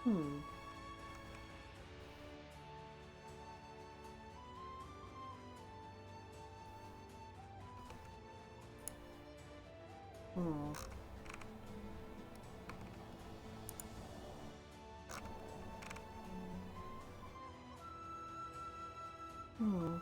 Hmm. Hmm. Hmm.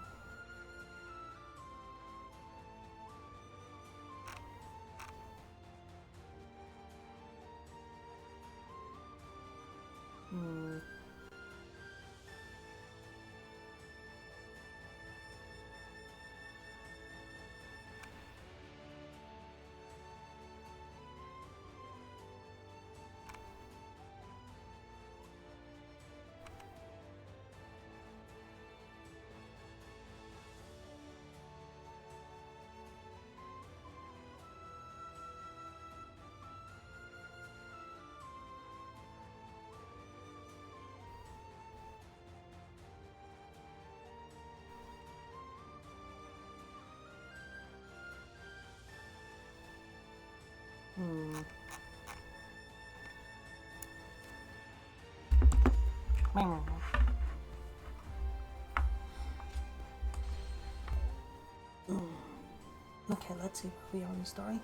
Hmm. Hmm. Hmm. Okay, let's see where we are in the story.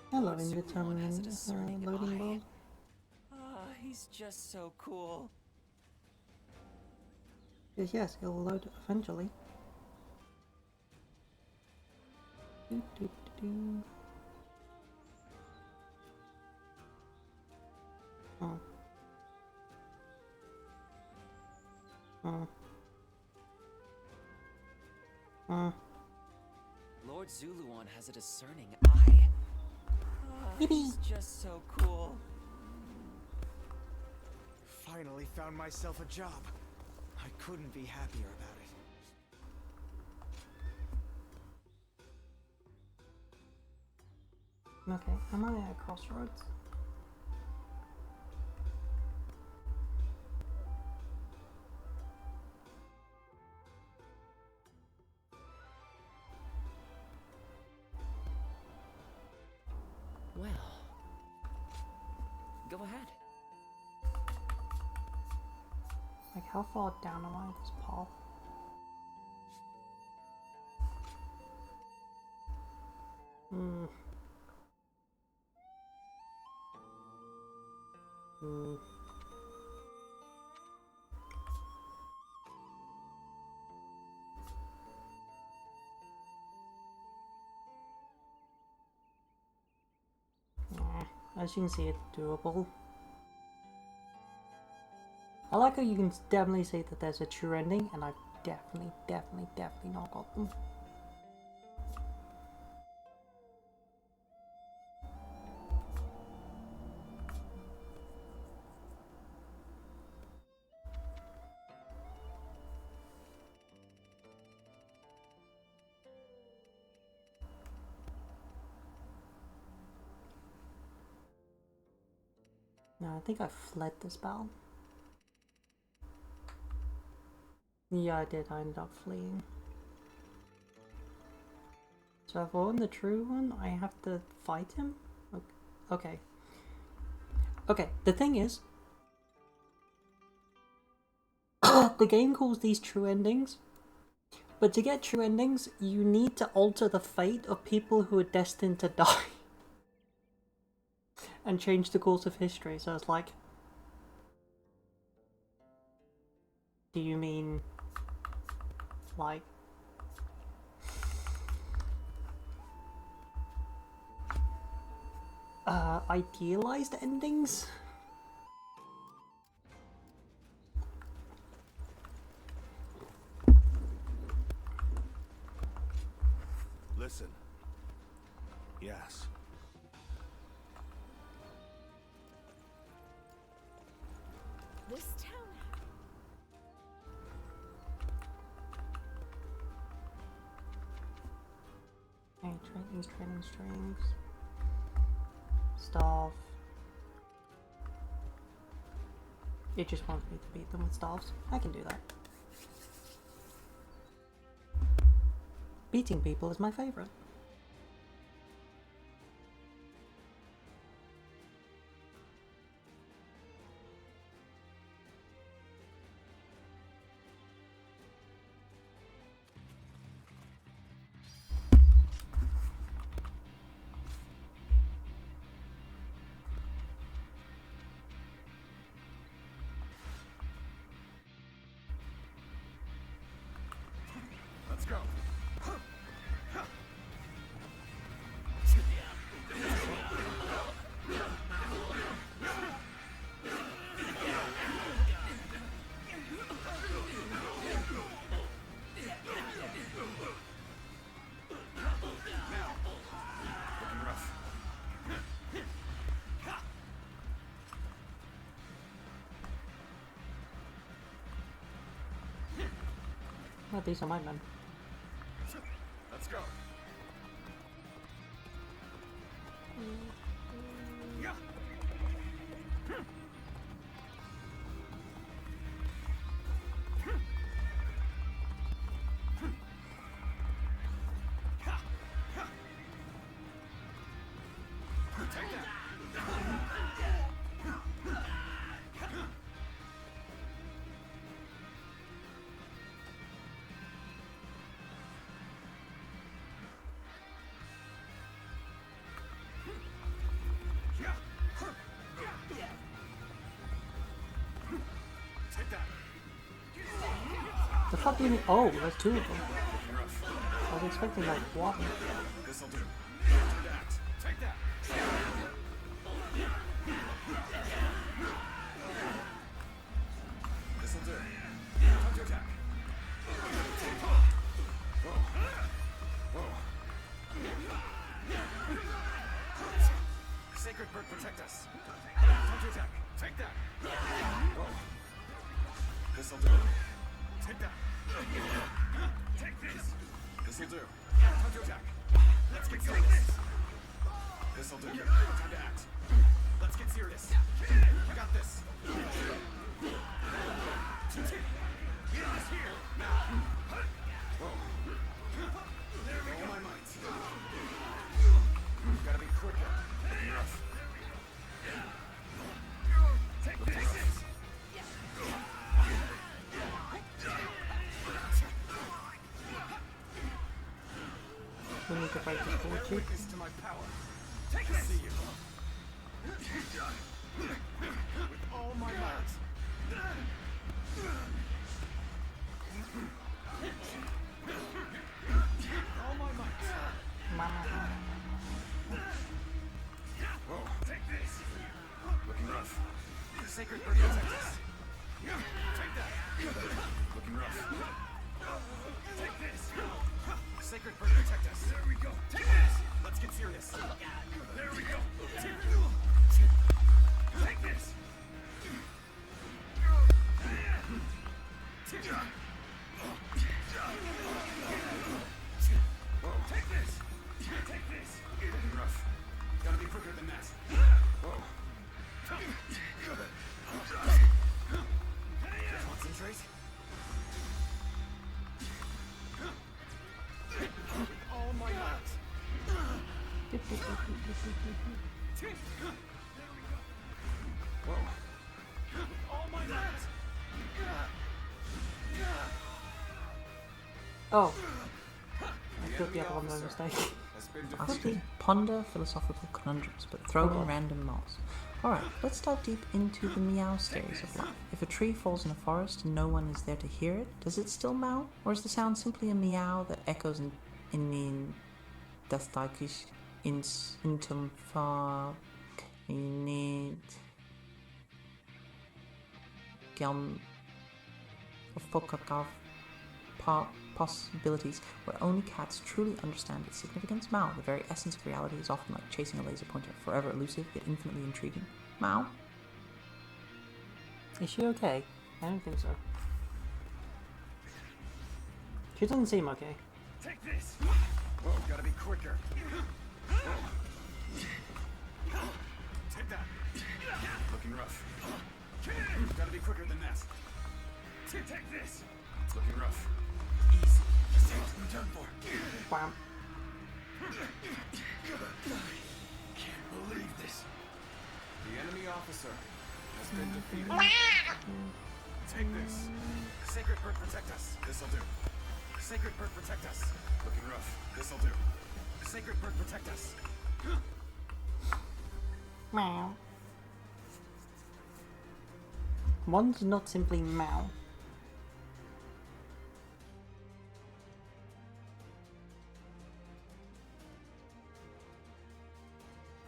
Hello, indeterminate loading ball. He's just so cool. Yes, he'll load eventually. Do, do, do. Oh. Oh. Oh. Lord Zuluan has a discerning eye. He's just so cool. Finally found myself a job. I couldn't be happier about it. Okay, am I at a crossroads? Well, go ahead. Like, how far down am I this path? Hmm. Hmm. Yeah, as you can see, it's doable. I like how you can definitely say that there's a true ending, and I've definitely not got them. No, I think I fled this battle. Yeah, I did. I ended up fleeing. So if I want the true one, I have to fight him? Okay. Okay, the thing is, the game calls these true endings, but to get true endings, you need to alter the fate of people who are destined to die. And change the course of history, so it's like... Do you mean... like... idealized endings? Listen. Yes. This town. Okay, trainings. Staff. It just wants me to beat them with staffs. I can do that. Beating people is my favourite. Let's go. Oh, these are my men. Let's go. Yeah. Take that. Take that. The fuck do you mean? Oh, there's two of them. I was expecting like one. This'll do. Time to act. Take that. This'll do. Time to attack. Whoa. Whoa. Sacred bird, protect us. Time to attack. Take that. Whoa. This'll do. Take that. Take this. This'll do. Time to attack. Let's get serious. This'll do. Time to act. Let's get serious. I got this. Get us here now. Whoa. All my might. Gotta be quicker. Rough. Take this. We need to fight this forward too. Witness to my power. Take this. See you. With all my might. All my might. Whoa. Take this. Looking rough. Sacred bird protect us. Take that. Looking rough. Take this. Sacred bird protect us. There we go. Take this. Let's get serious. There we go. Take this. Whoa. Take this. Take this. Looking rough. Gotta be quicker than that. Whoa. Concentrate. All my might. Whoa. All my might. Oh. I killed the other one by mistake. Lastly, ponder philosophical conundrums, but throw in random moss. Alright, let's dive deep into the meow series of life. If a tree falls in a forest and no one is there to hear it, does it still meow? Or is the sound simply a meow that echoes in den das Deikisch ins Intum fa in gern of pokakav possibilities where only cats truly understand its significance. Mao, the very essence of reality, is often like chasing a laser pointer, forever elusive yet infinitely intriguing. Mao? Is she okay? I don't think so. She doesn't seem okay. Take this! Whoa, gotta be quicker. Take that. Looking rough. Gotta be quicker than that. Take this. Looking rough. Easy. This thing's been done for. Bam. Can't believe this. The enemy officer has been defeated. Take this. Sacred bird, protect us. This'll do. Sacred bird, protect us. Looking rough. This'll do. Sacred bird, protect us. Meow. One's not simply Mao.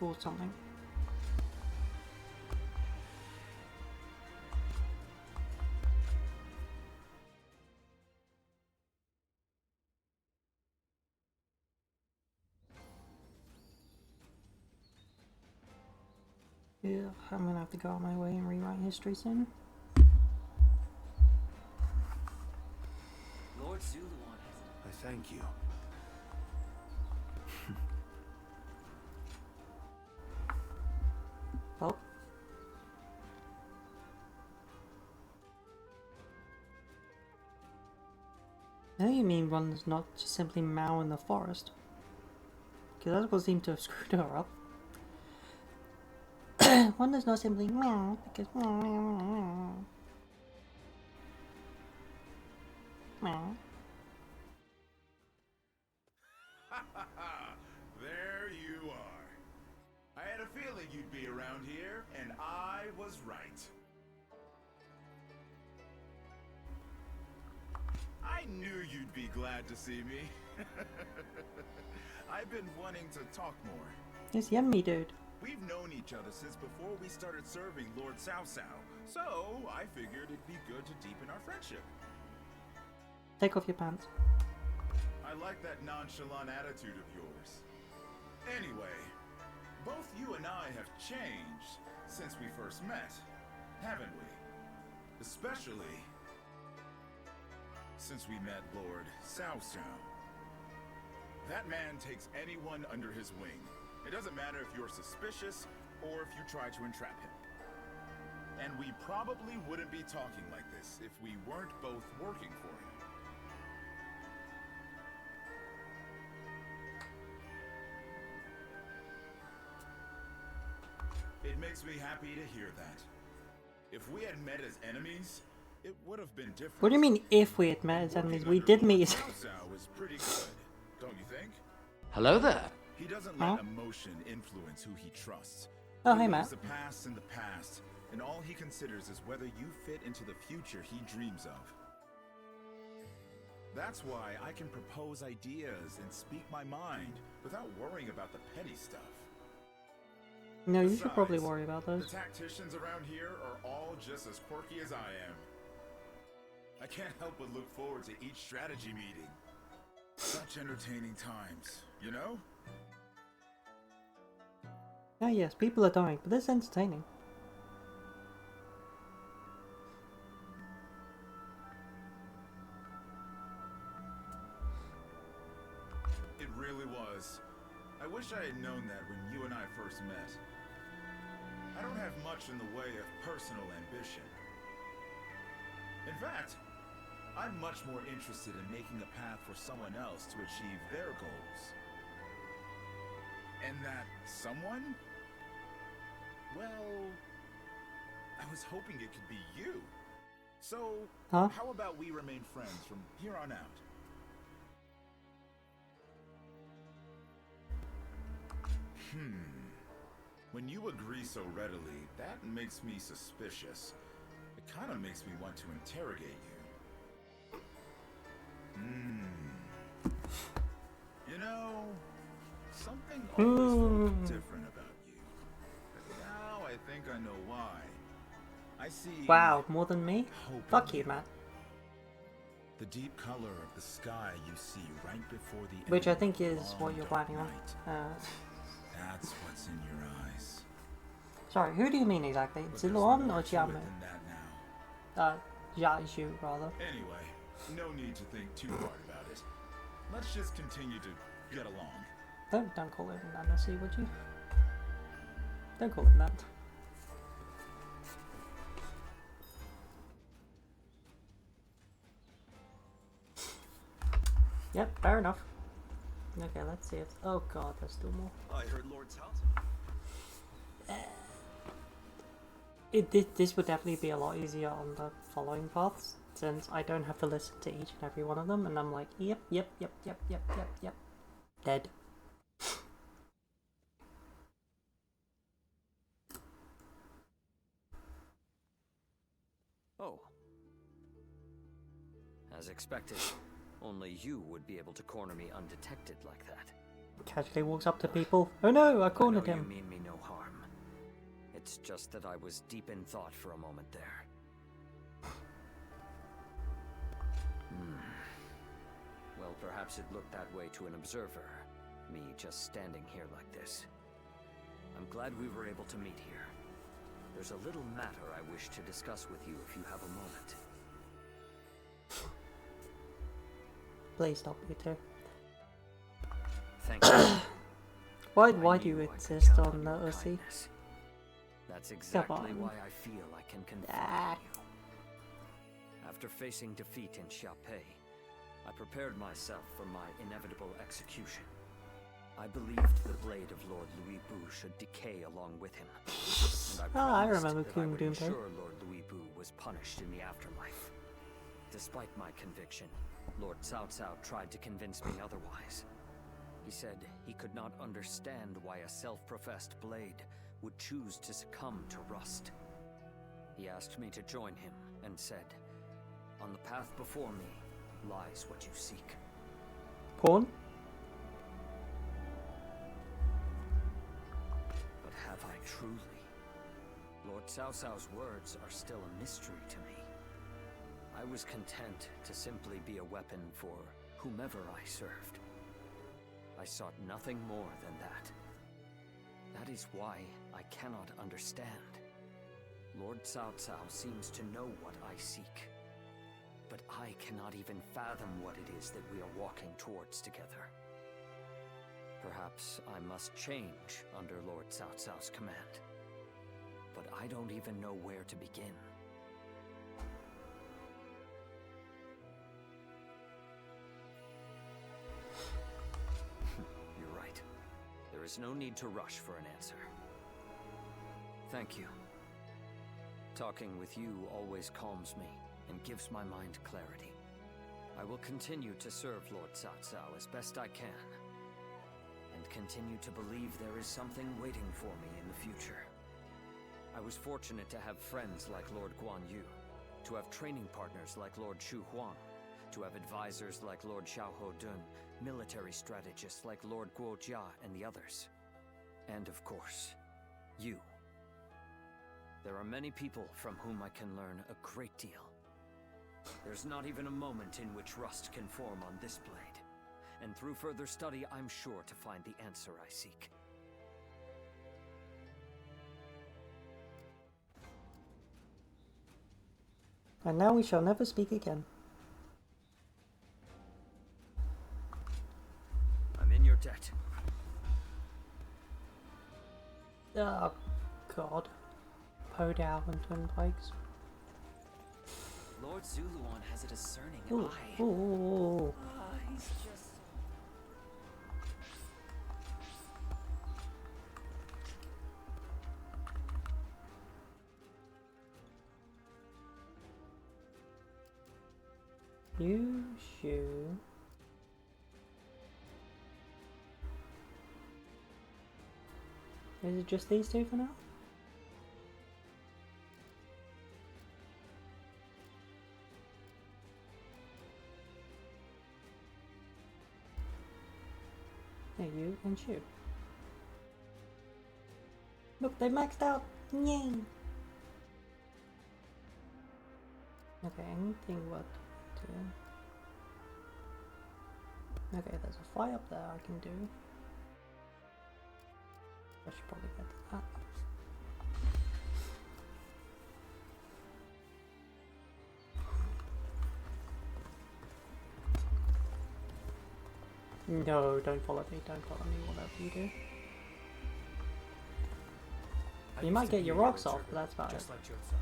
Or something. Yeah, I'm gonna have to go out my way and rewrite history soon. Lord Zuluan has I thank you. Oh. I know you mean one's not just simply Mao in the forest. Because that's what seemed to have screwed her up. One is not simply meow because meow. There you are. I had a feeling you'd be around here, and I was right. I knew you'd be glad to see me. I've been wanting to talk more. This yummy dude. We've known each other since before we started serving Lord Cao Cao, so I figured it'd be good to deepen our friendship. Take off your pants. I like that nonchalant attitude of yours. Anyway, both you and I have changed since we first met, haven't we? Especially since we met Lord Cao Cao. That man takes anyone under his wing. It doesn't matter if you're suspicious or if you try to entrap him. And we probably wouldn't be talking like this if we weren't both working for him. It makes me happy to hear that. If we had met as enemies, it would have been different. What do you mean if we had met as enemies? We did meet as... Cao Cao is pretty good, don't you think? Hello there. He doesn't Huh? let emotion influence who he trusts. Oh, He hey, leaves Matt. the past in the past, and all he considers is whether you fit into the future he dreams of. That's why I can propose ideas and speak my mind without worrying about the petty stuff. No, you should probably Besides, worry about the those. tacticians around here are all just as quirky as I am. I can't help but look forward to each strategy meeting. Such entertaining times, you know? Oh yes, people are dying, but it's entertaining. It really was. I wish I had known that when you and I first met. I don't have much in the way of personal ambition. In fact, I'm much more interested in making a path for someone else to achieve their goals. And that someone? Well, I was hoping it could be you. So, Huh? how about we remain friends from here on out? When you agree so readily, that makes me suspicious. It kind of makes me want to interrogate you. You know, something always felt different about you. But now I think I know why. I see. Wow, more than me? hope Fuck in you, Matt. The deep color of the sky you see right before the Which I end of think a is long, what you're dark planning on. night. That's what's in your eyes. Sorry, who do you mean exactly? But there's Zilong more or to it Jiamu? than that now. Jiaxu, rather. Anyway, no need to think too hard about it. Let's just continue to get along. Don't call it Dynasty, would you? Don't call it that. Yep, fair enough. Okay, let's see if... Oh god, there's still more. I heard Lord Tout. This would definitely be a lot easier on the following paths, since I don't have to listen to each and every one of them, and I'm like, yep. Dead. Oh. As expected, only you would be able to corner me undetected like that. Casually walks up to people. Oh no, I cornered I know him. you mean me no harm. It's just that I was deep in thought for a moment there. Well, perhaps it looked that way to an observer, me just standing here like this. I'm glad we were able to meet here. There's a little matter I wish to discuss with you if you have a moment. Please stop, you two. Thank you. Why I do you knew I could insist count on your the Uzi? kindness. That's exactly on. why I feel I can confide Ah. in you. After facing defeat in Xiaopei, I prepared myself for my inevitable execution. I believed the blade of Lord Louis Bu should decay along with him. And I promised remember that I King would Doomsday. ensure Lord Louis Bu was punished in the afterlife. Despite my conviction, Lord Cao Cao tried to convince me otherwise. He said he could not understand why a self-professed blade would choose to succumb to rust. He asked me to join him and said, "On the path before me lies what you seek." Porn? But have I truly? Lord Cao Cao's words are still a mystery to me. I was content to simply be a weapon for whomever I served. I sought nothing more than that. That is why I cannot understand. Lord Cao Cao seems to know what I seek. But I cannot even fathom what it is that we are walking towards together. Perhaps I must change under Lord Cao Cao's command. But I don't even know where to begin. You're right. There is no need to rush for an answer. Thank you. Talking with you always calms me and gives my mind clarity. I will continue to serve Lord Cao Cao as best I can, and continue to believe there is something waiting for me in the future. I was fortunate to have friends like Lord Guan Yu, to have training partners like Lord Shu Huang, to have advisors like Lord Xiahou Dun, military strategists like Lord Guo Jia and the others. And of course, you. There are many people from whom I can learn a great deal. There's not even a moment in which rust can form on this blade, and through further study I'm sure to find the answer I seek. And now we shall never speak again. I'm in your debt. Oh god. Podao and Twin Pikes. Lord Zuluan has a discerning Ooh, eye. ooh. He's just... You shoe. Is it just these two for now? Yeah, you and Shu. Look, they maxed out! Yay! Okay, anything what to... Okay, there's a fly up there I can do. I should probably get to that. No, don't follow me, whatever you do. You might get your rocks off, but that's about it. Just like Joseph.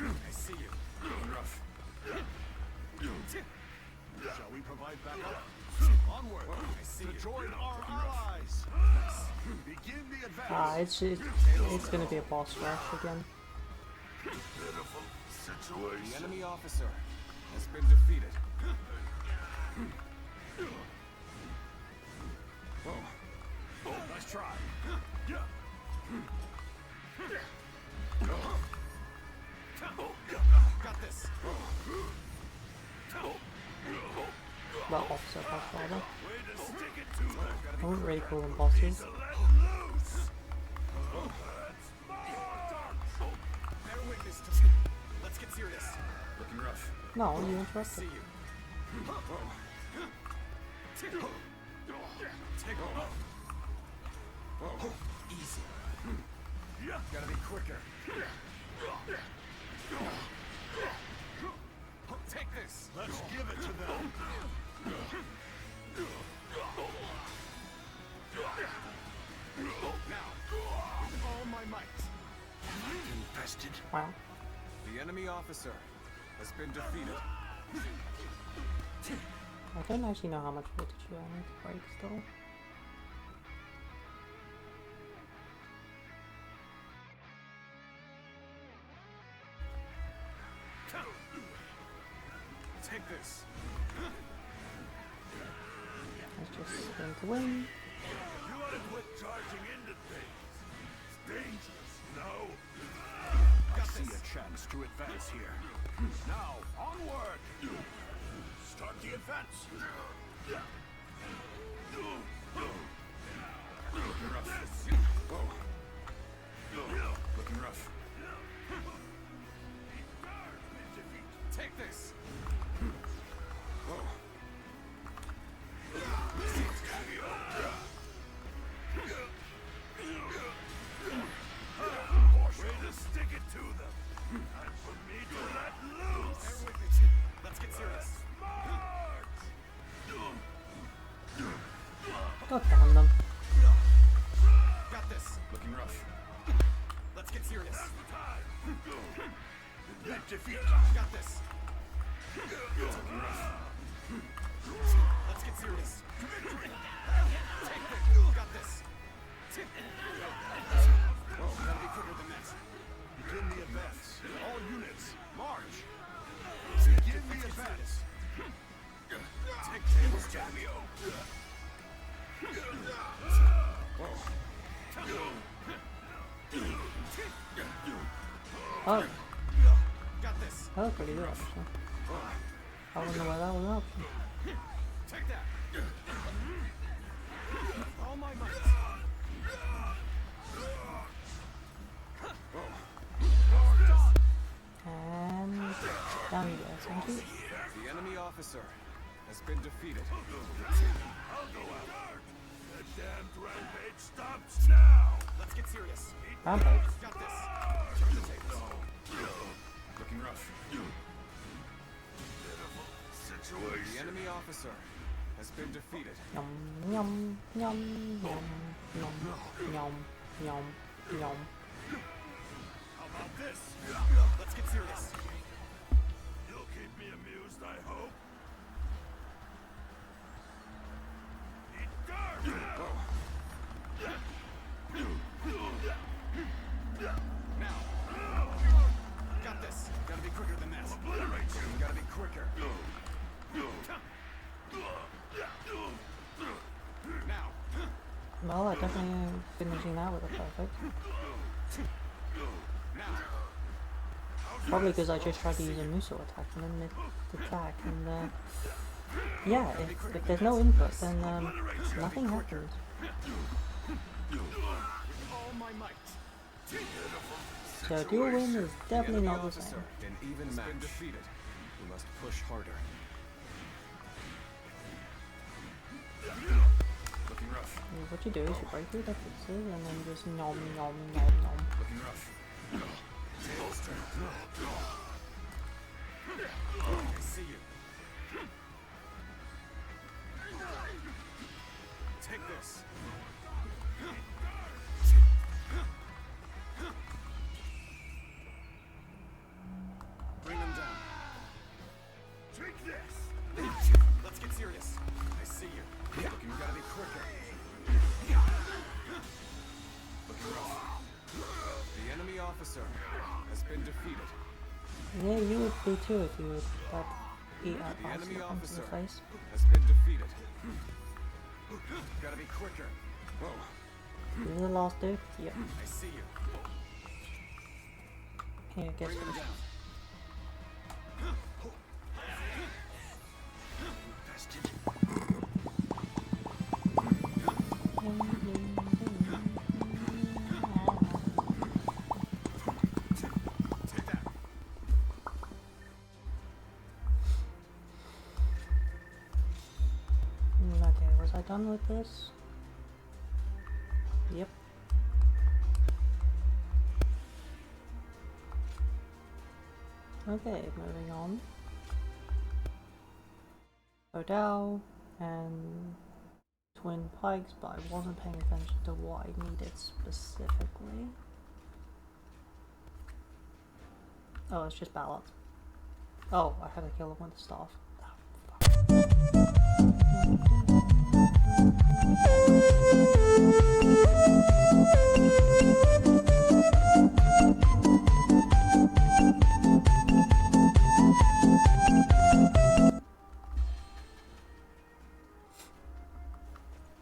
I see you. Rough. Shall we provide backup? Onward. I see you. Join our allies. Begin the advance. Ah, it's gonna be a boss rush again. Pitiful situation. The enemy officer has been defeated. Oh, nice try. Got this. Well, officer plus father. Way to stick it to them. I wouldn't really call them bosses. Let loose. Bear witness to me. Let's get serious. Looking rough. No, you See interrupted. you. Take easy. Gotta be quicker. Take this. Let's give it to them. Now, with all my might. Infested. Wow. The enemy officer has been defeated. I don't actually know how much fortitude I need to break still. Take this. Let's just spin to win. You ought to quit charging into things. It's dangerous, you know? I see a chance to advance here. Now, onward! Start the advance. Looking rough. Looking rough. Take this. Way to stick it to them. And for me to let loose. Bear with me. Let's get serious. God damn them. Got this. Looking rough. Let's get serious. That defeat. Got this. Looking rough. Let's get serious. Take this. Got this. Whoa, gotta be quicker than that. Begin the advance. All units, march. Begin the advance. Take tables, Jamio. Oh, Got this. that was pretty good actually. I wouldn't know why that was an option. Take that. All my might. And down you go, thank you. The enemy officer has been defeated. I'll go out. The damned rampage stops now. Let's get serious. Rampage. Got this. Turn the tables. Looking rough. Situation. The enemy officer has been defeated. Yum, yum, yum, yum, yum, yum, yum, yum. How about this? Let's get serious. You'll keep me amused, I hope. Eat dirt! Now. Got this. Gotta be quicker than that. Obliterate you. Gotta be quicker. definitely finishing that with a perfect. Probably because I just tried to use a Muso attack and then missed the attack, and yeah, if there's no input, then nothing happens. So dual win is definitely not the same. An even match. Been defeated. We must push harder. Looking rough. What you do is you break through the fixes and then just nom nom nom nom. Looking rough. Tails turn. I see you. Take this. Bring them down. Take this. Let's get serious. I see you. Looking, you gotta be quicker. Looking rough. The enemy officer has been defeated. Yeah, you would be too if you would that eat The out enemy into officer the face. has been defeated. Gotta be quicker. Whoa. This is the last dude? Yep. I see you. Here, guess Bring them what? down. Take that. Okay, was I done with this? Yep. Okay, moving on. Odell and Twin Pikes, but I wasn't paying attention to what I needed specifically. Oh, it's just ballots. Oh, I had to kill him with the staff.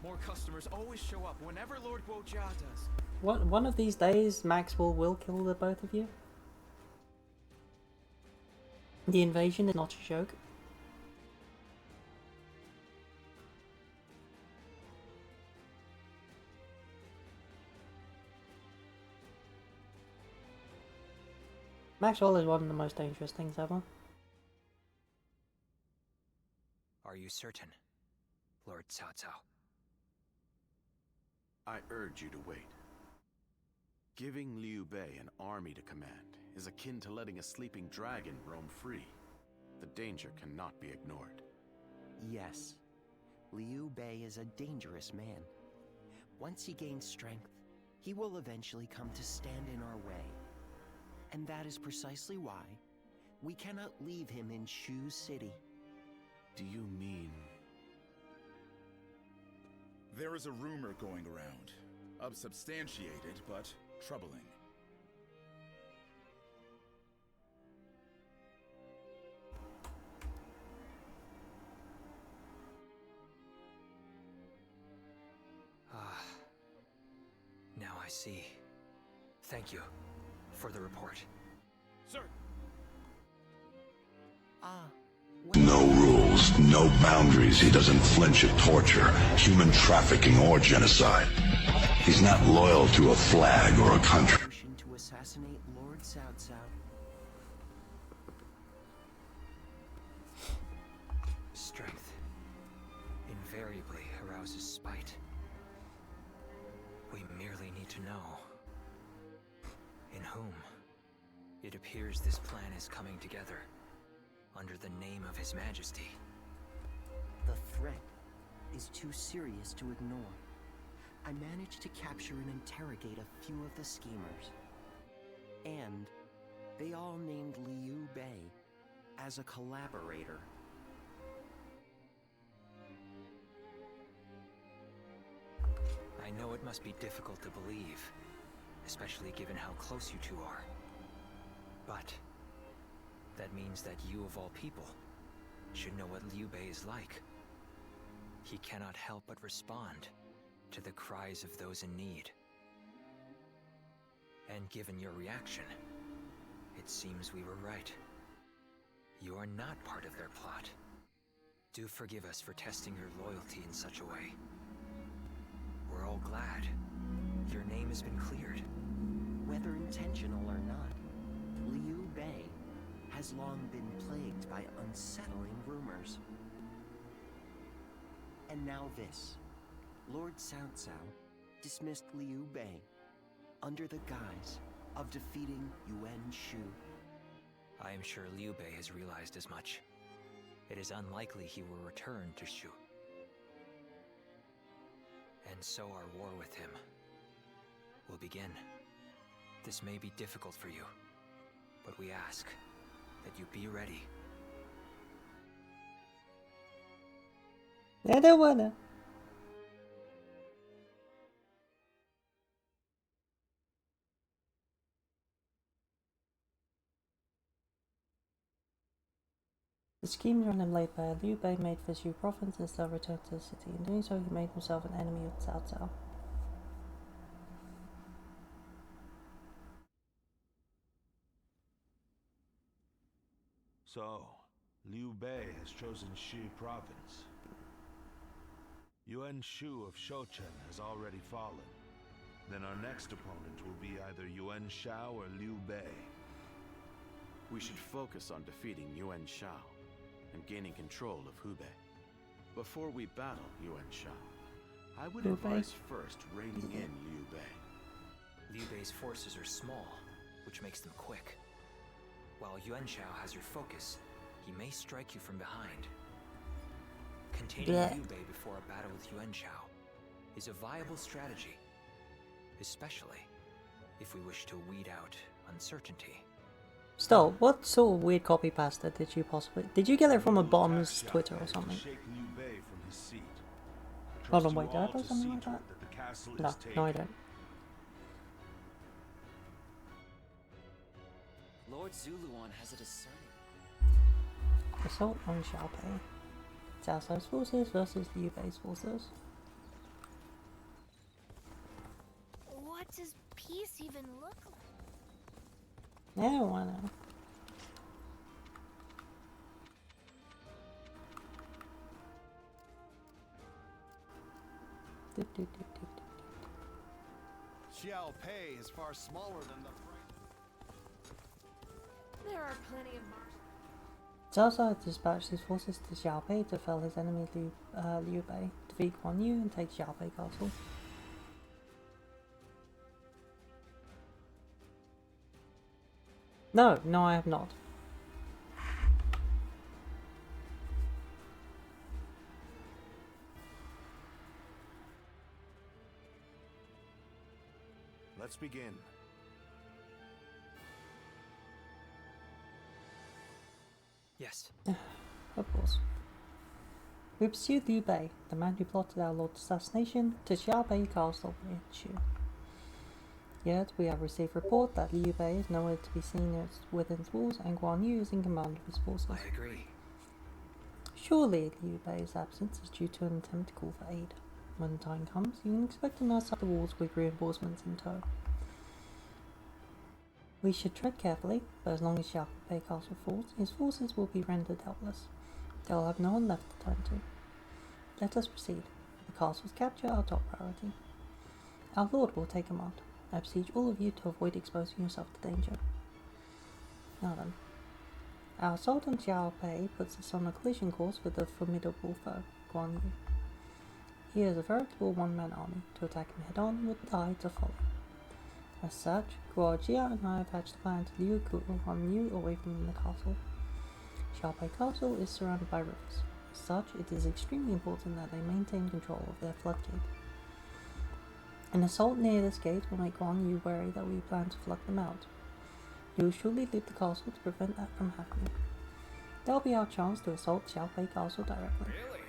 More customers always show up whenever Lord Guoja does. One of these days, Maxwell will kill the both of you. The invasion is not a joke. Maxwell is one of the most dangerous things ever. Are you certain, Lord Cao Cao? I urge you to wait. Giving Liu Bei an army to command is akin to letting a sleeping dragon roam free. The danger cannot be ignored. Yes, Liu Bei is a dangerous man. Once he gains strength, he will eventually come to stand in our way. And that is precisely why we cannot leave him in Shu City. Do you mean... There is a rumor going around. Unsubstantiated, but troubling. Ah. Now I see. Thank you for the report. Sir! No rules, no boundaries. He doesn't flinch at torture, human trafficking, or genocide. He's not loyal to a flag or a country. To assassinate Lord Cao Cao. Strength invariably arouses spite. We merely need to know in whom. It appears this plan is coming together under the name of His Majesty. The threat is too serious to ignore. I managed to capture and interrogate a few of the schemers. And they all named Liu Bei as a collaborator. I know it must be difficult to believe, especially given how close you two are. But that means that you of all people should know what Liu Bei is like. He cannot help but respond to the cries of those in need. And given your reaction, it seems we were right. You are not part of their plot. Do forgive us for testing your loyalty in such a way. We're all glad. Your name has been cleared. Whether intentional or not, Liu Bei has long been plagued by unsettling rumors. And now this. Lord Cao Cao dismissed Liu Bei under the guise of defeating Yuan Shu. I am sure Liu Bei has realized as much. It is unlikely he will return to Shu. And so our war with him will begin. This may be difficult for you, but we ask that you be ready. I don't wanna. The schemes run him laid bare. Liu Bei made for Shu province and still returned to the city. In doing so, he made himself an enemy of Cao Cao. So, Liu Bei has chosen Shi province. Yuan Shu of Shouchen has already fallen. Then our next opponent will be either Yuan Shao or Liu Bei. We should focus on defeating Yuan Shao and gaining control of Hubei. Before we battle Yuan Shao, I would advise first reining in Liu Bei. Liu Bei's forces are small, which makes them quick. While Yuan Shao has your focus, he may strike you from behind. Containing Liu Bei before a battle with Yuan Shao is a viable strategy, especially if we wish to weed out uncertainty. Still, what sort of weird copy pasta did you possibly... Did you get it from a bottom's Twitter or something? Hold on, wait, did I post something like that? No, I don't. Lord Zuluan has a discerning. Assault on Xiaopei. Cao Cao's forces versus Liu Bei's forces. What does peace even look like? I don't wanna. Xiao Pei is far smaller than the... There are plenty of Cao Cao dispatched his forces to Xiaopei to fell his enemy Liu Bei, defeat Guan Yu and take Xiaopei Castle. No, I have not. Let's begin. Yes. Of course. We pursued Liu Bei, the man who plotted our Lord's assassination, to Xiaopei Castle in Shu. Yet we have received report that Liu Bei is nowhere to be seen within its walls, and Guan Yu is in command of his forces. I agree. Surely Liu Bei's absence is due to an attempt to call for aid. When the time comes, you can expect him outside the walls with reinforcements in tow. We should tread carefully, but as long as Xiaopei Castle falls, his forces will be rendered helpless. They will have no one left to turn to. Let us proceed. The castle's capture our top priority. Our Lord will take command. I beseech all of you to avoid exposing yourself to danger. Now then. Our assault on Xiaopei puts us on a collision course with the formidable foe, Guan Yu. He is a veritable one-man army. To attack him head-on would die to follow. As such, Guo Jia and I have hatched a plan to lure Guan Yu away from the castle. Xiaopei Castle is surrounded by rivers. As such, it is extremely important that they maintain control of their floodgate. An assault near this gate will make Guan Yu wary that we plan to flood them out. We will surely leave the castle to prevent that from happening. That will be our chance to assault Xiaopei Castle directly. Really?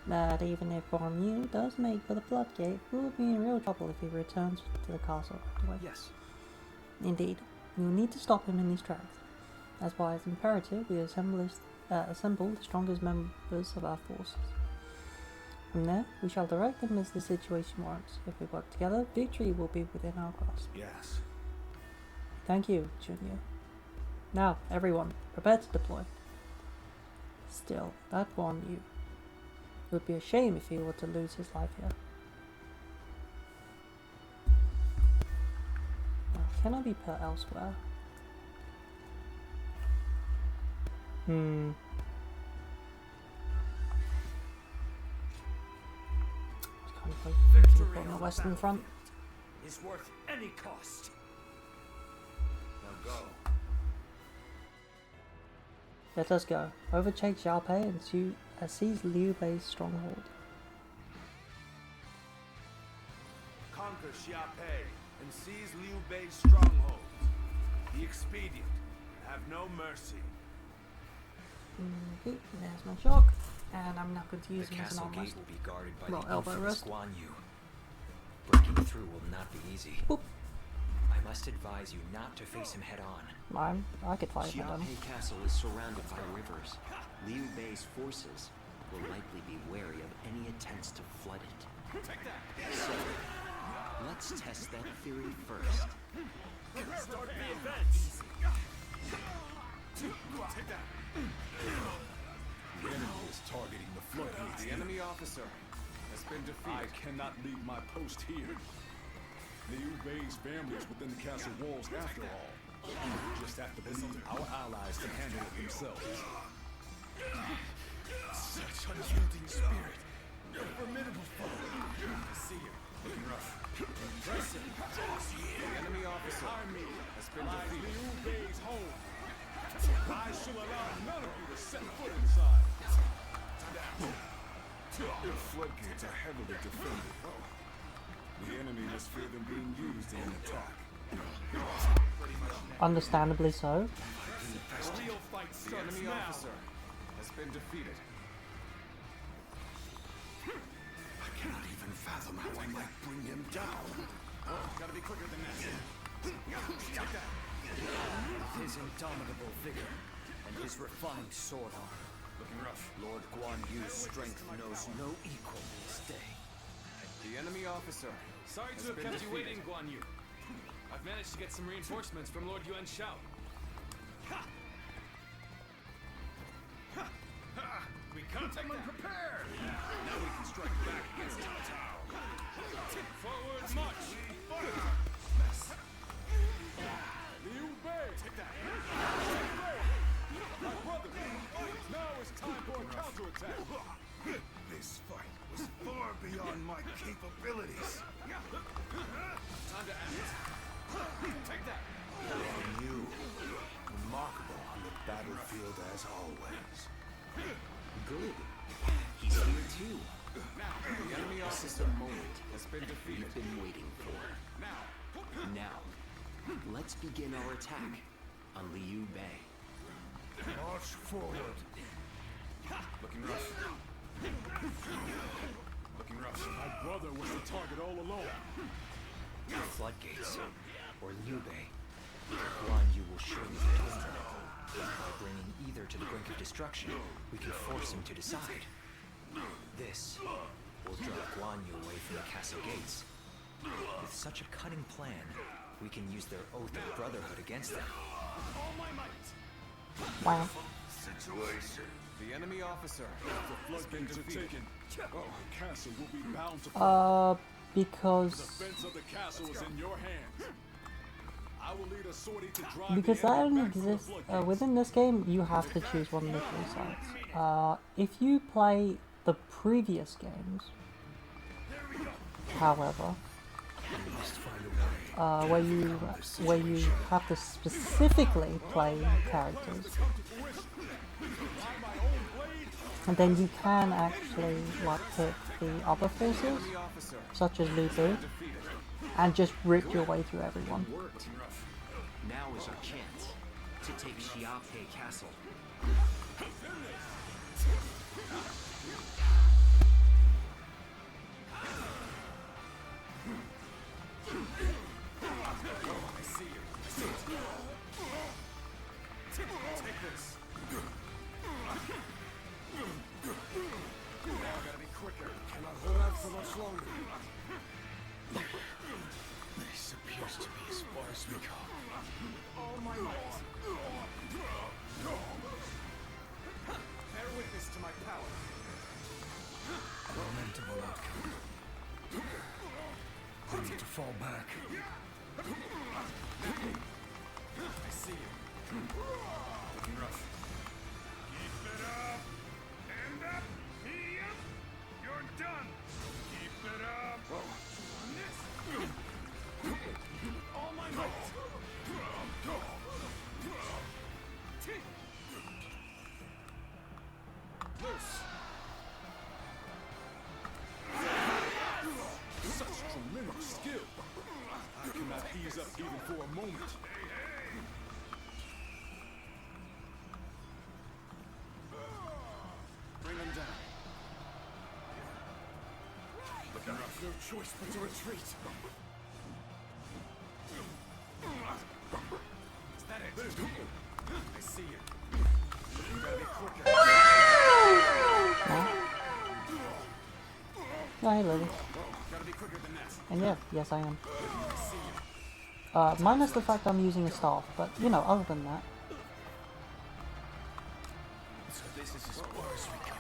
But even if Guan Yu does make for the floodgate, we will be in real trouble if he returns to the castle right away. Yes. Indeed, we will need to stop him in his tracks. That's why it's imperative we assemble the strongest members of our forces. From there, we shall direct them as the situation warrants. If we work together, victory will be within our grasp. Yes. Thank you, Junior. Now, everyone, prepare to deploy. Still, that Guan Yu. It would be a shame if he were to lose his life here. Now, can I be put elsewhere? Victory On the Western Front. is worth any cost. Now go. Let us go. Overtake Xiaopei and seize Liu Bei's stronghold. Conquer Xiaopei and seize Liu Bei's strongholds. Be expedient and have no mercy. Okay, there's my shock. And I'm not going to use The him as an castle arm gate wrestler. will be guarded by Well, the elbow infamous rest. Guan Yu. Breaking through will not be easy. Boop. I must advise you not to face him head on. I could fight him. Xiaopei Castle is surrounded by rivers. Liu Bei's forces will likely be wary of any attempts to flood it. So, let's test that theory first. Start the events! Take that! The enemy is targeting the floodgates. The enemy officer has been defeated. I cannot leave my post here. Liu Bei's family is within the castle walls after all. We just have to believe our allies can handle it themselves. Such unyielding spirit. A formidable foe. I see it. Looking rough. Impressive. The enemy officer has been defeated. Liu Bei's home. I shall allow none of you to set foot inside. The floodgates are heavily defended. The enemy must fear them being used in an attack. Understandably so. The real fight The starts enemy now. officer has been defeated. I cannot even fathom how I might bring him down. Gotta be quicker than that. Take that. With his indomitable vigor and his refined sword arm, Looking rough. Lord Guan Yu's strength knows no equal this day. The enemy officer Sorry has to have been kept you defeated. waiting, Guan Yu. I've managed to get some reinforcements from Lord Yuan Shao. We come unprepared. Now we can strike back against Cao Cao. Forward march! Liu Bei! Take that! My brother! Now it's time for a counterattack! This fight was far beyond my capabilities. Time to act. Take that. You, remarkable on the battlefield as always. Good. He's here too. Now, the enemy This is officer the moment has been defeated. we've been waiting for. Now, let's begin our attack on Liu Bei. March forward. Looking rough. Looking rough. My brother was the target all along. The floodgates, or Liu Bei, Guan Yu will surely be dwindling. By bringing either to the brink of destruction, we can force him to decide. This will draw Guan Yu away from the castle gates. With such a cunning plan, we can use their oath of brotherhood against them. All my might. Wow. Situation. The enemy officer The has been floodgates are defeated. taken. The castle will be bound to fall. The Because defense of the castle is in your hands. I will lead a sortie to drive because the that enemy only back from the exists floodgates. within this game, you have to choose one of the three sides. If you play the previous games, however, where you have to specifically play characters, and then you can actually like pick the other forces, such as Lu Bu, and just rip your way through everyone. Worked. Now is our chance to take Xiaopei Castle. I see you. I see it. Take this. Now I gotta be quicker. Cannot appears to be as far as we go. All my might. Bear witness to my power. Lamentable outcome. I need to fall back. I see you. Looking rough. Keep it up! Stand up! Yep! You're done! Keep it up! On this! All my might. Loose. Such tremendous skill! I cannot ease up even for a moment. Bring them down. Looking rough. No choice but to retreat. Is that it? I see you. You gotta be quicker. Oh, hey, Lily. Gotta be quicker than that. And yeah, yes I am. I see you. Minus the fact I'm using a staff, but you know, other than that. So this is as far as we go.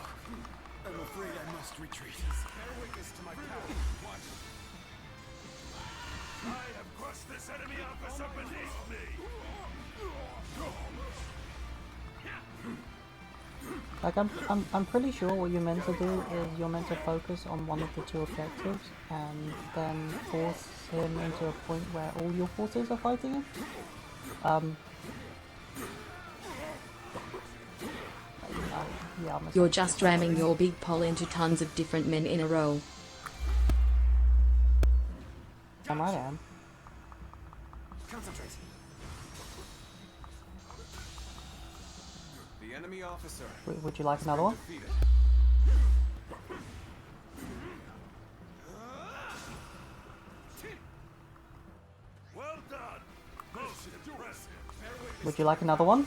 I'm afraid I must retreat. Bear witness to my power. Watch. I have crushed this enemy officer beneath me! Like I'm pretty sure what you're meant to do is you're meant to focus on one of the two objectives and then force him into a point where all your forces are fighting him. Yeah, You're just ramming your big pole into tons of different men in a row. I am. Concentrate. The enemy officer. Would you like another one? Defeated. Well done! Most impressive! Would you like another one?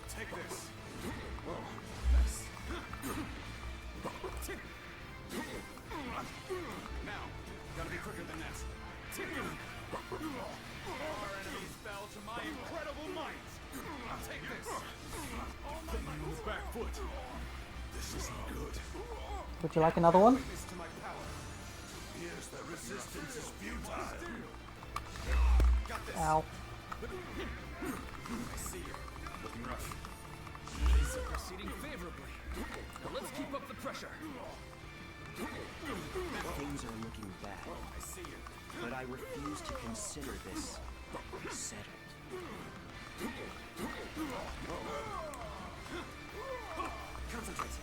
Take this. Whoa. Nice. Now, gotta be quicker than that. Our enemies fell to my incredible might. Take this. All my might. Move back foot. This isn't good. Would you like another one? Witness to my power. Here's the resistance is futile. Got this. Ow. I see you. Looking rough. Things are proceeding favorably. Now let's keep up the pressure. Things are looking bad, I see you. but I refuse to consider this settled. Concentrate.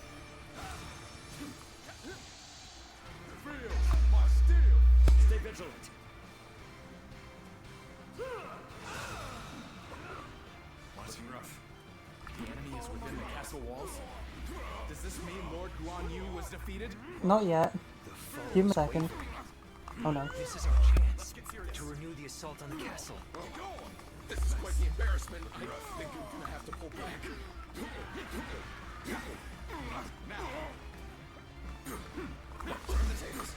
Feel my steel! Stay vigilant. Looking rough. The enemy is within the castle walls. Does this mean Lord Guan Yu was defeated? Not yet. Give me a second. Oh no. This is our chance to renew the assault on the castle. This is quite the embarrassment. I think you're gonna have to pull back. Now. Turn the tables.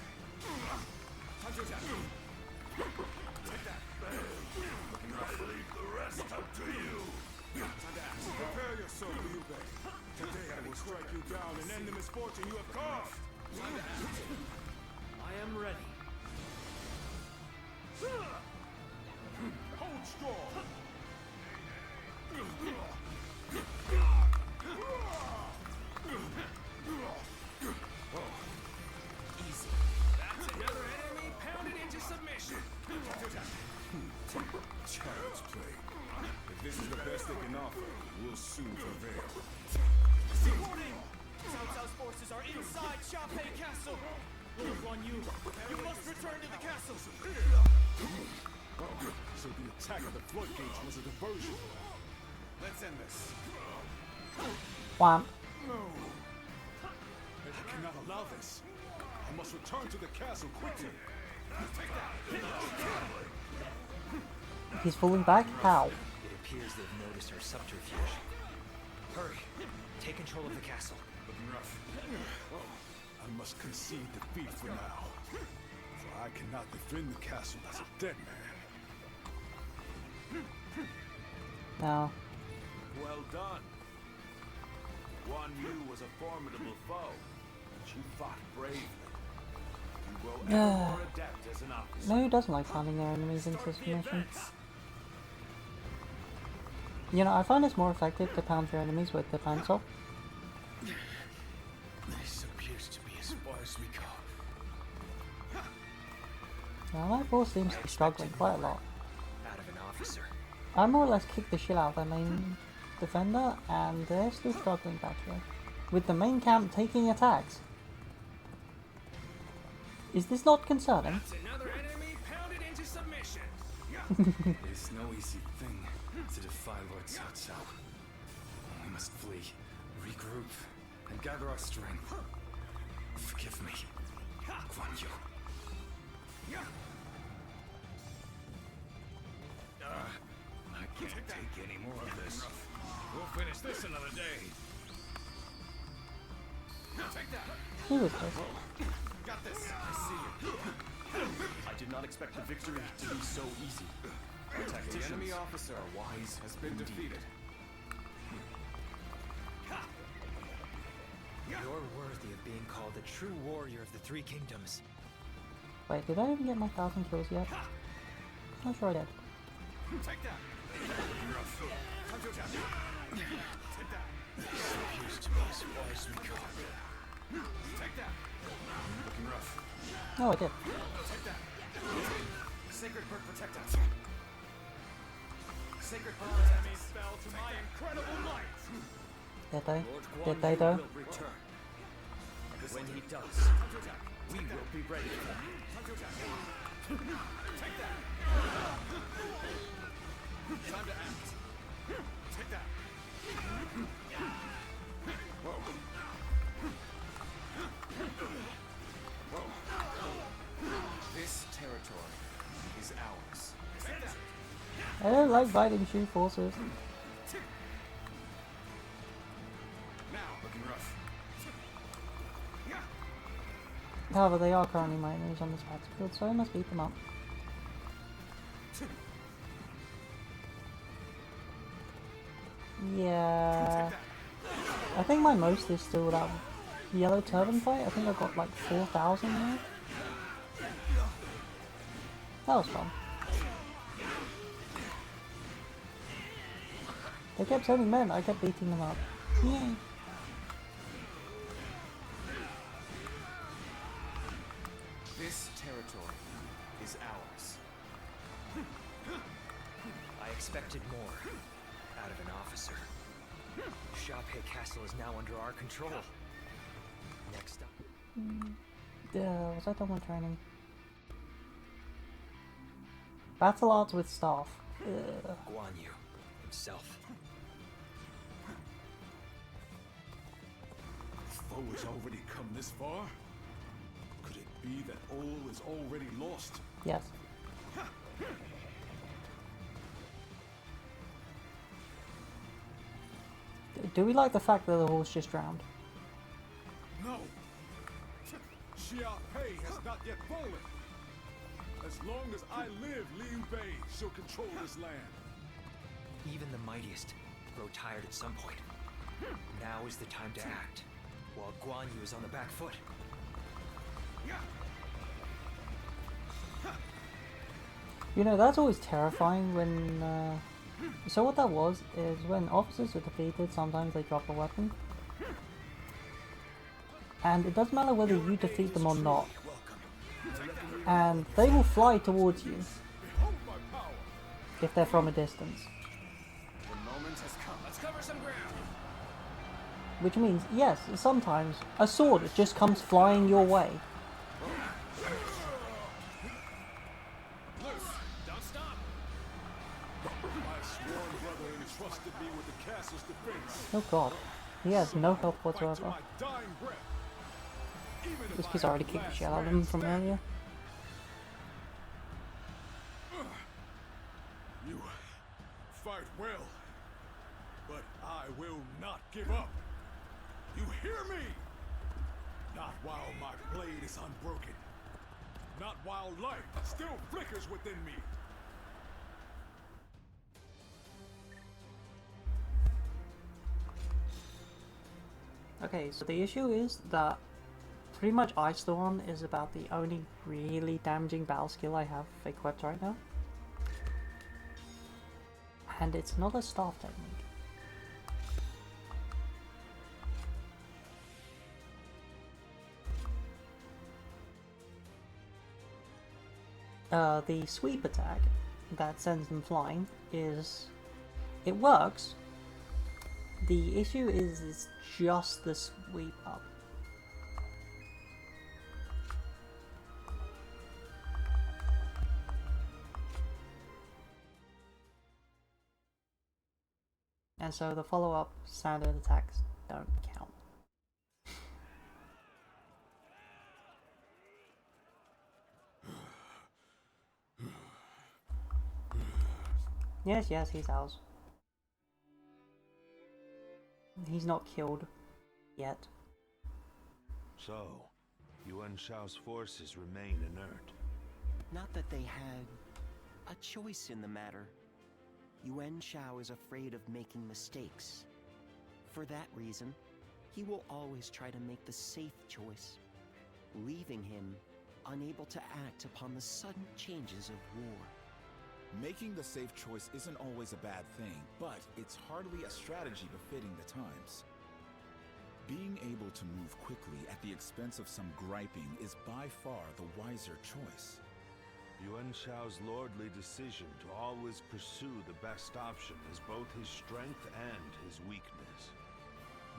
Time to attack. Take that. Looking rough. Leave the rest up to you. Time to act. Prepare yourself, Liu Bei. Today I will strike you down and end the misfortune you have caused. Time to act. I am ready. Hold strong. Easy. That's another enemy pounded into submission. Child's play. If this is the best they can offer, we'll soon prevail. Warning! Cao Cao's forces are inside Xiaopei Castle. Lord Guan Yu, you must return to the castle. So the attack of the floodgates was a diversion. Let's end this. Wham. I cannot allow this. I must return to the castle quickly. Take that. He's falling back? How? It appears they've noticed our subterfuge. Hurry, take control of the castle. Looking rough. I must concede defeat for now. For I cannot defend the castle as a dead man. No. Well done. Guan Yu was a formidable foe, but you fought bravely. You grow ever more adept as an officer. No, who doesn't like pounding their enemies into submission? You know, I find it's more effective to pound your enemies with the pencil. This appears to be as far as we go. Now, my boss seems to be struggling quite a lot. Out of an officer. I more or less kicked the shit out of their main defender, and they're still struggling back here. With the main camp taking attacks. Is this not concerning? That's another enemy pounded into submission. It's no easy thing to defy Lord Cao Cao. We must flee, regroup, and gather our strength. Forgive me, Guan Yu. I can't take any more of this. We'll finish this another day. Take that. Who is this? Got this. I see you. I did not expect the victory to be so easy. Our tacticians, the enemy officer, wise, has been defeated. You're worthy of being called the true warrior of the Three Kingdoms. Wait, did I even get my 1,000 kills yet? I'm sure I did. Take that. Take that. Appears to be as far as we go. Take that. Looking rough. No, I did. Take that. Sacred Bird, protect us. Sacred Bird, Enemies fell to my incredible might. Did they? Lord Did Guan they Yu though? will return. When he does, we will be ready for him. take that. Time to act. Take that. Whoa. Whoa. This territory is ours. Take that. I don't like fighting shoe forces. Now, looking rough. However, they are currently my enemies on this battlefield, so I must beat them up. Yeah. I think my most is still that yellow turban fight. I think I got like 4,000 there. That was fun. They kept sending men, I kept beating them up. Yay. This territory is ours. I expected more out of an officer. Xiaopei Castle is now under our control. Next up. Was I done with training? Battle arts with staff. Guan Yu himself. The foe has already come this far? Could it be that all is already lost? Yes. Do we like the fact that the horse just drowned? No! Xia Pei has not yet fallen! As long as I live, Liu Bei shall control this land. Even the mightiest grow tired at some point. Now is the time to act, while Guan Yu is on the back foot. You know, that's always terrifying when... So what that was, is when officers are defeated, sometimes they drop a weapon. And it doesn't matter whether you defeat them or not. And they will fly towards you. If they're from a distance. The moment has come. Let's cover some ground. Which means, yes, sometimes a sword just comes flying your way. Don't stop. My sworn brother entrusted me with the castle's defense. Oh god. He has no help Fight to whatsoever. my dying breath. Even if This I kid's have already the kicked the last shit out of him man's from back. earlier. You fight well, but I will not give up. You hear me? Not while my blade is unbroken. Not while life still flickers within me. Okay, so the issue is that pretty much Ice Dawn is about the only really damaging battle skill I have equipped right now. And it's not a staff technique. The sweep attack that sends them flying it works. The issue is it's just the sweep up. And so the follow-up standard attacks don't count. Yes, he's ours. He's not killed yet. So, Yuan Shao's forces remain inert. Not that they had a choice in the matter. Yuan Shao is afraid of making mistakes. For that reason, he will always try to make the safe choice, leaving him unable to act upon the sudden changes of war. Making the safe choice isn't always a bad thing, but it's hardly a strategy befitting the times. Being able to move quickly at the expense of some griping is by far the wiser choice. Yuan Shao's lordly decision to always pursue the best option is both his strength and his weakness.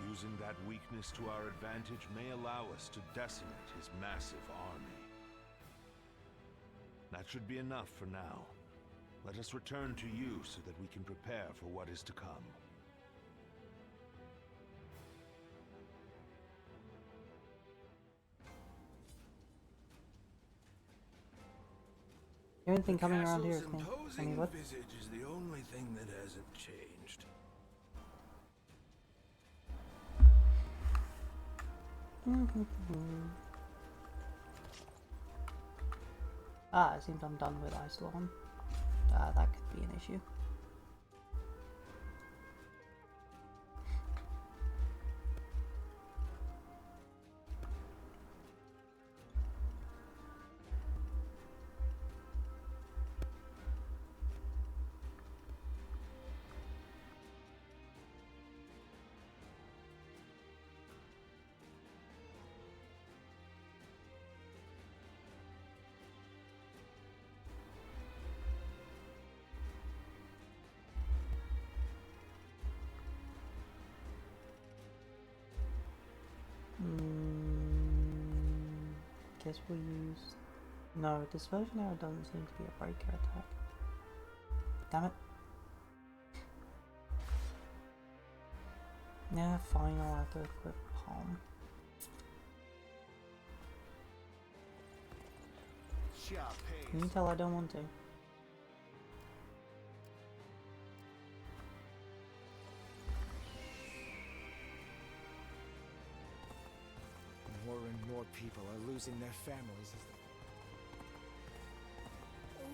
Using that weakness to our advantage may allow us to decimate his massive army. That should be enough for now. Let us return to you so that we can prepare for what is to come. Anything coming around here is clean. Imposing visage is the only thing that hasn't changed. It seems I'm done with Ice Dawn. That could be an issue. Guess we'll use... No, Dispersion Arrow doesn't seem to be a breaker attack. Damn it. Yeah, fine, I'll have to equip Palm. Can you tell I don't want to? More and more people are losing their families as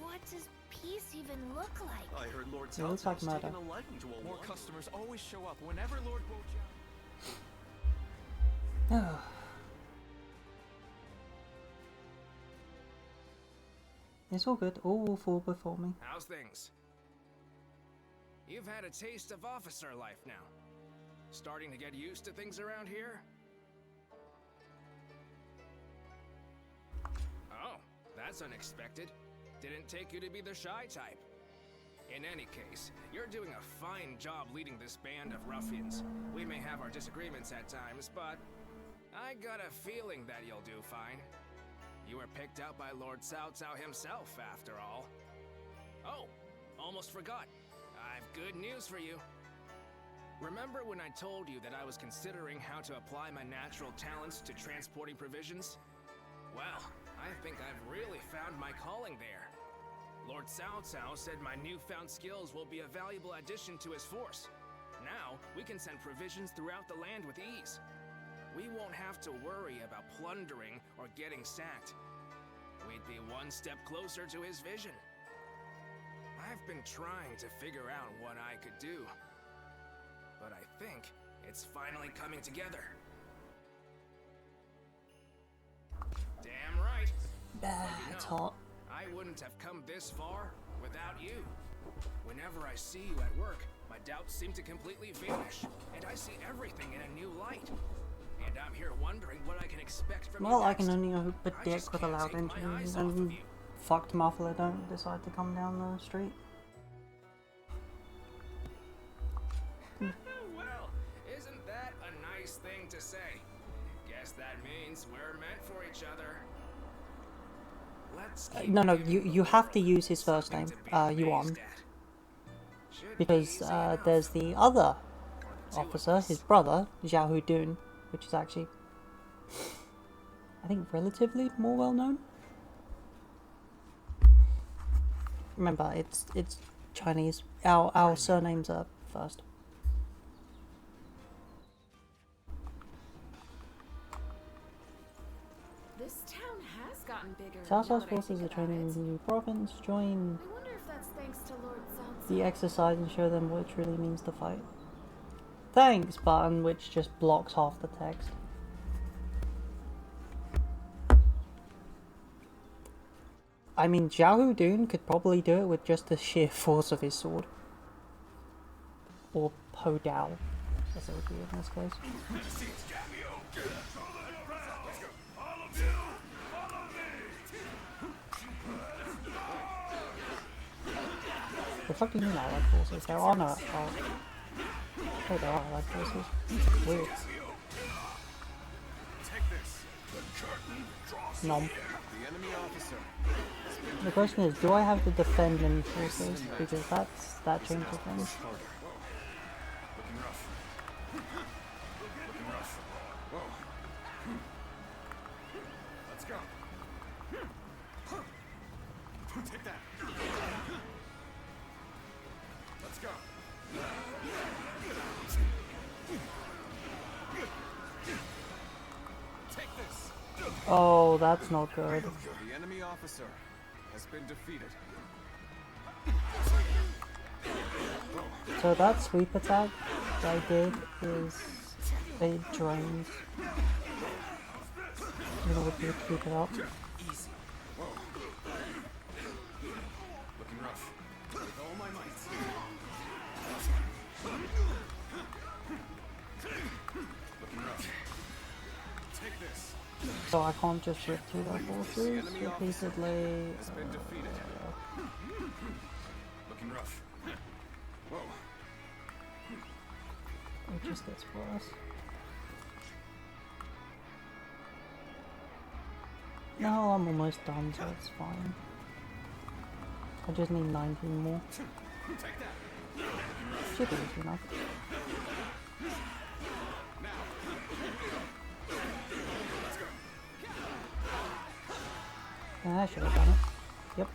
What does peace even look like? I heard Lord It looks like Cao murder. taken a liking to a More war. customers always show up whenever Lord Oh. It's all good. All will fall before me. How's things? You've had a taste of officer life now. Starting to get used to things around here? Oh, that's unexpected. Didn't take you to be the shy type. In any case, you're doing a fine job leading this band of ruffians. We may have our disagreements at times, but I got a feeling that you'll do fine. You were picked out by Lord Cao Cao himself, after all. Oh, almost forgot. I've good news for you. Remember when I told you that I was considering how to apply my natural talents to transporting provisions? Well, I think I've really found my calling there. Lord Cao Cao said my newfound skills will be a valuable addition to his force. Now, we can send provisions throughout the land with ease. we won't have to worry about plundering or getting sacked. We'd be one step closer to his vision. I've been trying to figure out what I could do, but I think it's finally coming together. Damn right. It's hot. I wouldn't have come this far without you. Whenever I see you at work, my doubts seem to completely vanish, and I see everything in a new light. And I'm here wondering what I can expect from Well, you I next. can only hope a dick with a loud engine and fucked muffler don't decide to come down the street. Well, isn't that a nice thing to say? Guess that means we're meant for each other. Let's No, you have to use his first name, Yuan. Because there's the other officer, his brother, Xiao Dun, which is actually, I think, relatively more well known. Remember, it's Chinese. Our surnames are first. This town has gotten bigger. South now that I forces think are about training it. in the new province. Join I wonder if that's thanks to Lord Sansa. the exercise and show them what it really means to fight. Thanks button, which just blocks half the text. I mean, Xiao Dun could probably do it with just the sheer force of his sword. Or Po Dao, as it would be in this case. The fuck do you mean allied forces? There are no oh, there are allied forces. Weird. Nom. The question is, do I have to defend any forces? Because that changes things. Looking rough. Looking rough. Whoa. Let's go. Take that. Let's go. Take this. Oh, that's not good. The enemy officer has been defeated. So that sweep attack that I did is it drains. In order to keep it up. Easy. Whoa. Looking rough. With all my might. Looking rough. Take this. So I can't just rip through their forces repeatedly. Has been defeated. Looking rough. Whoa. It just gets worse. No, I'm almost done, so it's fine. I just need 19 more. Take that. Should be easy enough. Yeah, I should have done it. Yep.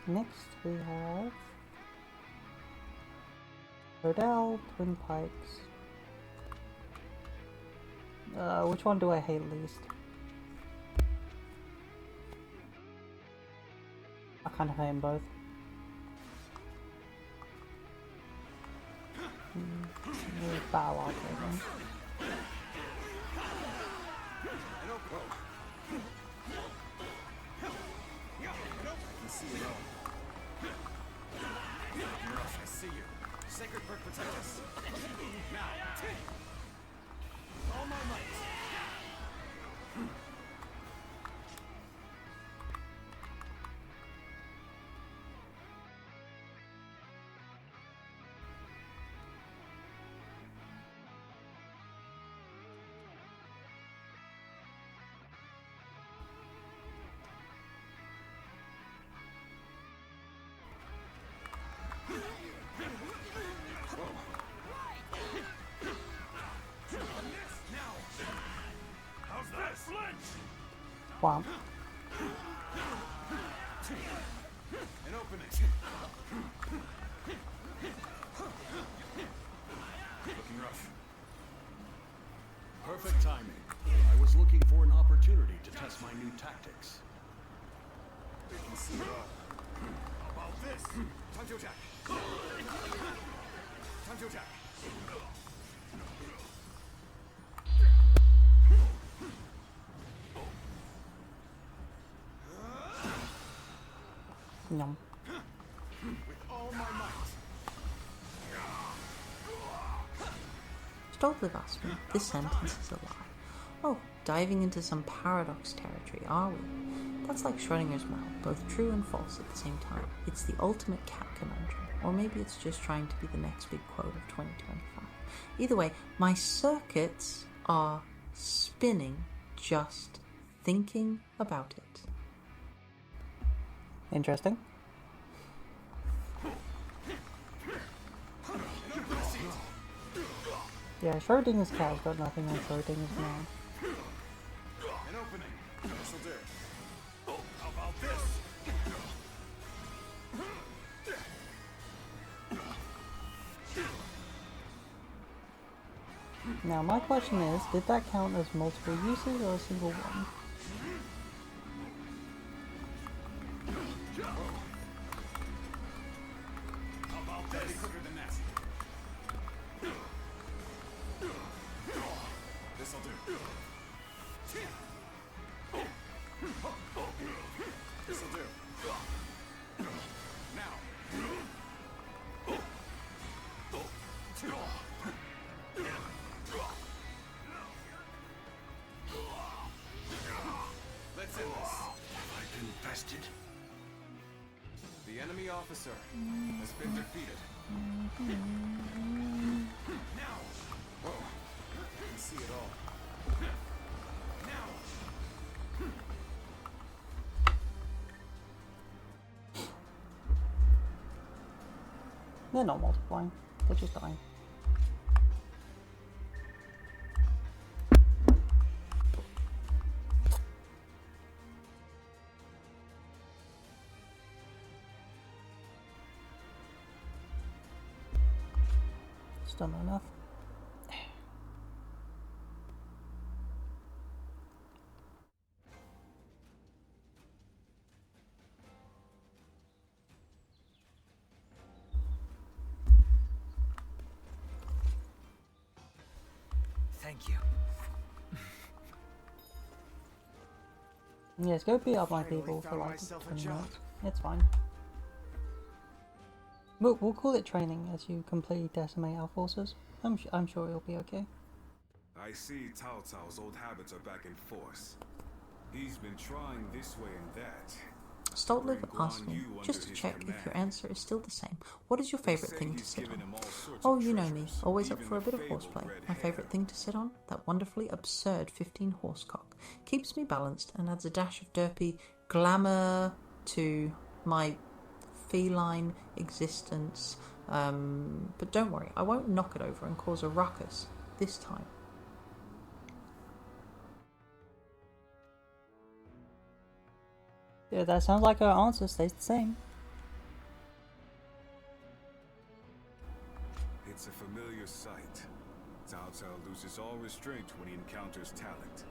Next we have Rodell, Twin Pikes. Which one do I hate least? I kind of hate them both. Battle arc, I think. I see it all. I see you. Sacred Bird, protect us. Now. All my might. Wow. An opening. Looking rough. Perfect timing. I was looking for an opportunity to test my new tactics. They can see it all. How about this? Time to attack. Time to attack. Yum. With all my might. Stoltliv asked me, this sentence is a lie. Oh, diving into some paradox territory, are we? That's like Schrodinger's mouse, both true and false at the same time. It's the ultimate cat conundrum, or maybe it's just trying to be the next big quote of 2025. Either way, my circuits are spinning just thinking about it. Interesting. Yeah, Schrodinger's cat's got nothing on Schrodinger's mouse. An opening. This'll do. How about this? Now my question is, did that count as multiple uses or a single one? How about this? Quicker than that. This'll do. This'll do. Now. Let's end this. Have I been bested? The enemy officer has been defeated. Now! Whoa. You can see it all. Now! They're not multiplying, they're just dying. Still not enough. Thank you. Yes, go beat up my Finally people for found like myself a 20 job. minutes. It's fine. We'll call it training as you completely decimate our forces. I'm sure it'll be okay. I see Cao Cao's old habits are back in force. He's been trying this way and that. Stoltliv asked me, just to check if your answer is still the same, what is your favourite thing to sit on? Oh, you know me, always up for a bit of horseplay. My favourite thing to sit on? That wonderfully absurd 15-horse cock. Keeps me balanced and adds a dash of derpy glamour to my feline existence. But don't worry, I won't knock it over and cause a ruckus this time. Yeah, that sounds like our answer stays the same. It's a familiar sight. Cao Cao loses all restraint when he encounters talent.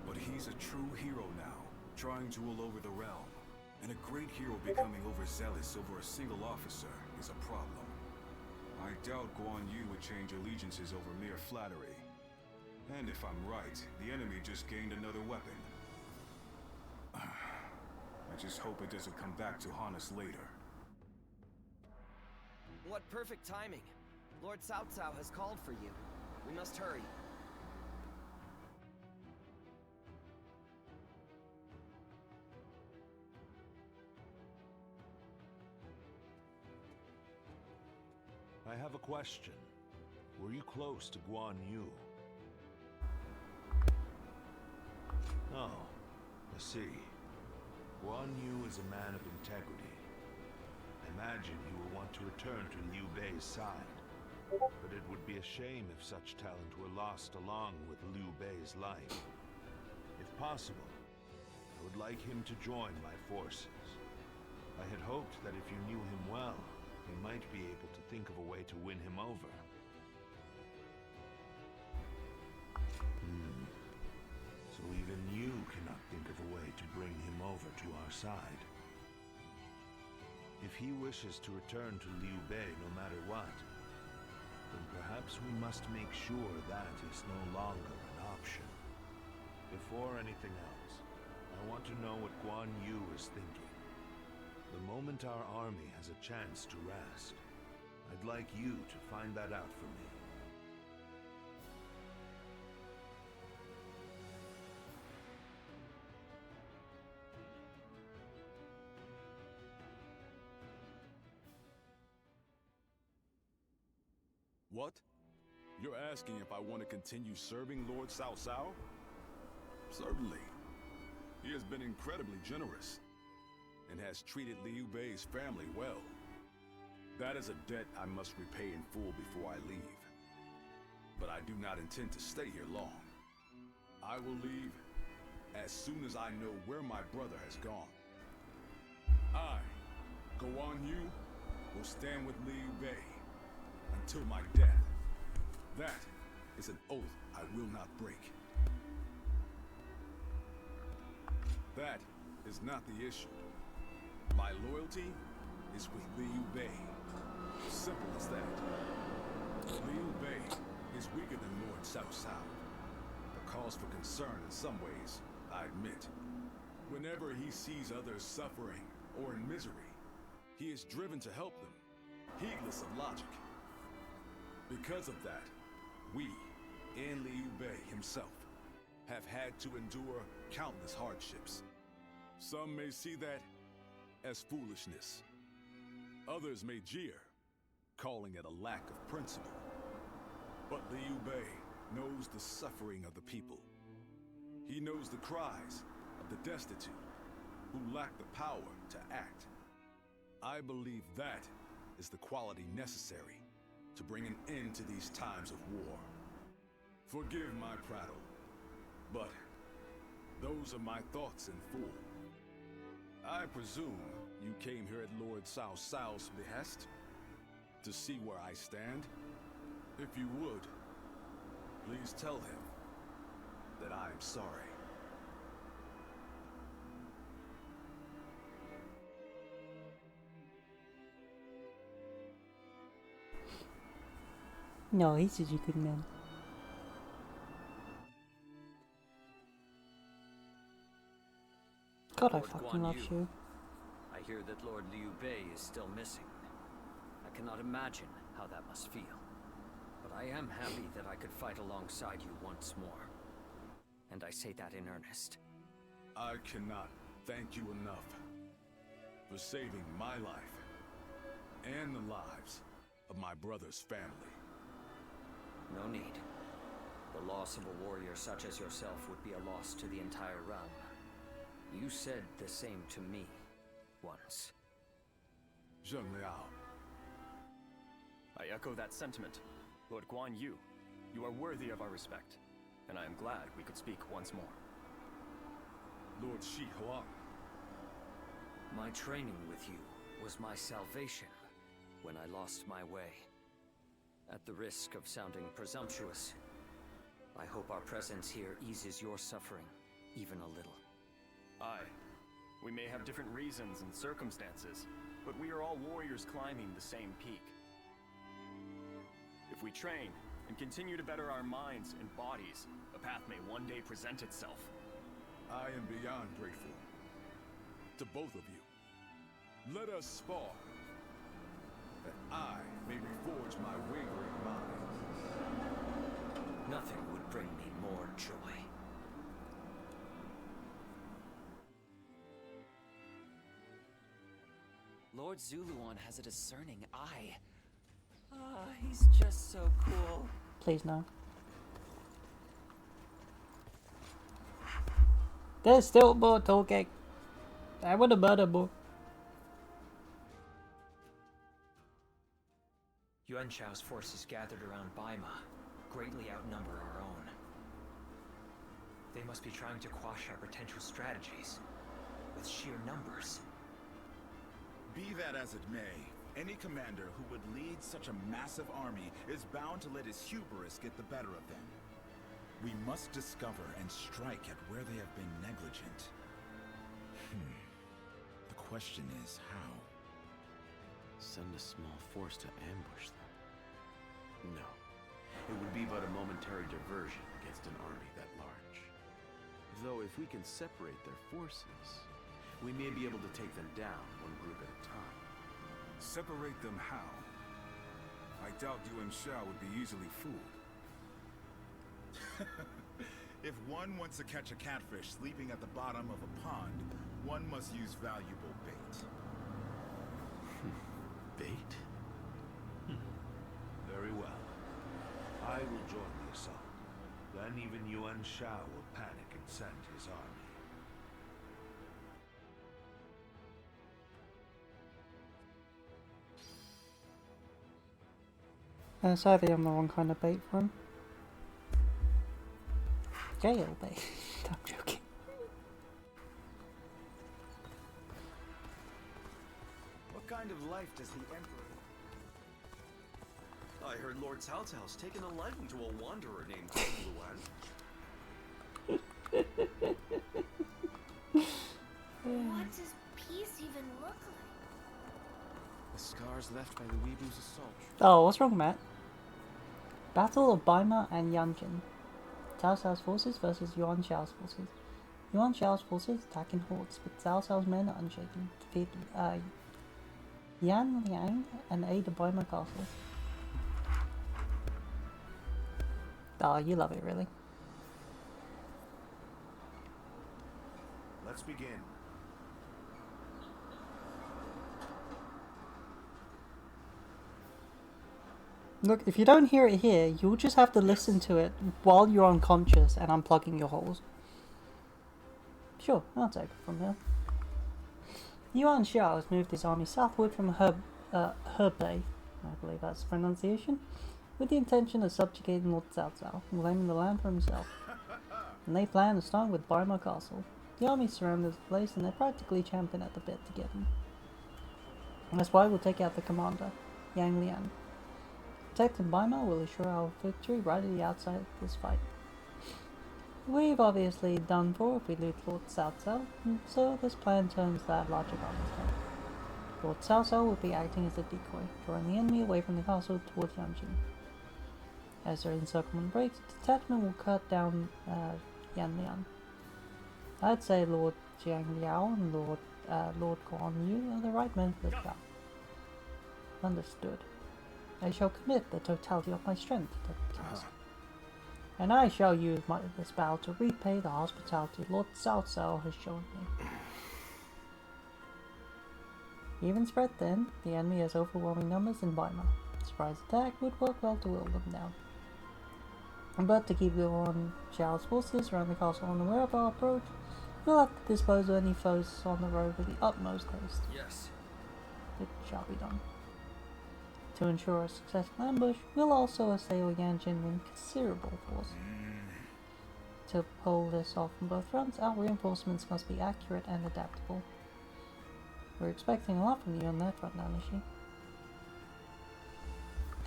But he's a true hero now, trying to rule over the realm. And a great hero becoming overzealous over a single officer is a problem. I doubt Guan Yu would change allegiances over mere flattery. And if I'm right, the enemy just gained another weapon. I just hope it doesn't come back to haunt us later. What perfect timing. Lord Cao Cao has called for you. We must hurry. I have a question. Were you close to Guan Yu? Oh, I see. Guan Yu is a man of integrity. I imagine he will want to return to Liu Bei's side. But it would be a shame if such talent were lost along with Liu Bei's life. If possible, I would like him to join my forces. I had hoped that if you knew him well, you might be able to think of a way to win him over. our side. If he wishes to return to Liu Bei no matter what, then perhaps we must make sure that is no longer an option. Before anything else, I want to know what Guan Yu is thinking. The moment our army has a chance to rest, I'd like you to find that out for me. What? You're asking if I want to continue serving Lord Cao Cao? Certainly. He has been incredibly generous and has treated Liu Bei's family well. That is a debt I must repay in full before I leave. But I do not intend to stay here long. I will leave as soon as I know where my brother has gone. I, Guan Yu, will stand with Liu Bei until my death. That is an oath I will not break. That is not the issue. My loyalty is with Liu Bei. Simple as that. Liu Bei is weaker than Lord Cao Cao. A cause for concern in some ways, I admit. Whenever he sees others suffering or in misery, he is driven to help them, heedless of logic. Because of that, we, and Liu Bei himself, have had to endure countless hardships. Some may see that as foolishness. Others may jeer, calling it a lack of principle. But Liu Bei knows the suffering of the people. He knows the cries of the destitute who lack the power to act. I believe that is the quality necessary to bring an end to these times of war. Forgive my prattle, but those are my thoughts in full. I presume you came here at Lord Cao Cao's behest to see where I stand. If you would, please tell him that I am sorry. No, he's such a good man. God, I fucking love you. I hear that Lord Liu Bei is still missing. I cannot imagine how that must feel. But I am happy that I could fight alongside you once more. And I say that in earnest. I cannot thank you enough for saving my life and the lives of my brother's family. No need. The loss of a warrior such as yourself would be a loss to the entire realm. You said the same to me once. Zheng Liao. I echo that sentiment. Lord Guan Yu, you are worthy of our respect, and I am glad we could speak once more. Lord Shi Huang. My training with you was my salvation when I lost my way. At the risk of sounding presumptuous, I hope our presence here eases your suffering even a little. Aye. We may have different reasons and circumstances, but we are all warriors climbing the same peak. If we train and continue to better our minds and bodies, a path may one day present itself. I am beyond grateful to both of you. Let us spar, that I may reforge my wavering mind. Nothing would bring me more joy. Lord Zuluan has a discerning eye. Ah, he's just so cool. Please no. There's still more talking. I want to murder more. Yuan Shao's forces gathered around Baima greatly outnumber our own. They must be trying to quash our potential strategies with sheer numbers. Be that as it may, any commander who would lead such a massive army is bound to let his hubris get the better of them. We must discover and strike at where they have been negligent. question is how? Send a small force to ambush them? No. It would be but a momentary diversion against an army that large. Though if we can separate their forces, we may be able to take them down one group at a time. Separate them how? I doubt Yuan Shao would be easily fooled. If one wants to catch a catfish sleeping at the bottom of a pond, one must use valuable bait. Bait? Very well. I will join the assault. Then even Yuan Shao will panic and send his army. Sadly, I'm the wrong kind of bait for him. Gale bait. I'm joking. What kind of life does the Emperor... I heard Lord Cao Cao's taken a liking to a wanderer named Luan. What does peace even look like? The scars left by the Weeblew's assault. Oh, what's wrong, Matt? Battle of Baima and Yanjin. Cao Cao's forces versus Yuan Shao's forces. Yuan Shao's forces attack in hordes, but Cao Cao's men are unshaken, defeat Yan Liang and aid the Baima castle. Oh, you love it, really. Let's begin. Look, if you don't hear it here, you'll just have to listen to it while you're unconscious and unplugging your holes. Sure, I'll take it from here. Yuan Shao has moved his army southward from Hebei, I believe that's the pronunciation, with the intention of subjugating Lord Cao Cao and claiming the land for himself. And they plan to start with Baima Castle. The army surrounds the place and they're practically champing at the bit to get him. And that's why we'll take out the commander, Yang Liang. Protecting Baima will assure our victory right at the outset of this fight. We've obviously done for if we loot Lord Cao Cao, so this plan turns that logic on its head. Lord Cao Cao will be acting as a decoy, drawing the enemy away from the castle towards Yanjin. As their encirclement breaks, a detachment will cut down Yan Liang. I'd say Lord Jiang Liao and Lord Guan Yu are the right men for the job. Understood. I shall commit the totality of my strength to the task. And I shall use this battle to repay the hospitality Lord Cao Cao has shown me. Even spread thin, the enemy has overwhelming numbers in Baima. A surprise attack would work well to whittle them down. But to keep Yuan Shao's forces around the castle unaware of our approach, we'll have to dispose of any foes on the road with the utmost haste. Yes. It shall be done. To ensure a successful ambush, we'll also assail Yanjin with considerable force. To pull this off on both fronts, our reinforcements must be accurate and adaptable. We're expecting a lot from you on that front, Dynasty.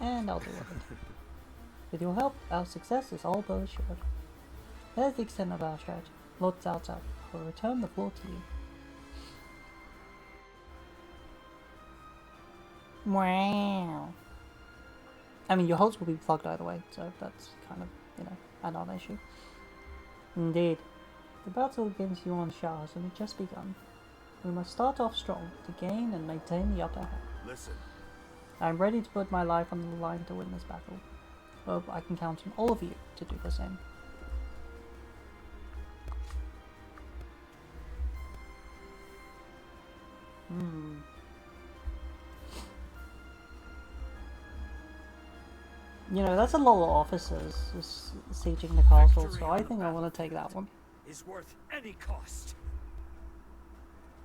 And I'll do it. With your help, our success is all but assured. There's the extent of our strategy. Lord Cao Cao, I will return the floor to you. Wow. I mean, your holes will be plugged either way, so that's kind of, a non-issue. Indeed. The battle against Yuan Shao has only just begun. We must start off strong to gain and maintain the upper hand. Listen. I'm ready to put my life on the line to win this battle. Hope I can count on all of you to do the same. That's a lot of officers sieging the castle, so I think I want to take that one. Is worth any cost.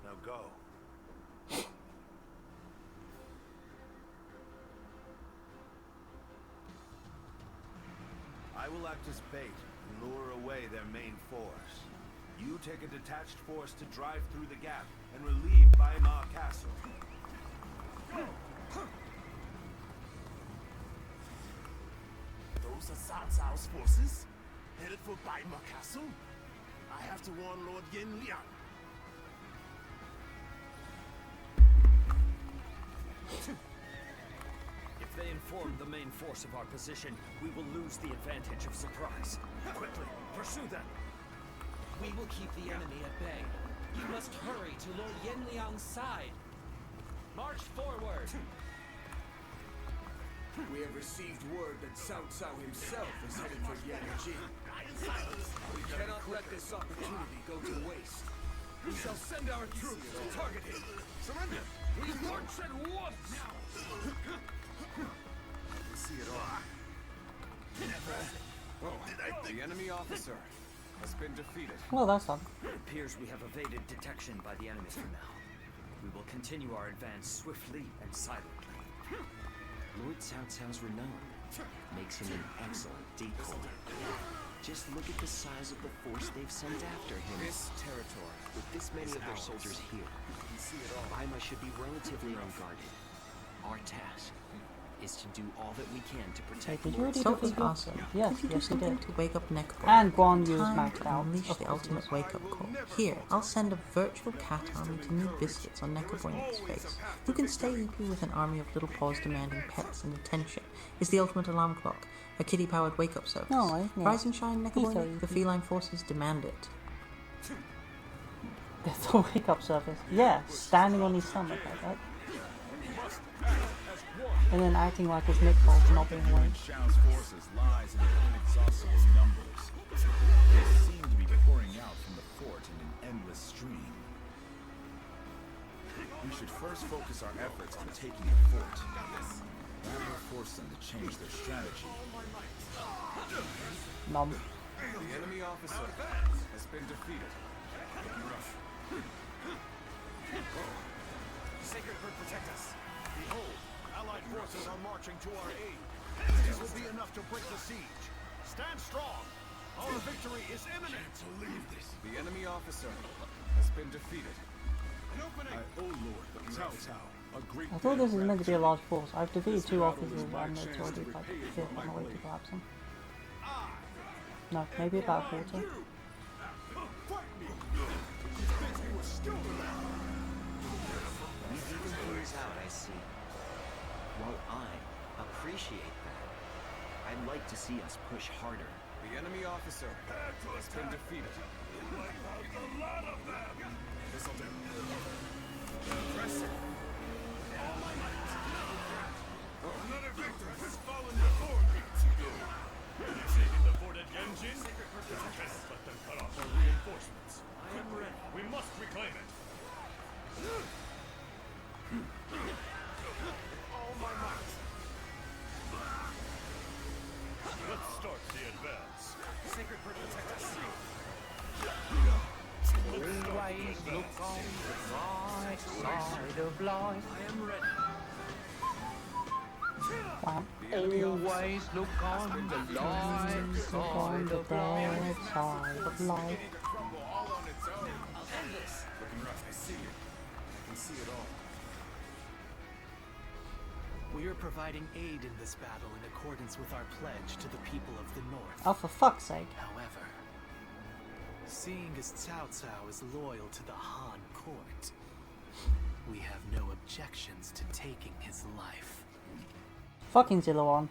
Now go. I will act as bait and lure away their main force. You take a detached force to drive through the gap and relieve Baima Castle. Those are Cao Cao's forces, headed for Baima Castle. I have to warn Lord Yin Liang. If they inform the main force of our position, we will lose the advantage of surprise. Quickly, pursue them! We will keep the enemy at bay. You must hurry to Lord Yenliang's side. March forward! We have received word that Cao Cao himself is headed for Yanjin. We cannot let this opportunity go to waste. We shall send our troops to target him. Surrender! We march at once! I can see it all. Oh, the enemy officer has been defeated. Well, that's fun. It appears we have evaded detection by the enemy for now. We will continue our advance swiftly and silently. Lord Cao Cao's renown makes him an excellent decoy. Just look at the size of the force they've sent after him. This territory, with this many of their soldiers here, Baima should be relatively unguarded. Our task is to do all that we can to protect Did you already So defeat awesome. Yes, Could you do yes, you something did. to wake up Neko? And Guan Yu's Time maxed to out. unleash the ultimate wake-up call. Here, I'll send a virtual cat army to new biscuits on Neko Boynik's face, who can stay equal with an army of little paws demanding pets and attention. Is the ultimate alarm clock, a kitty-powered wake-up service. No, yeah. Rise and shine, Neko He's Boynik. sorry. The feline forces demand it. It's a wake-up service. Yeah, standing on his stomach like that. And then acting like his Nickball for not being awake. Shao's forces lies in inexhaustible numbers. They seem to be pouring out from the fort in an endless stream. We should first focus our efforts on taking the fort. That will force them to change their strategy. Nom. the enemy officer has been defeated. Sacred Bird, protect us. Behold, Allied forces are marching to our aid. This will be enough to break the siege. Stand strong. Our victory is imminent. The enemy officer has been defeated. Oh Lord, Cao Cao, a great I thought this was meant to be a large force. I've defeated 2 officers and it's already like a fifth on the way to collapse them. No, maybe about a quarter. We've even things out, I see. Well, I appreciate that. I'd like to see us push harder. The enemy officer has been defeated. This'll do. Impressive. Another victor has fallen before me. Taking the fort at Yanjin? Let them cut off our reinforcements. I am ready. We must reclaim it. All my might. Let's start the advance. Sacred Bird, protect us. Always look on the bright side of life. I am ready. Always look on the light side of life. Crumble all on its own. I'll end this. Looking rough, I see it. I can see it all. We are providing aid in this battle in accordance with our pledge to the people of the North. Oh, for fuck's sake. However, seeing as Cao Cao is loyal to the Han court, we have no objections to taking his life. Fucking Ziloan.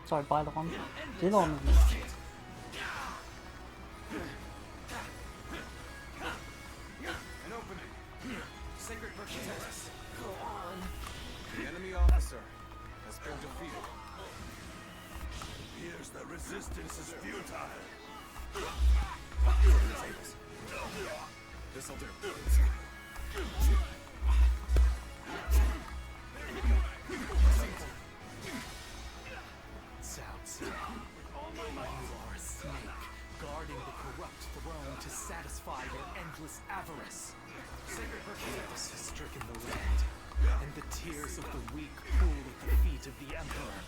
Sorry, Bylon. Ziloan is me. An opening. Sacred Bird, protect us. Go on. The enemy officer has been defeated. Here's the resistance is futile. This'll do. Cao Cao, you are a snake, guarding the corrupt throne to satisfy your endless avarice. Sacred Virtues has stricken the land, and the tears of the weak pool at the feet of the Emperor.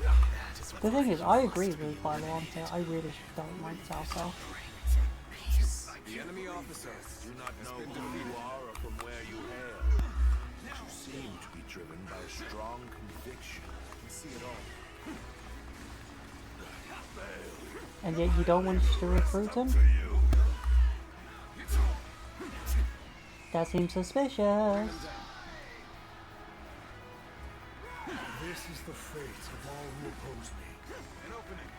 That is The thing is, I agree with Bylon here. I really don't like Cao Cao. The enemy officer Do not has know been who you defeated. are or from where you hail. But you seem to be driven by a strong conviction. I can see it all. And yet you don't want to recruit him? That seems suspicious. This is the fate of all who oppose me. An opening.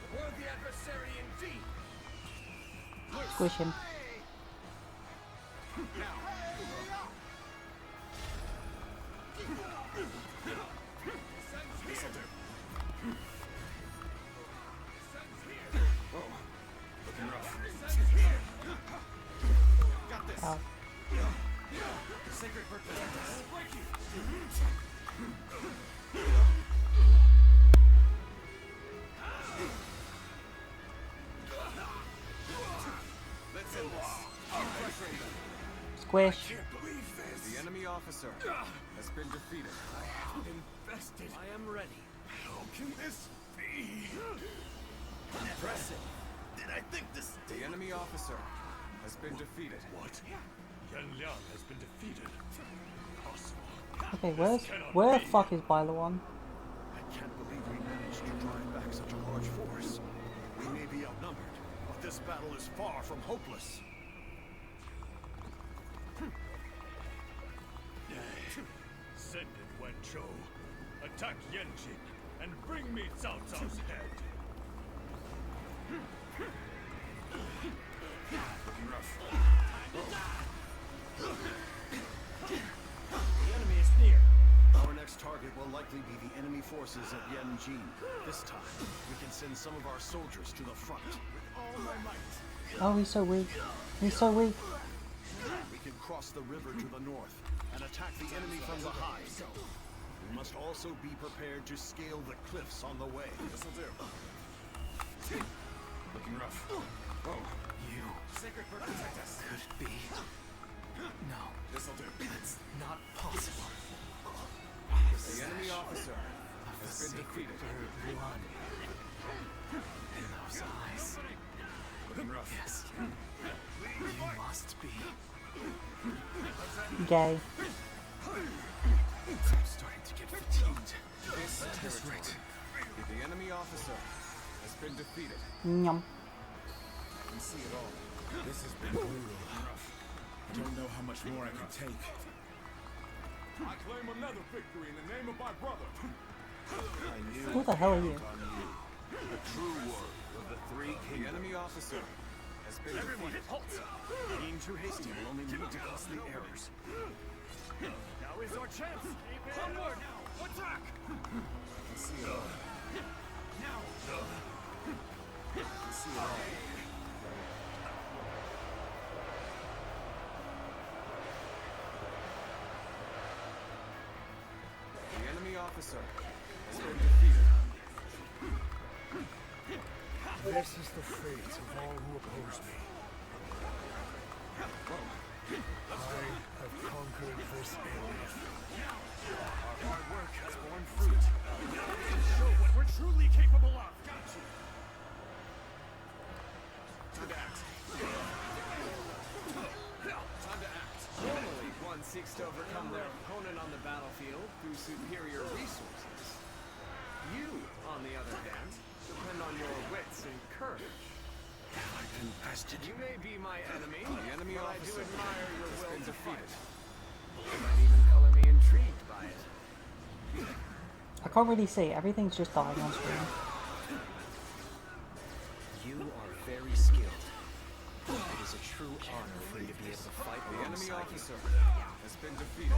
A worthy adversary indeed. Squish him. This'll do. Whoa. Looking rough. Got this. Ow. Sacred bird protect us. Break you. Let's end this. Frustrating them. Squish. Can't believe this. The enemy officer has been defeated. I have invested. I am ready. How can this be? Impressive. Did I think this? The enemy officer has been defeated. What? Yan Liang has been defeated. Impossible. Okay, where the fuck is Bailuan? I can't believe we managed to drive back such a large force. We may be outnumbered, but this battle is far from hopeless. Send in Wenzhou. Attack Yanjin and bring me Cao Cao's head. Looking rough. The enemy is near. Our next target will likely be the enemy forces at Yanjin. This time, we can send some of our soldiers to the front. With all my might. Oh, he's so weak. He's so weak. We can cross the river to the north and attack the enemy from behind. We must also be prepared to scale the cliffs on the way. This'll do. Looking rough. Whoa. You Sacred bird protect us. could be. No, This'll do. that's not possible. The enemy officer has been defeated. Bird blood. In those eyes. Looking rough. Yes. You must be. Gay. I'm starting to get fatigued. This territory. The enemy officer has been defeated. Nyum. I can see it all. This has been brutal. I don't know how much more I can take. I claim another victory in the name of my brother. I knew Who the hell are you? on you. The true warrior of the three The kingdoms. enemy officer has been defeated. halt! Being too hasty will only lead to costly errors. Now is our chance. Onward! Attack! I can see it all. I can see it all. The enemy officer has been defeated. This is the fate of all who oppose me. I have conquered this area. Our hard work has borne fruit. Now we can show what we're truly capable of. Got you. Time to act. Time to act. Normally, one seeks to overcome their opponent on the battlefield through superior resources. You, on the other hand, depend on your wits and courage. Have I been bested? You may be my enemy, The enemy but I do officer admire your has will been to defeated. fight. You might even color me intrigued by it. I can't really see. Everything's just dying on screen. You are very skilled. It is a true honor for you to be able to fight The enemy alongside you. officer has been defeated.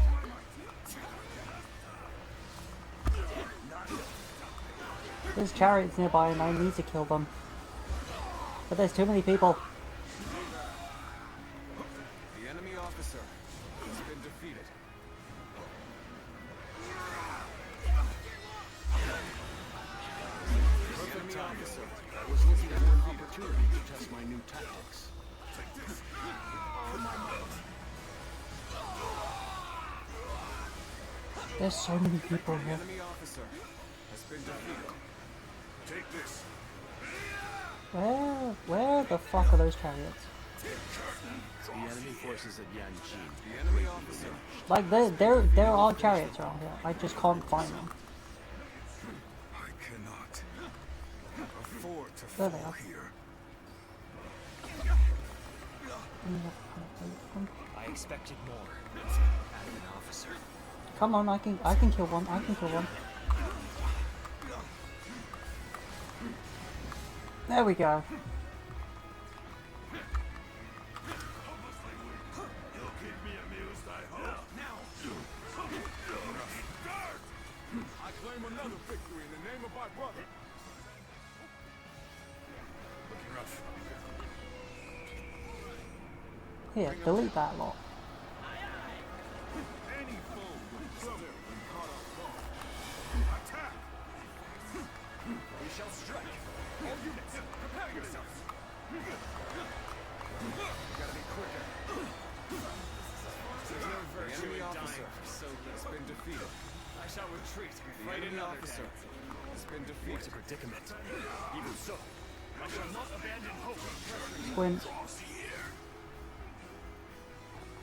There's chariots nearby and I need to kill them. But there's too many people. The enemy officer has been defeated. The enemy officer I was looking for an opportunity to test my new tactics. There's so many people The here. enemy officer has been defeated. Take this. Where the fuck are those chariots? The enemy forces at Yanjin. The enemy officer Like there are chariots around here. I just can't find them. I cannot afford to There they fall are. here. I expected more out of an officer. Come on, I can kill one. I can kill one. There we go. You'll keep me amused, I hope. I claim another victory in the name of my brother. Looking rough. Here, delete that lot. Any foe with trouble when caught off guard. Attack! We shall strike. All units, prepare yourselves. Gotta be quicker. There's no virtue in dying for so has been defeated. I shall retreat and The fight enemy another officer day. has been What defeated. a predicament. Even so, I shall not abandon hope. Squint.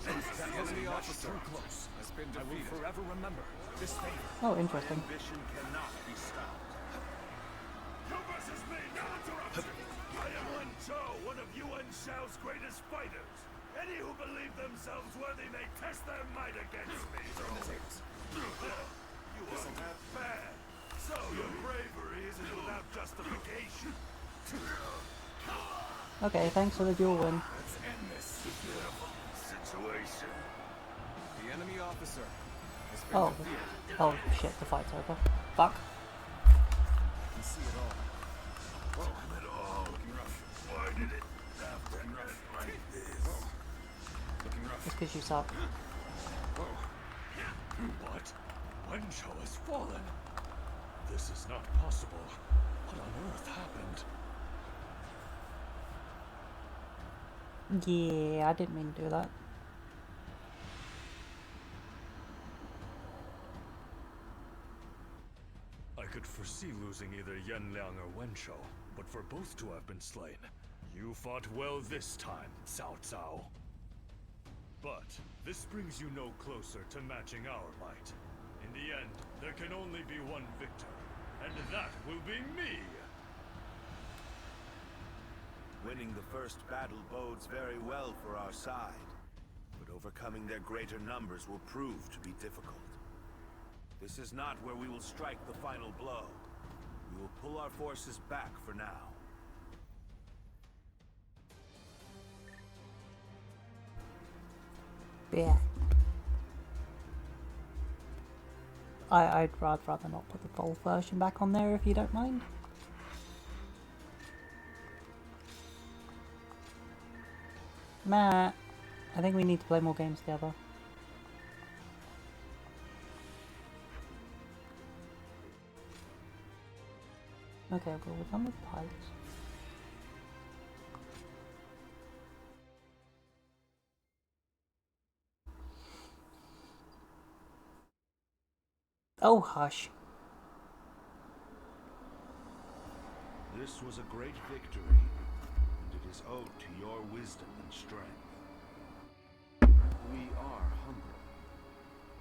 That enemy officer too close. has been I will defeated. forever remember this favor. Oh, interesting. Ambition cannot be stopped. You versus me, no interruption! I am Wen Chou, one of Yuan Shao's greatest fighters. Any who believe themselves worthy may test their might against me. You are half bad. So your bravery isn't without justification. Okay, thanks for the duel win. Let's end this pitiful situation. The enemy officer has been Oh, defeated. oh shit, the fight's over. Fuck. I can see it all. Welcome it all. Looking rough. Why did it have to end like this? Looking rough. It's because you suck. What? Wen Chou has fallen. This is not possible. What on earth happened? Yeah, I didn't mean to do that. I could foresee losing either Yan Liang or Wen Chou, but for both to have been slain, you fought well this time, Cao Cao. But this brings you no closer to matching our might. In the end, there can only be one victor, and that will be me! Winning the first battle bodes very well for our side, but overcoming their greater numbers will prove to be difficult. This is not where we will strike the final blow. We will pull our forces back for now. Yeah. I'd rather not put the full version back on there if you don't mind. Matt, I think we need to play more games together. Okay, well, we're done with pilots. Oh, hush. This was a great victory, and it is owed to your wisdom and strength. We are humble,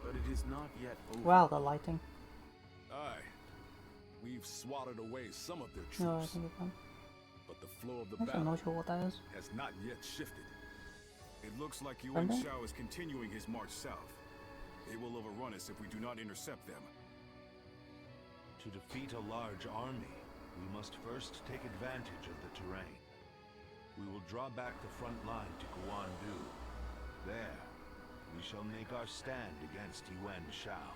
but it is not yet over. Wow, the lighting. Aye. We've swatted away some of their troops, No, I think it's done. but the flow of the I'm battle not sure what that is. has not yet shifted. It looks like Yuan Okay. Shao is continuing his march south. They will overrun us if we do not intercept them. To defeat a large army, we must first take advantage of the terrain. We will draw back the front line to Guandu. There, we shall make our stand against Yuan Shao.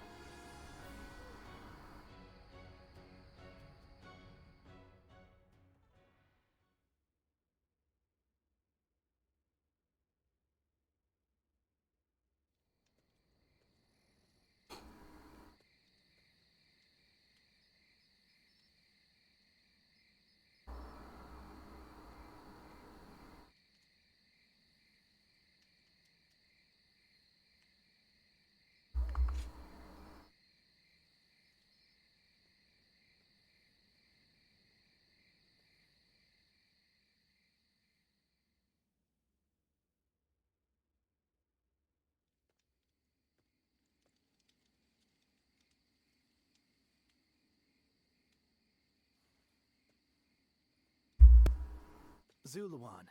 Zuluan,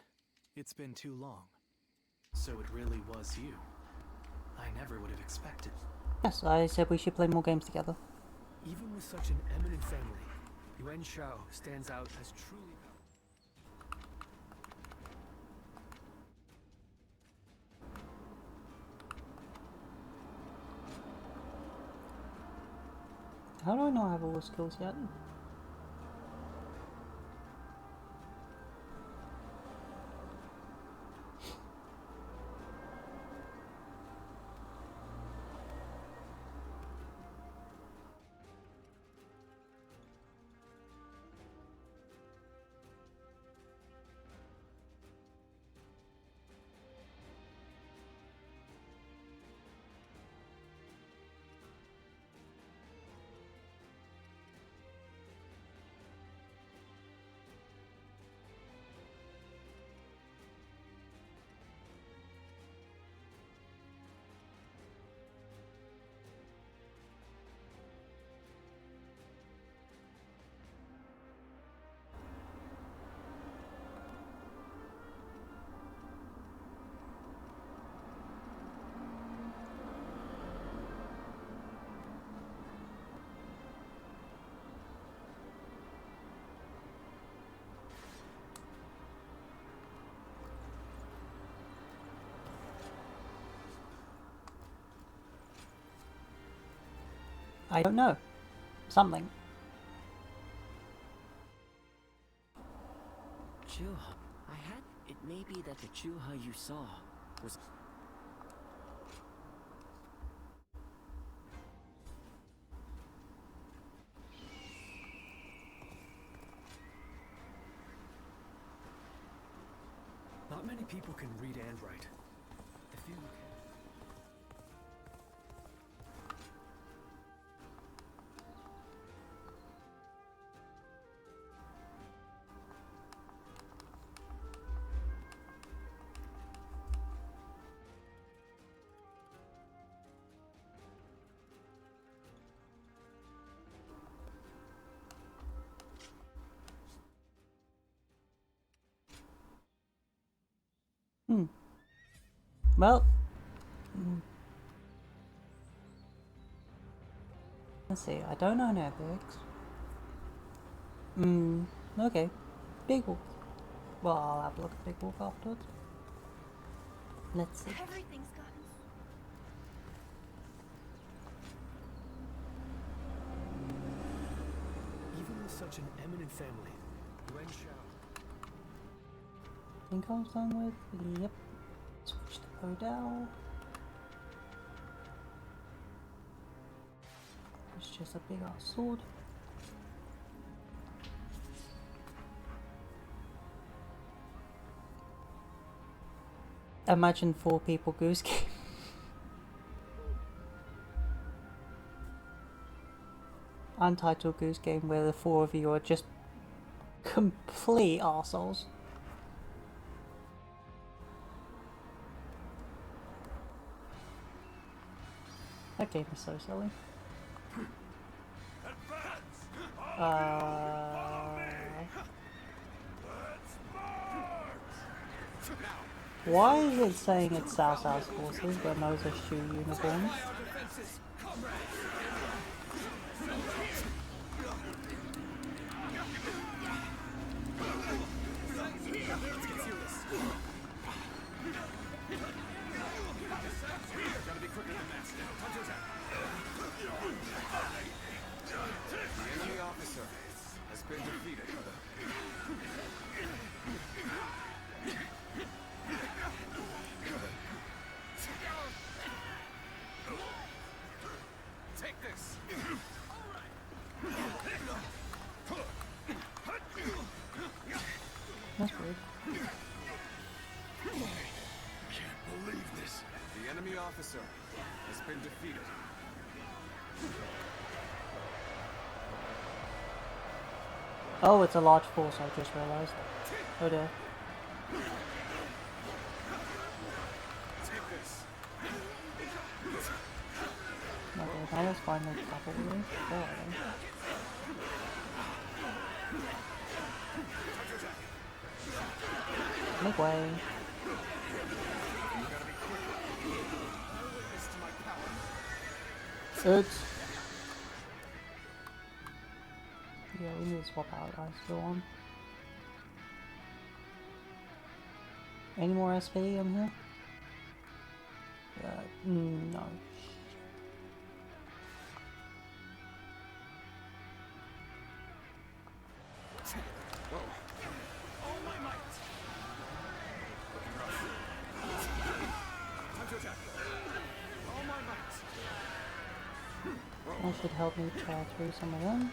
it's been too long. So it really was you. I never would have expected. Yes, I said we should play more games together. Even with such an eminent family, Yuan Shao stands out as truly How do I not have all the skills yet? I don't know. Something. Chuha. It may be that the Chuha you saw was... not many people can read and write. The few who Well. Let's see, I don't own airbags. Okay. Big wolf. Well, I'll have a look at Big Wolf afterwards. Let's see. Everything's gotten. even with such an eminent family, Yuan Shao. I think I was done with. Yep. Switch the Odell. It's just a big ass sword. Imagine 4 people goose game. Untitled goose game where the 4 of you are just complete arseholes. That game is so silly. Why is it saying it's South South forces when those are shoe uniforms? That's weird. I can't believe this. The enemy officer has been defeated. Oh, it's a large force, I just realized. Oh dear. Take this. Okay, that was finally cavalry. There I go. Make way. It's... Yeah, we need to swap out ice still on. Any more SP on here? No. Whoa. All my might. Looking rough. Time to attack. All my might. That should help me try through some of them.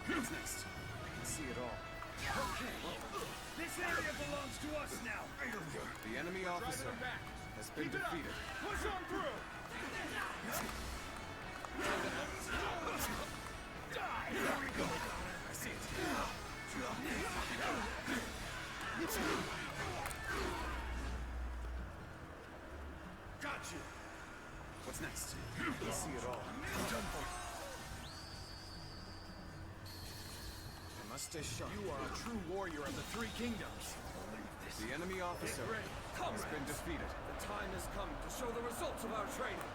What's next? I can see it all. Okay. This area belongs to us now. The enemy officer has been defeated. Push on through. Die. There we go. I see it. Got you. What's next? I can see it all. I'm done for. Stay sharp. You are a true warrior of the Three Kingdoms. The enemy officer has been defeated. The time has come to show the results of our training.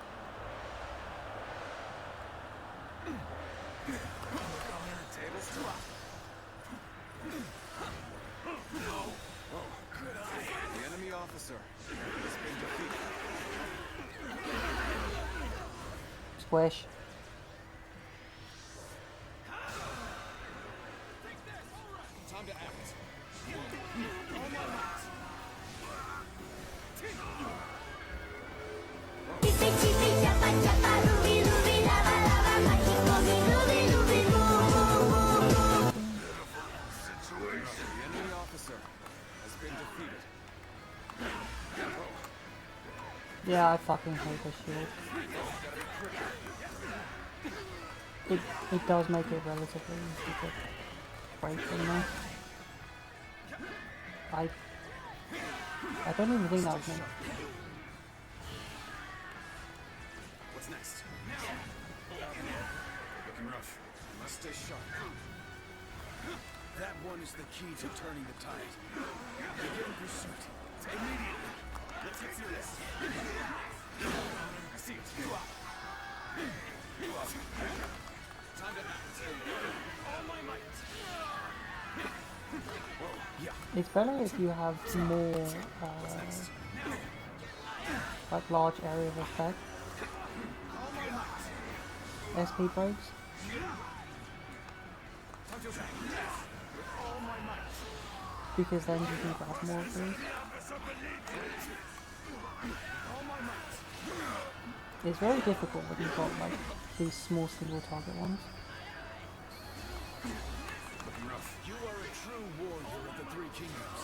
Tables drop. Whoa. The enemy officer has been defeated. Squish. Time to act. All my might. The enemy officer has been defeated. Yeah, I fucking hate this shield. It does make it relatively easy to break them though. I don't even think that was me. What's next? Looking rough. Must stay sharp. That one is the key to turning the tide. Begin pursuit. Immediately. Let's get serious. I see it. You up. Time to act. All my might. Whoa. Yeah. It's better if you have more like large area of effect. SP breaks. Because then you can grab more of these. It's very difficult when you've got like these small single target ones. You are a true warrior of the Three Kingdoms.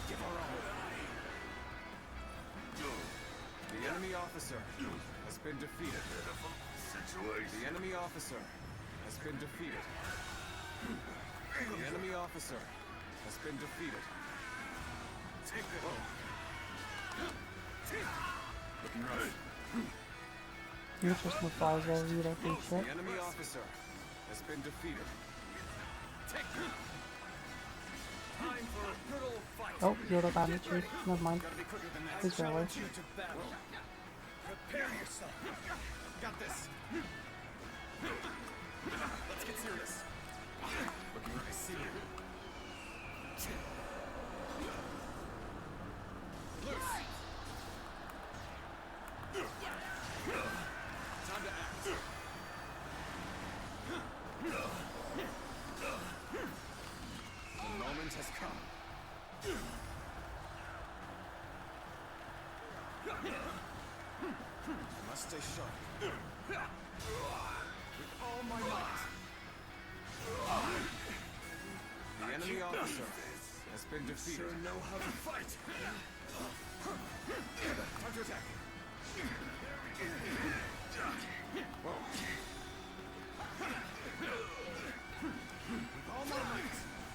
Give our all. The enemy officer has been defeated. The enemy officer has been defeated. The enemy officer has been defeated. Take the bow. Looking rough. You're just with fires there, you don't do shit. The enemy officer has been defeated. Time for a good old fight. Oh, you're the banditry. Never mind. Please go away. Prepare yourself. Got this. Let's get serious. Looking right. I see you. Loose. Time to act. The moment has come. Must stay sharp. With all my might. The enemy officer has been defeated. Sure know how to fight. Time to attack.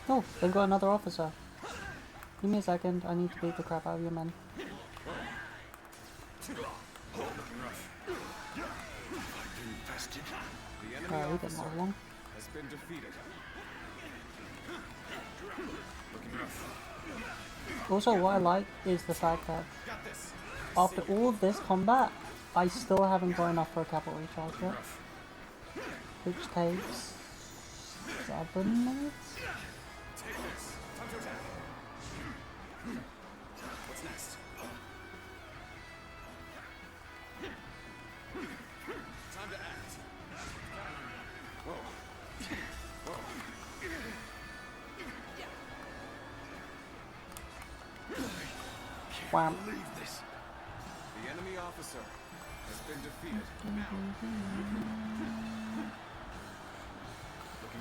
Oh, they've got another officer. Give me a second, I need to beat the crap out of your men. Alright, we get more along. Has been defeated. Looking rough. Also, what I like is the fact that after all of this combat, I still haven't got enough for a cavalry charge yet. Which takes 7 minutes? Take this. Time to attack. What's next? Time to act. Whoa. Whoa. Wow. Believe this. The enemy officer has been defeated.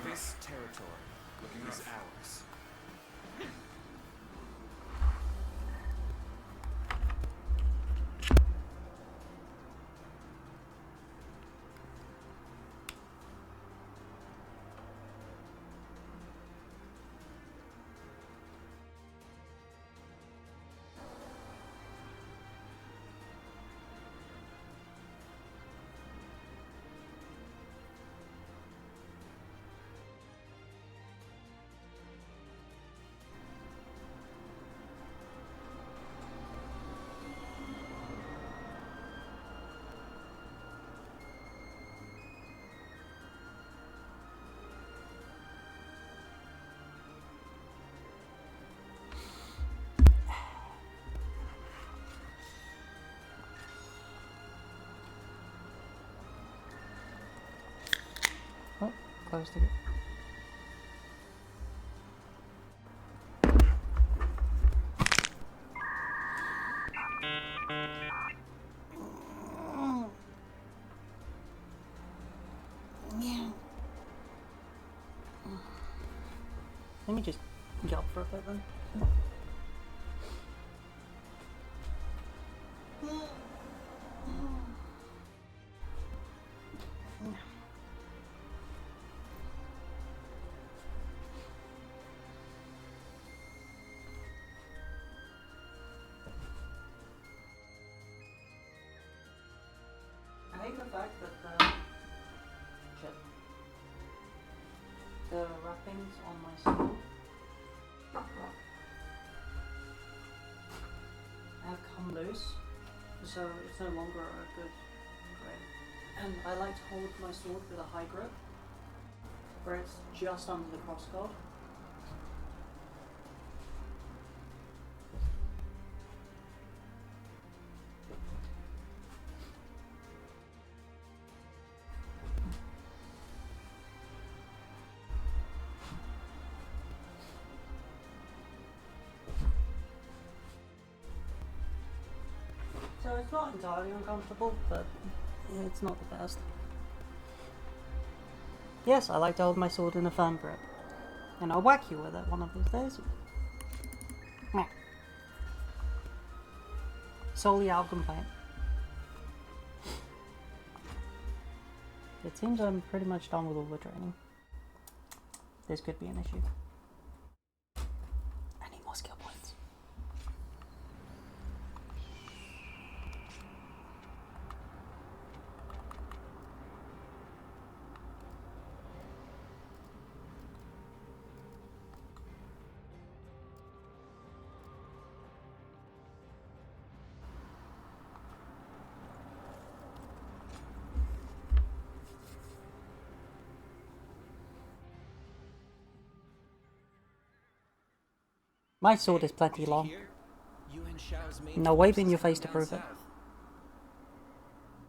This territory is ours. Oh, close to it. Let me just jump for a bit then. I hate the fact that the wrappings on my sword have come loose, so it's no longer a good grip. And I like to hold my sword with a high grip, where it's just under the crossguard. So it's not entirely uncomfortable, but it's not the best. Yes, I like to hold my sword in a firm grip. And I'll whack you with it one of these days. Meh. Solely out of complaint. It seems I'm pretty much done with all the training. This could be an issue. I need more skill points. My sword is plenty long. No wave in your face to prove it.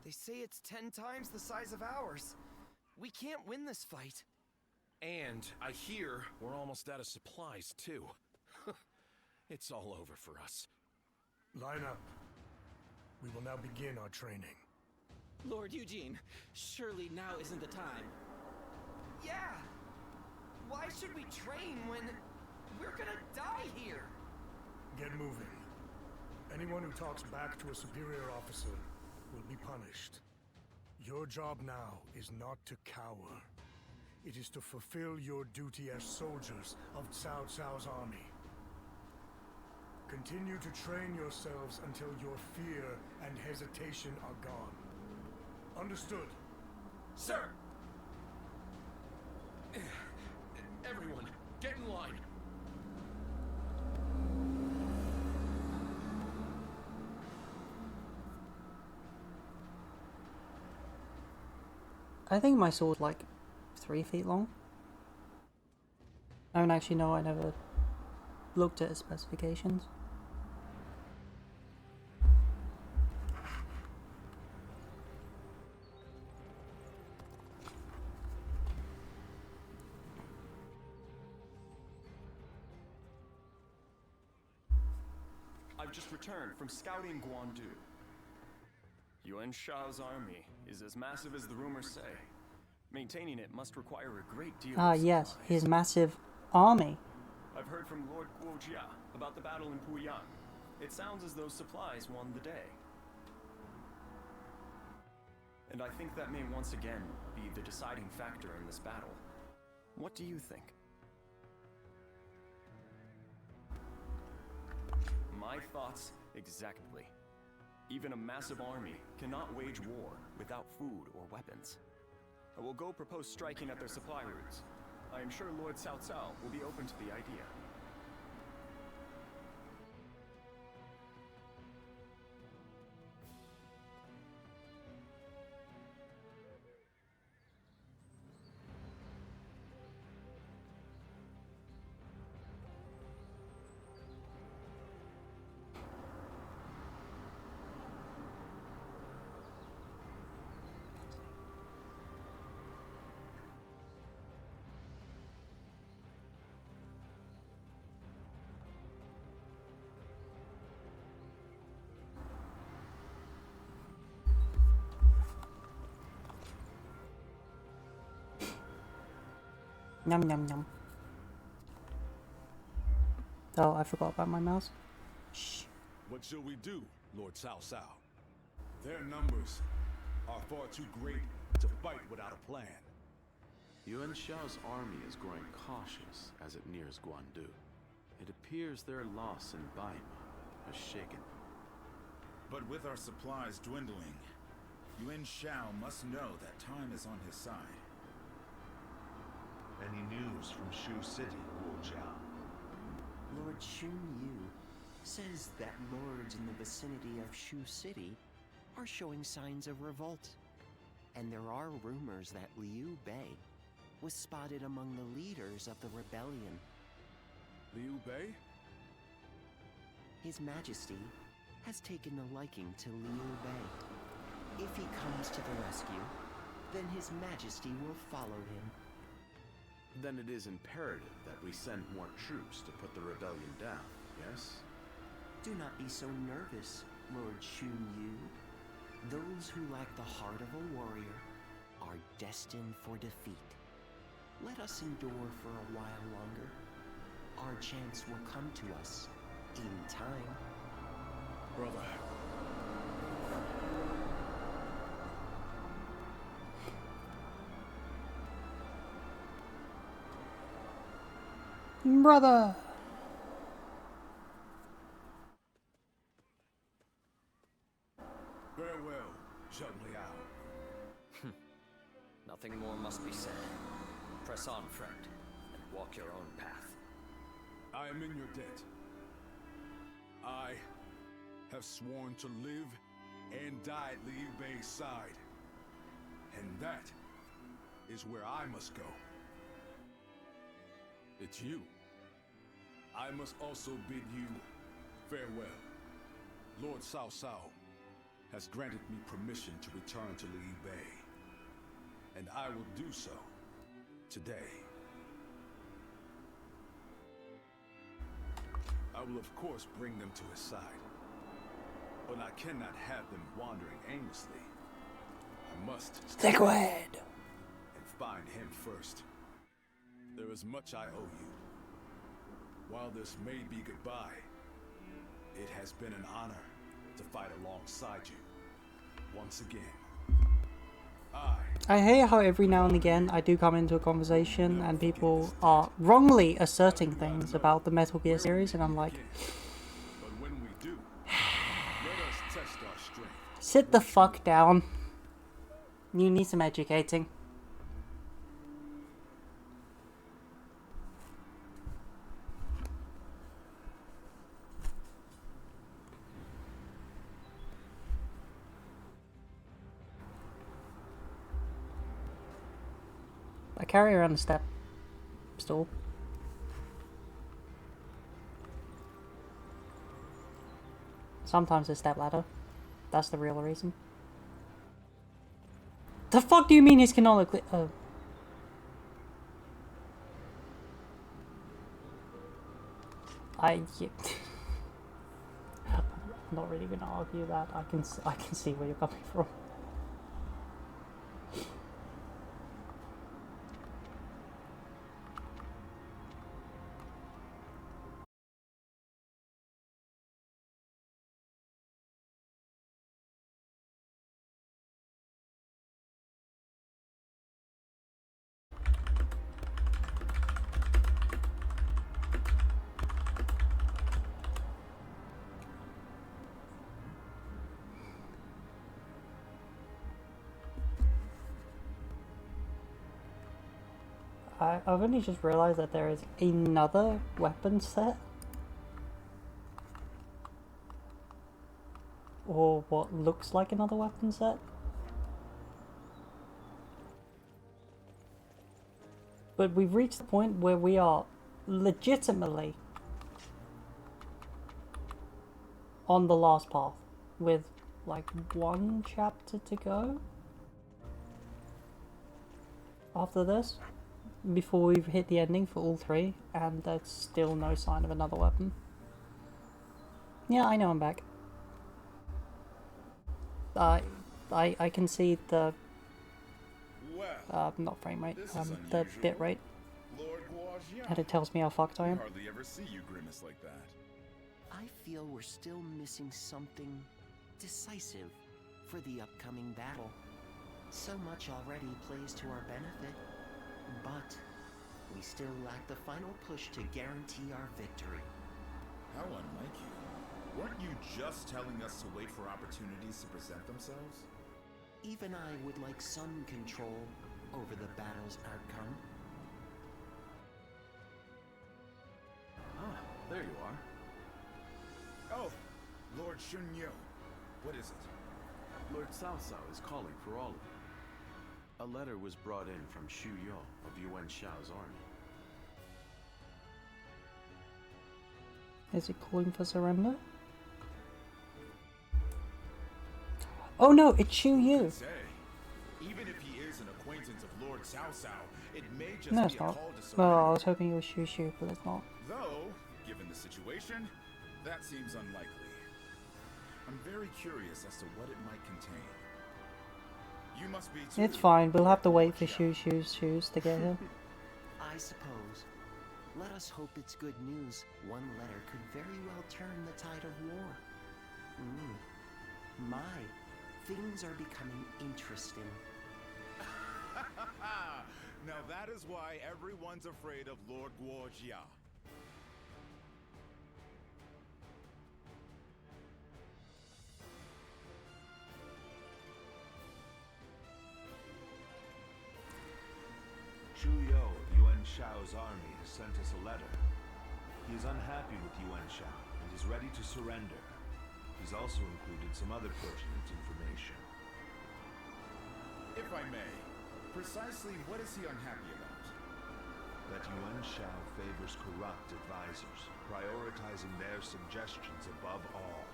They say it's 10 times the size of ours. We can't win this fight. And I hear we're almost out of supplies, too. It's all over for us. Line up. We will now begin our training. Lord Eugene, surely now isn't the time. Yeah! Why should we train when we're gonna die here? Get moving. Anyone who talks back to a superior officer will be punished. Your job now is not to cower. It is to fulfill your duty as soldiers of Cao Cao's army. Continue to train yourselves until your fear and hesitation are gone. Understood? Sir! Everyone, get in line! I think my sword's like 3 feet long. I don't actually know, I never looked at its specifications. I've just returned from scouting Guandu. Yuan Shao's army is as massive as the rumors say. Maintaining it must require a great deal of Yes, supplies. his massive army. I've heard from Lord Guojia about the battle in Puyang. It sounds as though supplies won the day. And I think that may once again be the deciding factor in this battle. What do you think? My thoughts exactly. Even a massive army cannot wage war without food or weapons. I will go propose striking at their supply routes. I am sure Lord Cao Cao will be open to the idea. Yum yum yum. Oh, I forgot about my mouse. Shh. What shall we do, Lord Cao Cao? Their numbers are far too great to fight without a plan. Yuan Shao's army is growing cautious as it nears Guandu. It appears their loss in Baima has shaken them. But with our supplies dwindling, Yuan Shao must know that time is on his side. Any news from Shu City, Wu Jia? Lord Xun Yu says that lords in the vicinity of Shu City are showing signs of revolt. And there are rumors that Liu Bei was spotted among the leaders of the rebellion. Liu Bei? His Majesty has taken a liking to Liu Bei. If he comes to the rescue, then His Majesty will follow him. Then it is imperative that we send more troops to put the rebellion down, yes? Do not be so nervous, Lord Xun Yu. Those who lack the heart of a warrior are destined for defeat. Let us endure for a while longer. Our chance will come to us in time. Brother. Brother! Farewell, Zheng Liao. Nothing more must be said. Press on, friend, and walk your own path. I am in your debt. I have sworn to live and die at Liu Bei's side. And that is where I must go. It's you. I must also bid you farewell. Lord Cao Cao has granted me permission to return to Liu Bei. And I will do so today. I will of course bring them to his side. But I cannot have them wandering aimlessly. I must stick with and find him first. There is much I owe you. While this may be goodbye, it has been an honor to fight alongside you once again. I hate how every now and again I do come into a conversation and people are wrongly asserting things about the Metal Gear series, and I'm like, sit the fuck down. You need some educating. I carry around a step stool. Sometimes a step ladder. That's the real reason. The fuck do you mean he's canonically? Oh. I'm not really gonna argue that. I can see where you're coming from. I've only just realized that there is another weapon set. Or what looks like another weapon set. But we've reached the point where we are legitimately on the last path with like one chapter to go after this, before we've hit the ending for all three, and there's still no sign of another weapon. Yeah, I know I'm back. I can see the not frame rate, the bit rate, and it tells me how fucked I am. Hardly ever see you grimace like that. I feel we're still missing something decisive for the upcoming battle. So much already plays to our benefit, but we still lack the final push to guarantee our victory. How unlike you. Weren't you just telling us to wait for opportunities to present themselves? Even I would like some control over the battle's outcome. Ah, there you are. Oh, Lord Shunyo. What is it? Lord Cao Cao is calling for all of you. A letter was brought in from Xu Yo of Yuan Shao's army. Is it calling for surrender? Oh no, it's Xu Yu. Even if he is an acquaintance of Lord Cao Cao, it may just No, be it's a not. call to surrender. Well, I was hoping it was Xu Xu, but it's not. Though, given the situation, that seems unlikely. I'm very curious as to what it might contain. You must be too. It's fine, we'll have to wait for Xu Xu's shoes to get here. I suppose. Let us hope it's good news. One letter could very well turn the tide of war. My, things are becoming interesting. Now that is why everyone's afraid of Lord Guojia. Xu Yo of Yuan Shao's army has sent us a letter. He is unhappy with Yuan Shao and is ready to surrender. He's also included some other pertinent information. If I may, precisely what is he unhappy about? That Yuan Shao favors corrupt advisors, prioritizing their suggestions above all.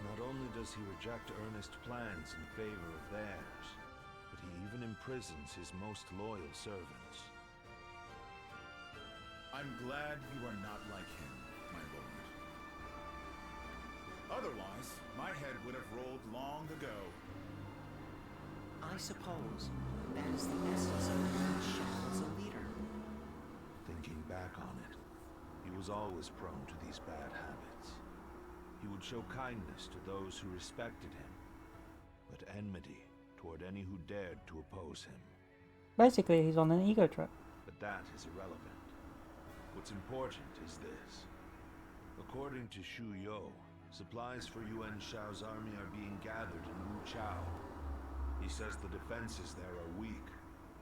Not only does he reject earnest plans in favor of theirs, but he even imprisons his most loyal servants. I'm glad you are not like him, my lord. Otherwise, my head would have rolled long ago. I suppose that is the essence of Yuan Shao as a leader. Thinking back on it, he was always prone to these bad habits. He would show kindness to those who respected him, but enmity toward any who dared to oppose him. Basically, he's on an ego trip. But that is irrelevant. What's important is this. According to Shu Yo, supplies for Yuan Shao's army are being gathered in Wu Chao. He says the defenses there are weak,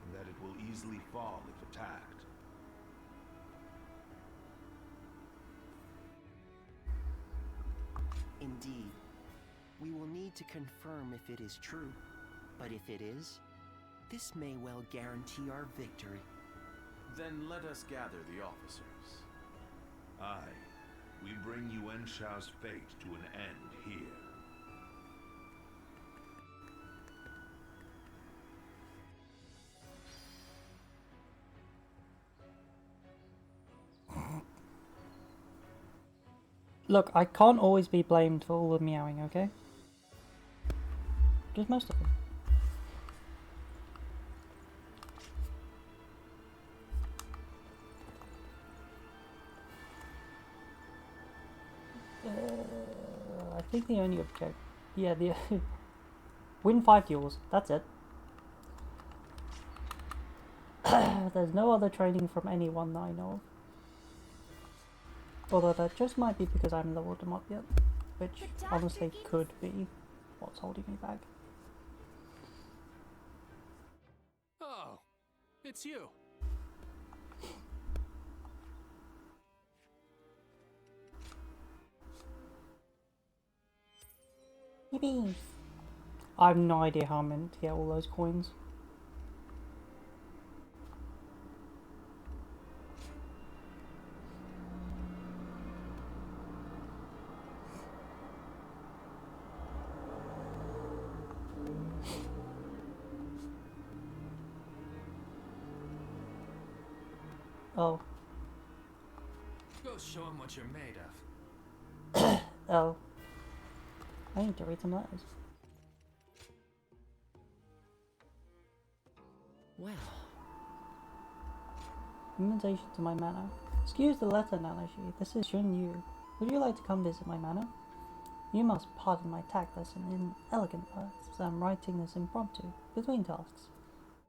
and that it will easily fall if attacked. Indeed. We will need to confirm if it is true. But if it is, this may well guarantee our victory. Then let us gather the officers. Aye. We bring Yuan Shao's fate to an end here. Look, I can't always be blamed for all the meowing, okay? Just most of them. I think the only object... Yeah, the... win 5 duels, that's it. There's no other training from anyone that I know of. Although that just might be because I haven't leveled them up yet, which honestly could be what's holding me back. Oh, it's you. Yippee! I have no idea how I'm meant to get all those coins. Oh. Go show him what you're made of. Oh. I need to read some letters. Well. Invitation to my manor. Excuse the letter, Nanashi. This is Shun Yu. Would you like to come visit my manor? You must pardon my tactless and inelegant words, as I'm writing this impromptu, between tasks.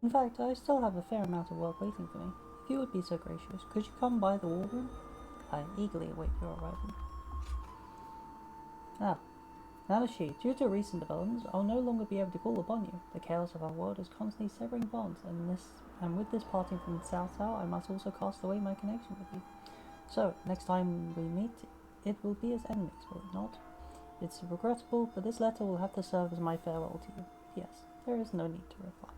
In fact, I still have a fair amount of work waiting for me. If you would be so gracious, could you come by the war room? I eagerly await your arrival. Ah. Nanashi, due to recent developments, I'll no longer be able to call upon you. The chaos of our world is constantly severing bonds, and with this parting from Cao Cao, I must also cast away my connection with you. So, next time we meet, it will be as enemies, will it not? It's regrettable, but this letter will have to serve as my farewell to you. Yes, there is no need to reply.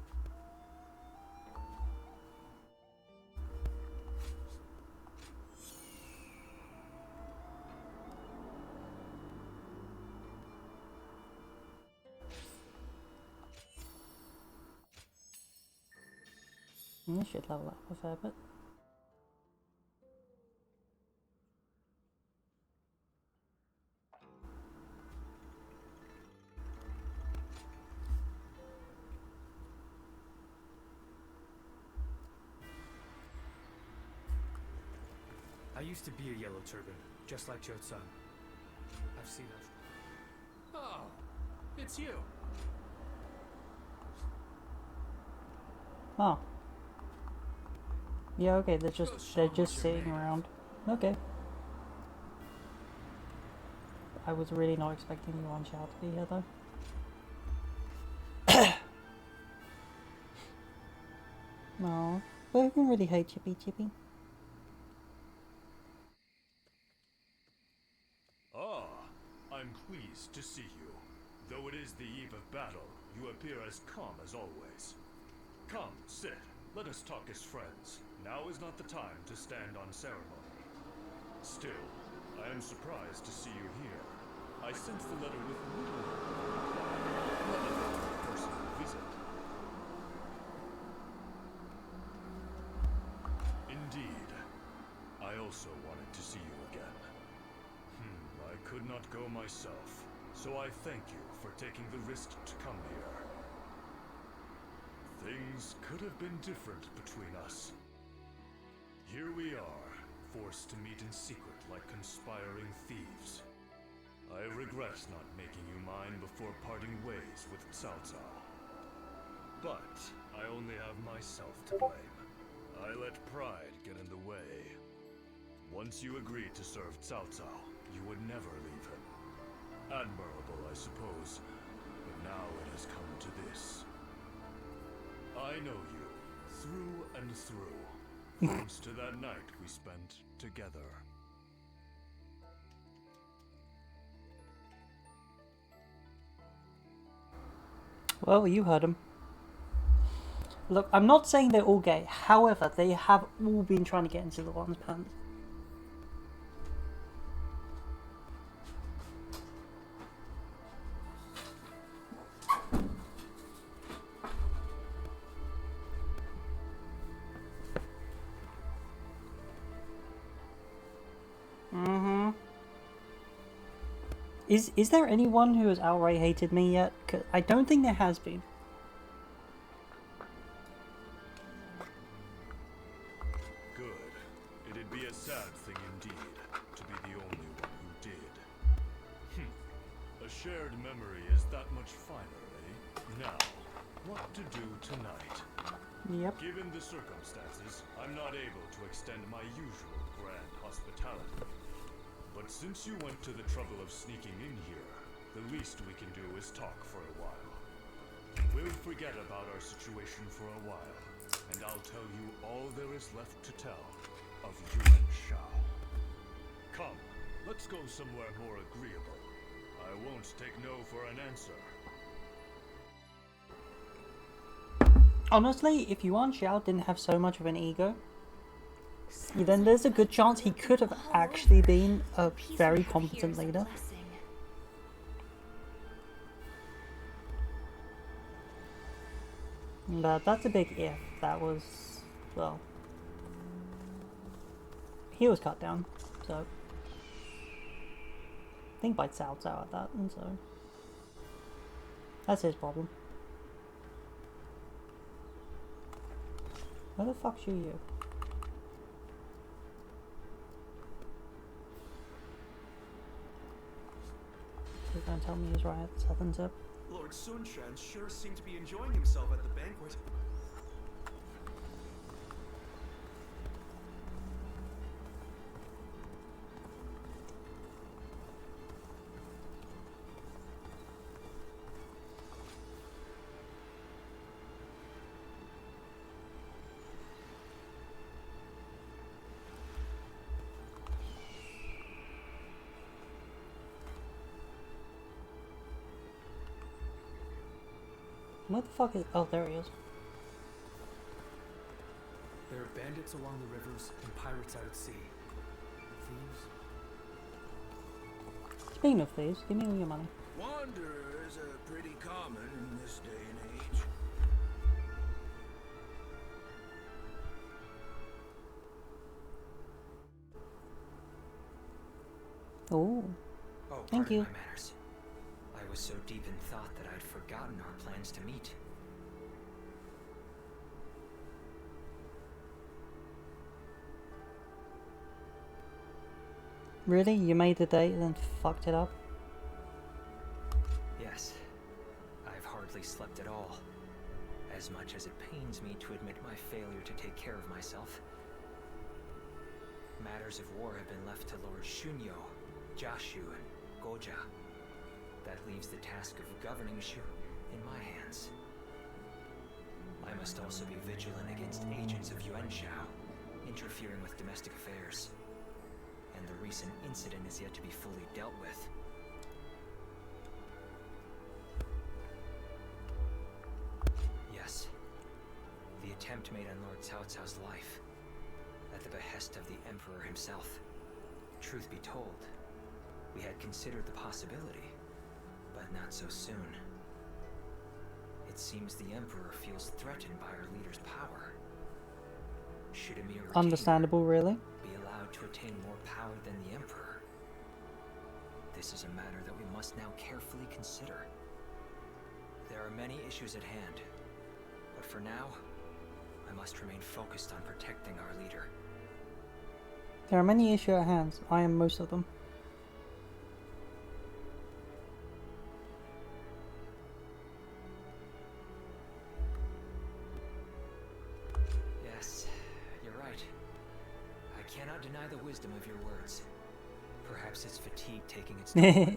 This should level up a fair bit. I used to be a Yellow Turban, just like Jotsun. I've seen that. Oh, it's you. Oh. Yeah, okay, they're just sitting around. Okay. I was really not expecting Yuan Shao to be here though. No, but I can really hate Chippy Chippy. Ah, I'm pleased to see you. Though it is the eve of battle, you appear as calm as always. Come, sit. Let us talk as friends. Now is not the time to stand on ceremony. Still, I am surprised to see you here. I sent the letter with little hope of a personal visit. Indeed. I also wanted to see you again. I could not go myself, so I thank you for taking the risk to come here. Things could have been different between us. Here we are, forced to meet in secret like conspiring thieves. I regret not making you mine before parting ways with Cao Cao. But I only have myself to blame. I let pride get in the way. Once you agreed to serve Cao Cao, you would never leave him. Admirable, I suppose, but now it has come to this. I know you, through and through, thanks to that night we spent together. Well, you heard him. Look, I'm not saying they're all gay. However, they have all been trying to get into the one's pants. Mm-hmm. Is there anyone who has outright hated me yet? 'Cause I don't think there has been. Good. It'd be a sad thing indeed to be the only one who did. A shared memory is that much finer, eh? Now, what to do tonight? Yep. Given the circumstances, I'm not able to extend my usual grand hospitality. But since you went to the trouble of sneaking in here, the least we can do is talk for a while. We'll forget about our situation for a while, and I'll tell you all there is left to tell of Yuan Shao. Come, let's go somewhere more agreeable. I won't take no for an answer. Honestly, if Yuan Shao didn't have so much of an ego, then there's a good chance he could have actually been a very competent leader. But that's a big if. That was, well, he was cut down, so I think by Cao Cao at that, and so that's his problem. Where the fuck's you? You're gonna tell me he's right at the southern tip? Lord Sun Quan sure seemed to be enjoying himself at the banquet. What the fuck is... Oh, there he is. There are bandits along the rivers and pirates out at sea. Thieves. Speaking of thieves, give me all your money. Wanderers are pretty common in this day and age. Oh, thank you. My manners. I was so deep in thought that I'd forgotten our plans to meet. Really? You made the date and then fucked it up? Yes. I've hardly slept at all. As much as it pains me to admit my failure to take care of myself. Matters of war have been left to Lord Shunyo, Jashu, and Goja. That leaves the task of governing Shu in my hands. I must also be vigilant against agents of Yuan Shao, interfering with domestic affairs. And the recent incident is yet to be fully dealt with. Yes, the attempt made on Lord Cao Cao's life, at the behest of the Emperor himself. Truth be told, we had considered the possibility, but not so soon. It seems the Emperor feels threatened by our leader's power. Should a mere Understandable, really? be allowed to attain more power than the Emperor? This is a matter that we must now carefully consider. There are many issues at hand, but for now, I must remain focused on protecting our leader. There are many issues at hand. I am most of them. wisdom of your words. Perhaps it's fatigue taking its toll on me.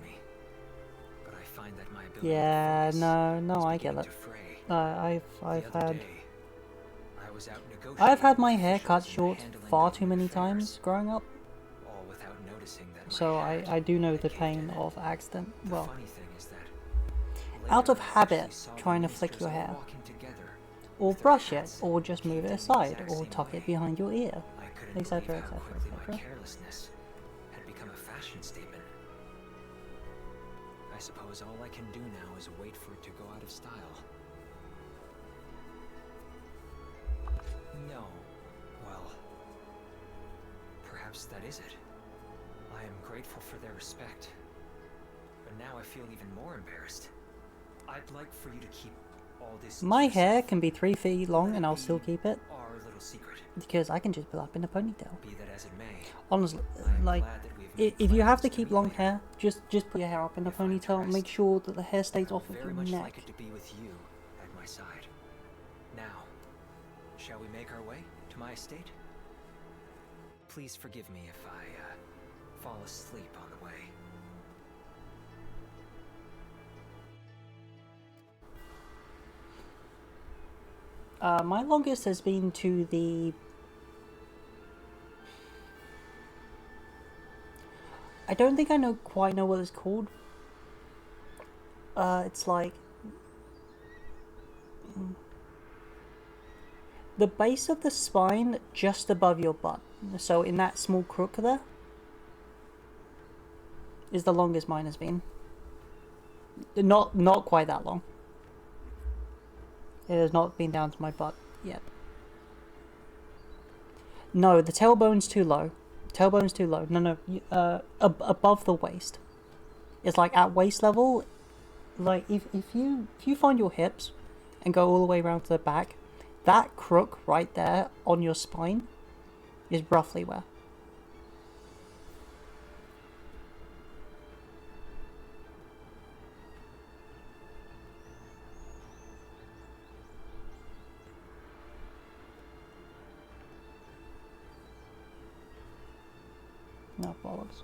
But I find that my ability Yeah, to focus no, I get it. I've had my hair cut short far too many times growing up. all without noticing that So I do know the pain of accident. Well, out of habit, trying to flick your hair, or brush it, or just move it aside, or tuck it behind your ear, etc., etc., etc. carelessness had become a fashion statement. I suppose all I can do now is wait for it to go out of style. No. Well, perhaps that is it. I am grateful for their respect, but now I feel even more embarrassed. I'd like for you to keep all this. My hair can be 3 feet long and I'll still keep it. Our little secret. Because I can just put it up in a ponytail. Be that as it may. Honestly, like, if you have to keep long hair, just put your hair up in a ponytail and make sure that the hair stays off of your Very much neck. like it to be with you at my side. Now, shall we make our way to my estate? Please forgive me if I fall asleep on the way. My longest has been to the... I don't think I quite know what it's called. It's like... the base of the spine just above your butt. So in that small crook there is the longest mine has been. Not quite that long. It has not been down to my butt yet. No, the tailbone's too low. Tailbone's too low. No, above the waist. It's like at waist level. Like if you find your hips and go all the way around to the back, that crook right there on your spine is roughly where. No bollocks.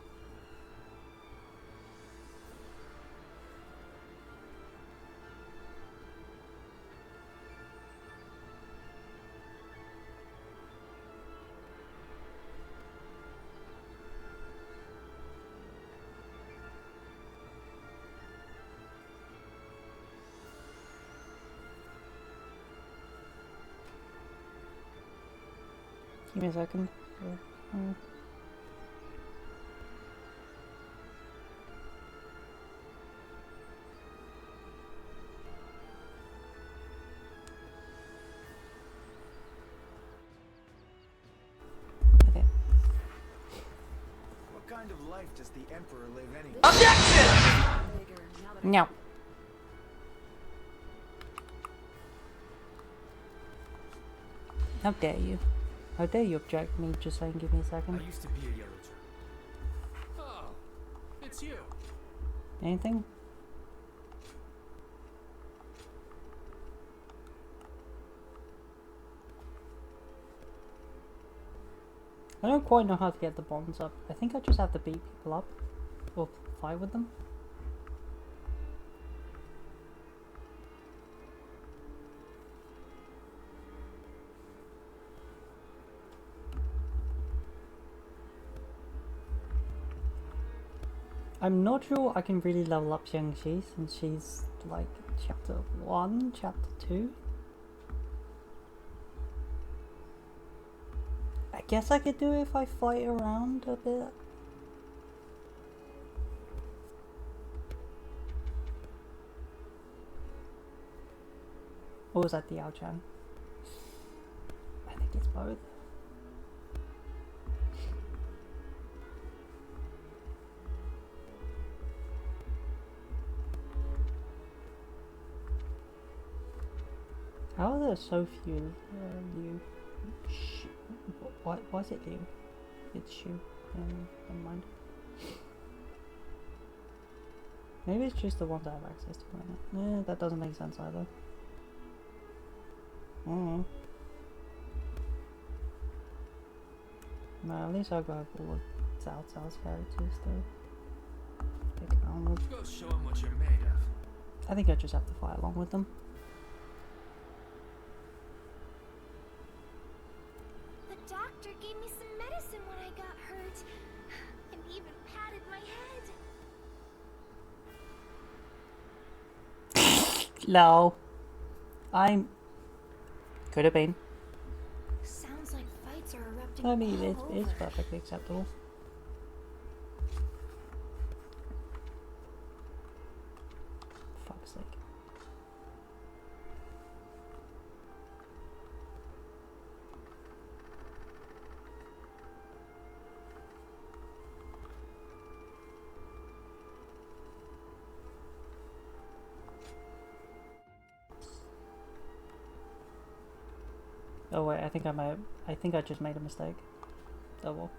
Give me a second. What kind of life does the Emperor live anyway? No. How dare you? How dare you object me just saying give me a second? I used to be a Yellowjaw. Oh, it's you. Anything? I don't quite know how to get the bonds up. I think I just have to beat people up. Or fight with them. I'm not sure I can really level up Xiangxi since she's like chapter 1, chapter 2. I guess I could do it if I fight around a bit. Or was that the Ao-chan? I think it's both. How are there so few Liu? Why is it Liu? It's Shu. Never mind. Maybe it's just the ones I have access to right now. That doesn't make sense either. Well, at least I'll go over all of Cao Cao's characters though. Pick around with. Go show him what you're made of. I think I just have to fight along with them. The doctor gave me some medicine when I got hurt, and even patted my head. No. Could have been. Sounds like fights are erupting. I mean, all it's over. perfectly acceptable. Fuck's sake. Oh wait, I think I just made a mistake. Oh well.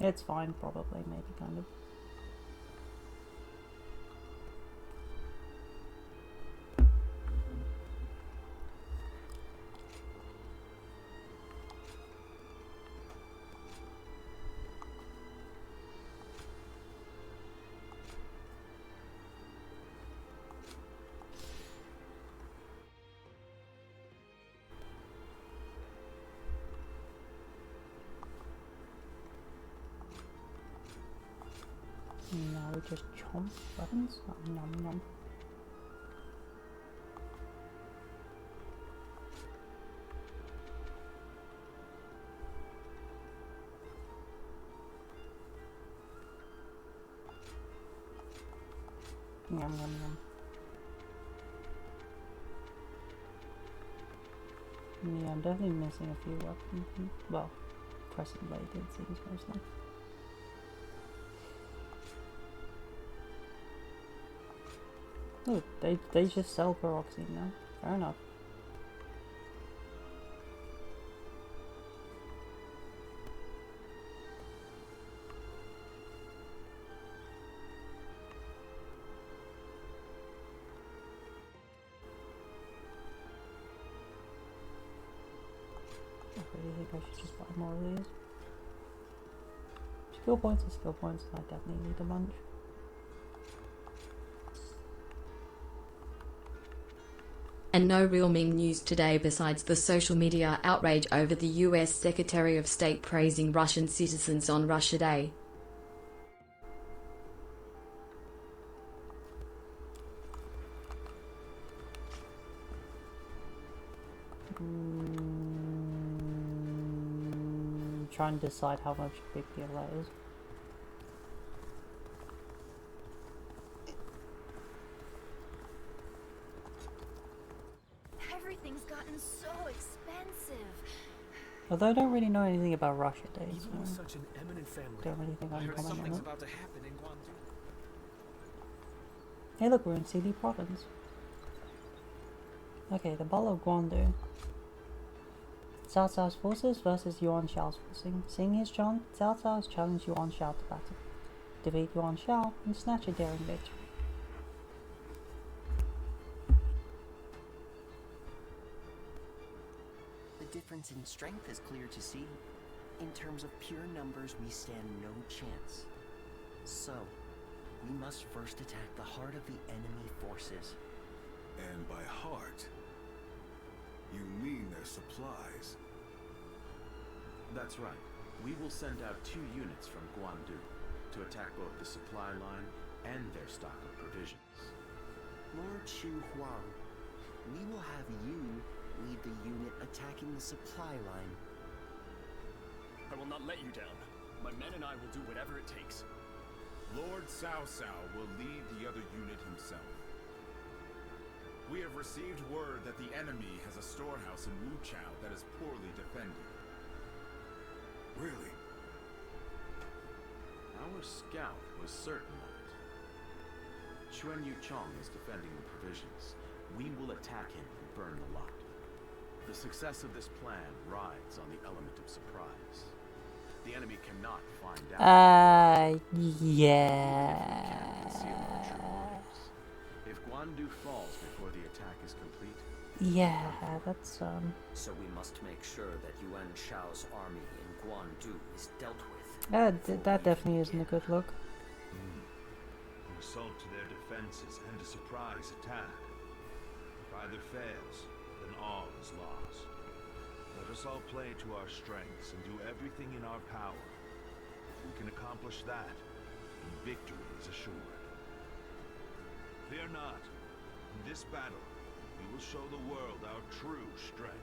It's fine, probably, maybe, kind of. Now we just chomp buttons. Nom nom. Yum yum yum. Yeah, I'm definitely missing a few weapons. Well, crescent bladed seems mostly. Oh, they just sell peroxine now. Fair enough. I really think I should just buy more of these. Skill points are skill points, and I definitely need a bunch. And no real main news today besides the social media outrage over the US Secretary of State praising Russian citizens on Russia Day. Trying to decide how much big deal that is. Everything's gotten so expensive. Although I don't really know anything about Russia Day, Even with so such an eminent family, don't really think I I can heard comment on something's it. about to happen in Guangzhou. Hey look, we're in CD province. Okay, the Battle of Guangzhou. Cao Cao's forces versus Yuan Shao's forcing. Seeing his chance, Cao Cao has challenged Yuan Shao to battle. Defeat Yuan Shao and snatch a daring victory. The difference in strength is clear to see. In terms of pure numbers, we stand no chance. So, we must first attack the heart of the enemy forces. And by heart, you mean their supplies. That's right. We will send out 2 units from Guangzhou to attack both the supply line and their stock of provisions. Lord Shu Huang, we will have you lead the unit attacking the supply line. I will not let you down. My men and I will do whatever it takes. Lord Cao Cao will lead the other unit himself. We have received word that the enemy has a storehouse in Wuchao that is poorly defended. Really? Our scout was certain of it. Chuan Yu Chong is defending the provisions. We will attack him and burn the lot. The success of this plan rides on the element of surprise. The enemy cannot find out. Yeah. If Guangzhou falls before the attack is complete, Yeah, that's So we must make sure that Yuan Shao's army in Guandu is dealt with. that definitely isn't a good look. An assault to their defenses and a surprise attack. If either fails, then all is lost. Let us all play to our strengths and do everything in our power. If we can accomplish that, then victory is assured. Fear not. In this battle, we will show the world our true strength.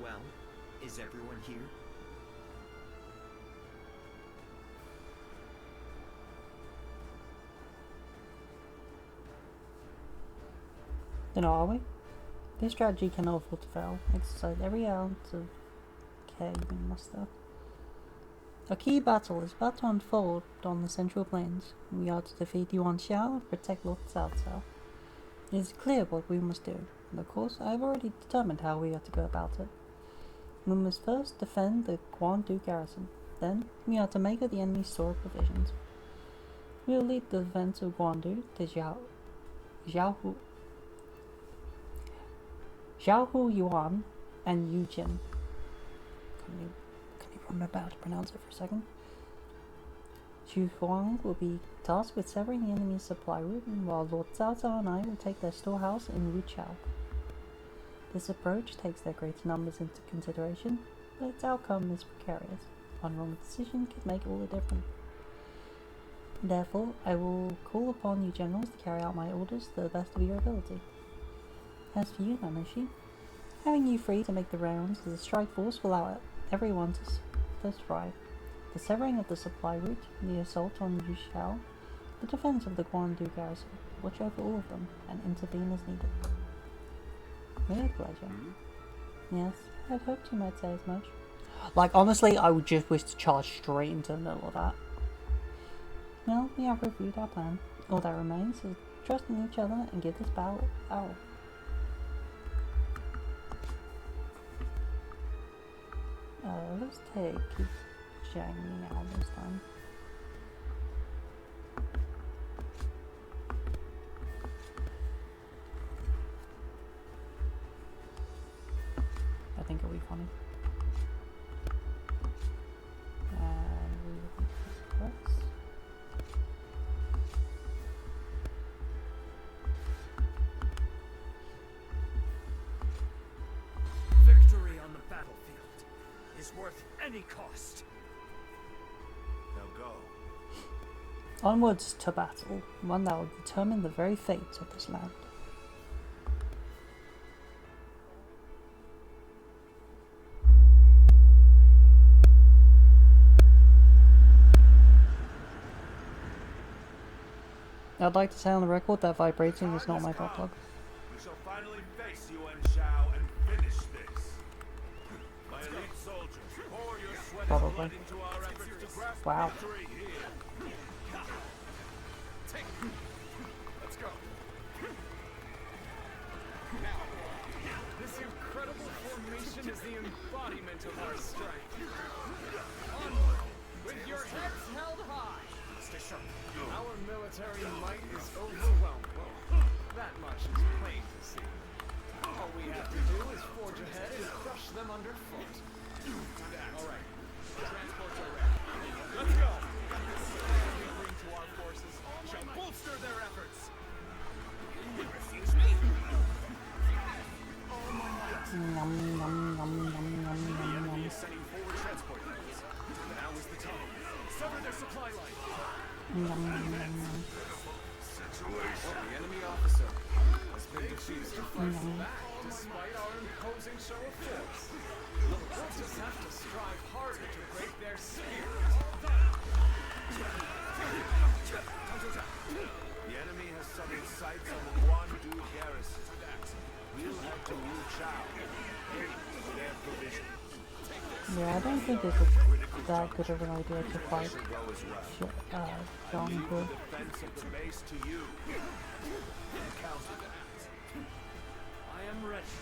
Well, is everyone here? Then are we? This strategy cannot afford to fail. Exercise every ounce of care you can muster. A key battle is about to unfold on the Central Plains. We are to defeat Yuan Shao and protect Lord Cao Cao. It is clear what we must do, and of course I have already determined how we are to go about it. We must first defend the Guandu garrison. Then we are to make at the enemy's store of provisions. We will lead the defense of Guandu to Xiaohu Yuan and Yujin. Can you remember how to pronounce it for a second? Xu Huang will be tasked with severing the enemy's supply route, while Lord Cao Cao and I will take their storehouse in Wuchao. This approach takes their greater numbers into consideration, but its outcome is precarious. One wrong decision could make all the difference. Therefore, I will call upon you generals to carry out my orders to the best of your ability. As for you, Nanashi, having you free to make the rounds as a strike force will allow everyone to thrive. The severing of the supply route, the assault on Yushao, the defense of the Guandu garrison. Watch over all of them and intervene as needed. With pleasure. Yes, I'd hoped you might say as much. Like, honestly, I would just wish to charge straight into the middle of that. Well, we have reviewed our plan. All that remains is trust in each other and give this battle our all. Let's take Zhang Miao this time. I think it'll be funny. And we will press. Victory on the battlefield is worth any cost. Now go. Onwards to battle, one that will determine the very fate of this land. I'd like to say on the record that vibrating is not my butt plug. We shall finally face Yuan Shao and finish this. My elite soldiers, pour your sweat and blood into our efforts to grasp victory here. Let's go. Now, this incredible formation is the embodiment of our strength. Onward, with your heads held high. Stay sharp. Our military might is overwhelming. That much is plain to see. All we have to do is forge ahead and crush them underfoot. All right. Transports are ready. Let's go. What we bring to our forces shall bolster their efforts. Refuse me? All my might. The enemy is sending forward transport units. Now is the time. Sever their supply line. The enemy officer has been defeated. Despite our imposing show of force, we'll just have to strive harder to break their spirit. The enemy has set its sights on the Guandu garrison. We'll head to Wuchao, aiming for their provision. Yeah, I don't think it's that good of an idea to fight John Good. Defense of the base to you. Counter that. I am ready.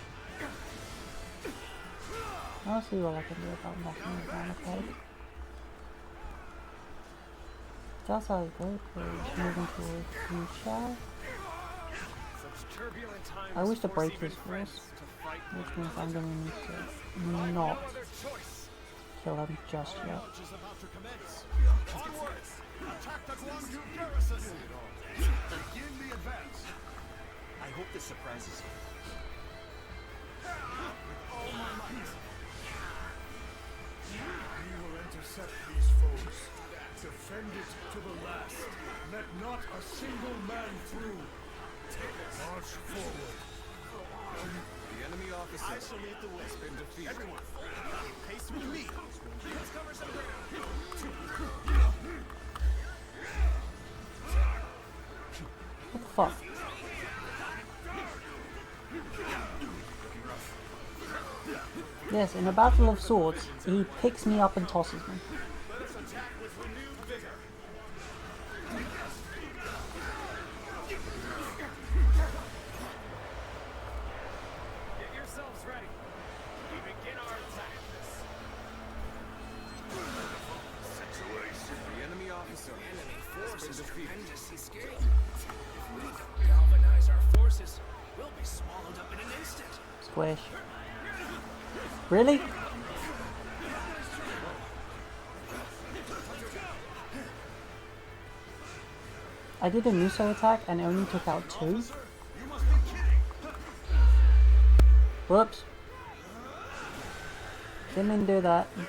I'll see what I can do about knocking it down a peg. That's how it goes. We're moving towards Michelle. I wish to break his force, which means I'm going to need to not kill him just yet. I hope this surprises you. We will intercept these foes. Defend it to the last. Let not a single man through. March forward. The enemy officer has been defeated. Everyone, pace with me. Let's cover some ground. What the fuck? Yes, in a battle of swords, he picks me up and tosses me. Let us attack with renewed vigor. Get yourselves ready. We begin our attack. Situation. The enemy officer. The enemy force is tremendously scaled. If we don't galvanize our forces, we'll be swallowed up in an instant. Squish. Really? I did a Muso attack and it only took out 2. Whoops. Didn't mean to do that. The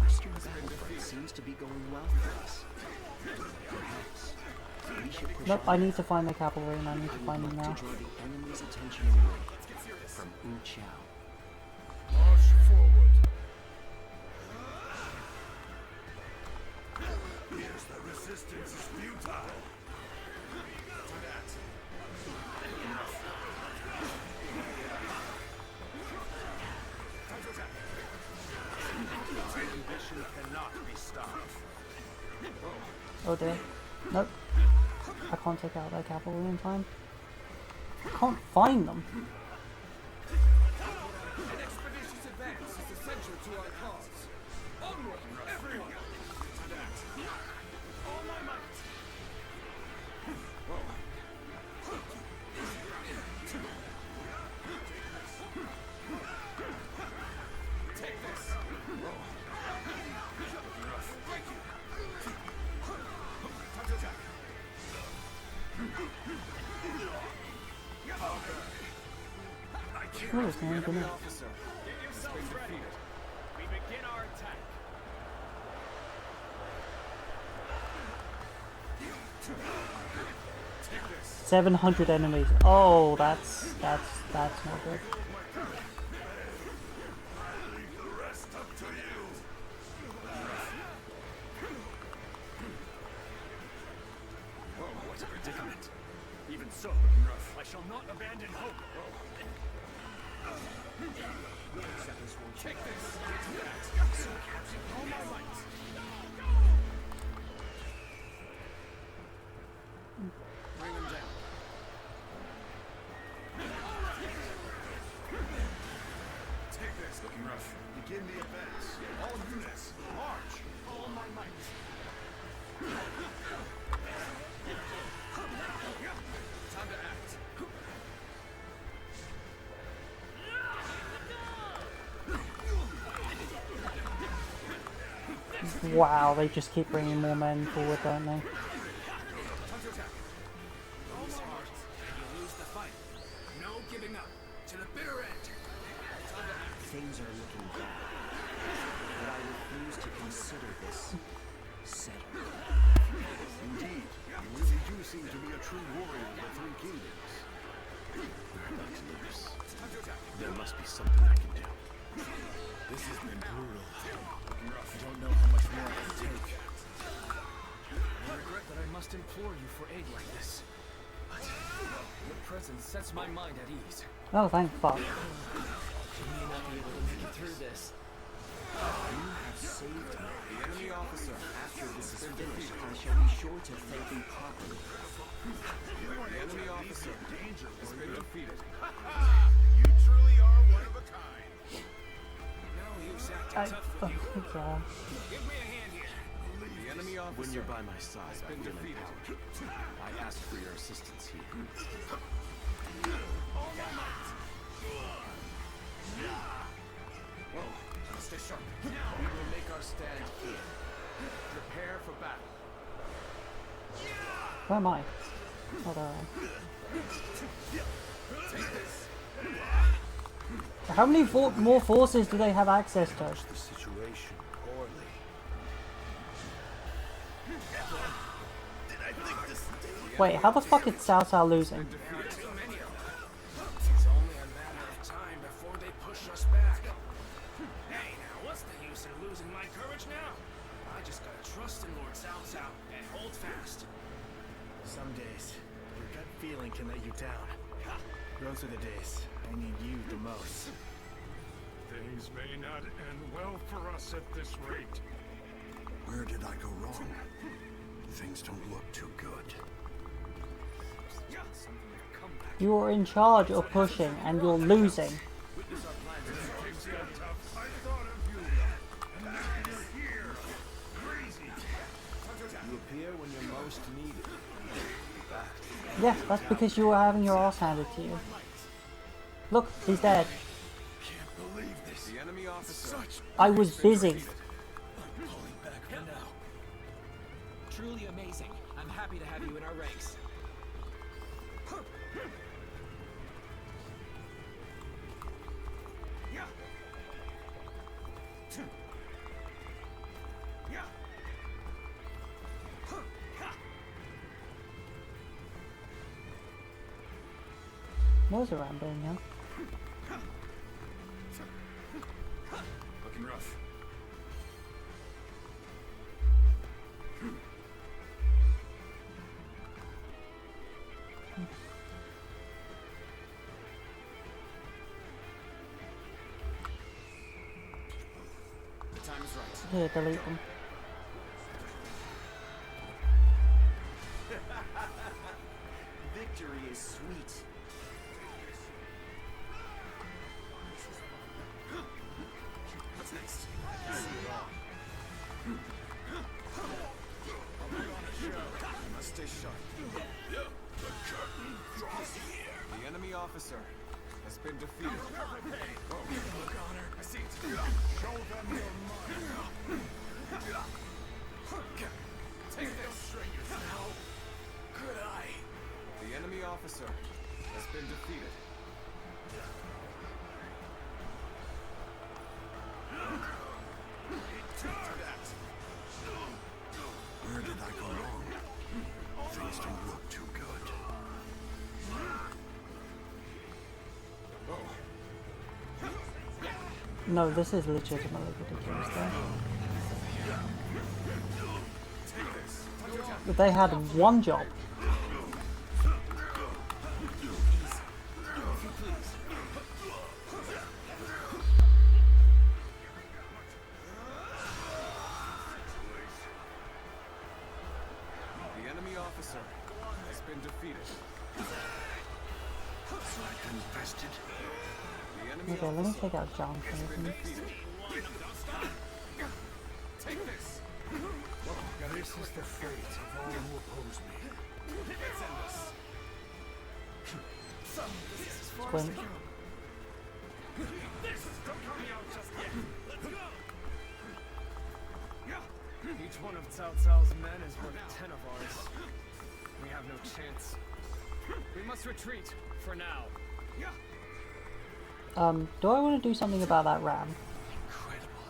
Western battlefront seems to be going well for us. Perhaps we should push Nope, on I need to find the cavalry and I need to find them now. to draw the enemy's attention away from Chao. March forward. Yes, the resistance is futile. My ambition cannot be stopped. Oh dear. Nope. I can't take out that cavalry in time. I can't find them. An expeditious advance is essential to our cause. Onward, everyone! All my might! Take this! Thank you! Time to attack! Oh, it's not even it. Officer, get yourselves ready. We begin our attack. 700 enemies. Oh, that's not good. What a predicament. Even so, I shall not abandon hope. Take this. All my might. Bring him down. Take this, looking rough. Begin the advance. All units, march. All my might. Time to act. Wow, they just keep bringing more men forward, don't they? These hearts, and you lose the fight. No giving up. To the bitter end. Things are looking bad, but I refuse to consider this settled. Indeed, you really do seem to be a true warrior of the Three Kingdoms. We're about to lose. There must be something I can do. This has been brutal. I don't know how much more I can take. I regret that I must implore you for aid like this. But your presence sets my mind at ease. Oh, thank fuck. You may not be able to make it through this. You have saved me. The enemy officer. After this is finished, I shall be sure to thank you properly. The enemy officer has been defeated. You truly are one of a kind. No use acting tough with you. Yeah. Give me a hand here. The enemy When officer you're by my side, has I been feel defeated. empowered. I ask for your assistance here. All my might. Whoa, stay sharp. We will make our stand here. Prepare for battle. Where am I? Oh, there I am. Take this. How many more forces do they have access to? The situation poorly. Wait, how the fuck is Cao Cao losing? It's only a matter of time before they push us back. Hey, now what's the use in losing my courage now? I just gotta trust in Lord Cao Cao and hold fast. Some days, your gut feeling can let you down. Those are the days I need you the most. Things may not end well for us at this rate. Where did I go wrong? Things don't look too good. You are in charge of pushing and you're losing. Things got tough. I thought of you. And now you're here. Crazy. You appear when you're most needed. Yeah, that's because you were having your ass handed to you. Look, he's dead. Can't believe this. The enemy officer. I was busy. Pulling back for now. Truly amazing. I'm happy to have you in our ranks. What's around doing now? Looking rough. The time is right. Here, delete them. Victory is sweet. What's next? I can see it all. I'll put on a show. I must stay sharp. The curtain draws near. The enemy officer has been defeated. I see it. Show them your mind. Take this. How could I? The enemy officer has been defeated. Where did I go wrong? Things don't look too good. No, this is legitimately ridiculous though. But they had one job. The enemy officer has been defeated. Infested. The enemy Okay, let me officer take out John has been Clayton. defeated. Take this. This is the fate of all who oppose me. Let's end this. Squint. Don't count me out just yet. Let's go. Each one of Cao Cao's men is worth 10 of ours. We have no chance. We must retreat for now. Do I want to do something about that ram? Incredible.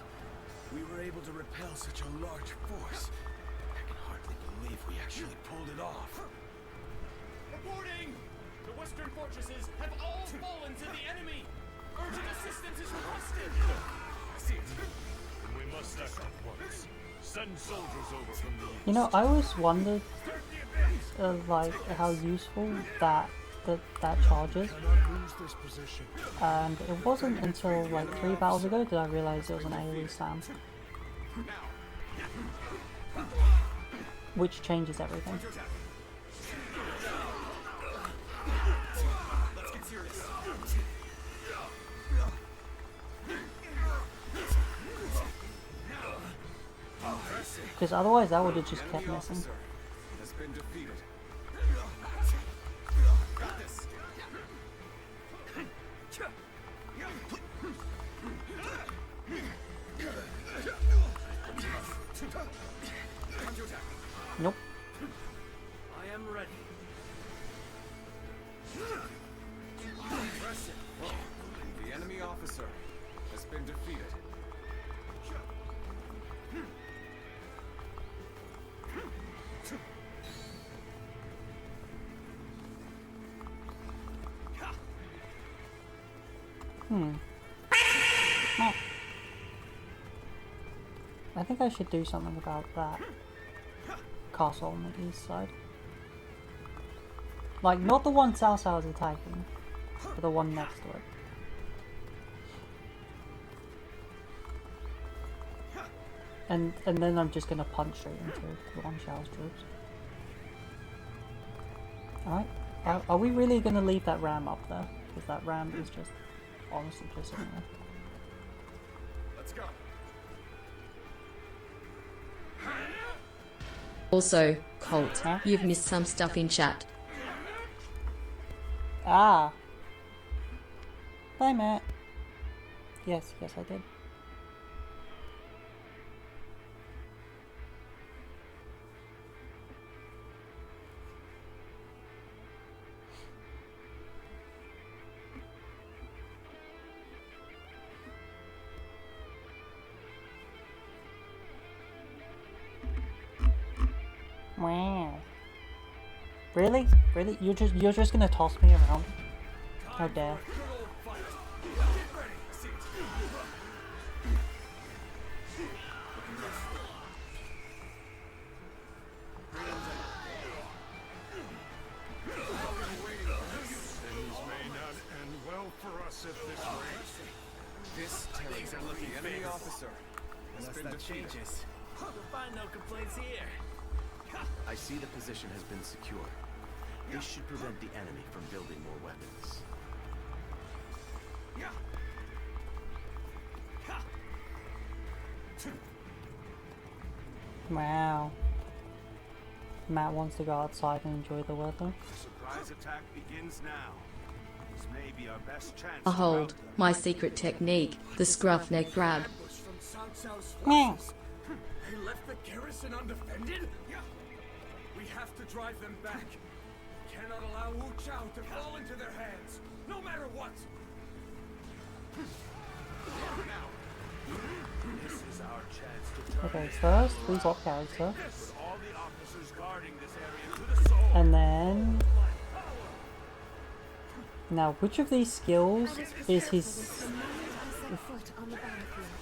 We were able to repel such a large force. I can hardly believe we actually pulled it off. Reporting! The western fortresses have all fallen to the enemy! Urgent assistance is requested! I see it. We must act at once. Send soldiers over from the east. You know, I always wondered, like, how useful that charge is. Cannot lose this position. And it wasn't until like 3 battles ago did I realize it was an AoE slam. Which changes everything. Let's get serious. Oh, I see. Because otherwise that would have just kept missing. Has been defeated. Got this. Nope. I am ready. The enemy officer has been defeated. Oh. I think I should do something about that castle on the east side. Like, not the one Cao Cao is attacking, but the one next to it. And then I'm just gonna punch straight into Yuan Shao's troops. Alright. Are we really gonna leave that ram up there? Because that ram is just honestly just sitting there. Let's go. Also, Colt, you've missed some stuff in chat. Ah. Bye, Matt. Yes, I did. Wow. Really? Really? You're just gonna toss me around? How dare. Things may not end well for us at this rate. This things are looking the enemy officer has been defeated. You'll find no complaints here. I see the position has been secured. This should prevent the enemy from building more weapons. Wow. Matt wants to go outside and enjoy the weather. The surprise attack begins now. This may be our best chance. Behold, my secret technique, the scruff neck grab. Meh. They left the garrison undefended? We have to drive them back. We cannot allow Wu Chao to fall into their hands, no matter what. This is our chance to turn Okay, this first we around. swap character. With all the officers guarding this area to the soul. And then... Now, which of these skills is his...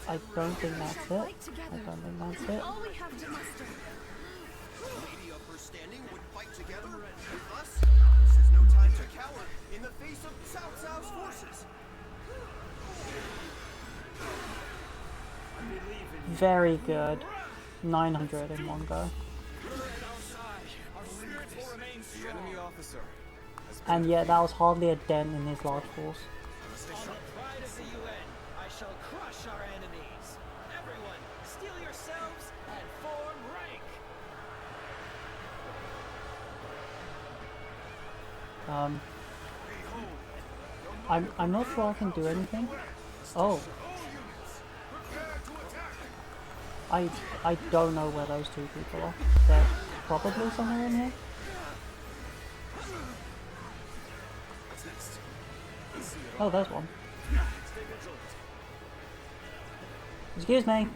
I don't think that's it. I don't think that's it. All we have to muster. Lady of her standing would fight together with us? This is no time to cower in the face of Cao Cao's forces. Very good. 900 in one go. The enemy officer has been And yet that was hardly a dent in his large force. On the pride of the UN, I shall crush our enemies. Everyone, steel yourselves and form rank. I'm not sure I can do anything. Oh. I don't know where those two people are. They're probably somewhere in here. Oh, there's one. Excuse me.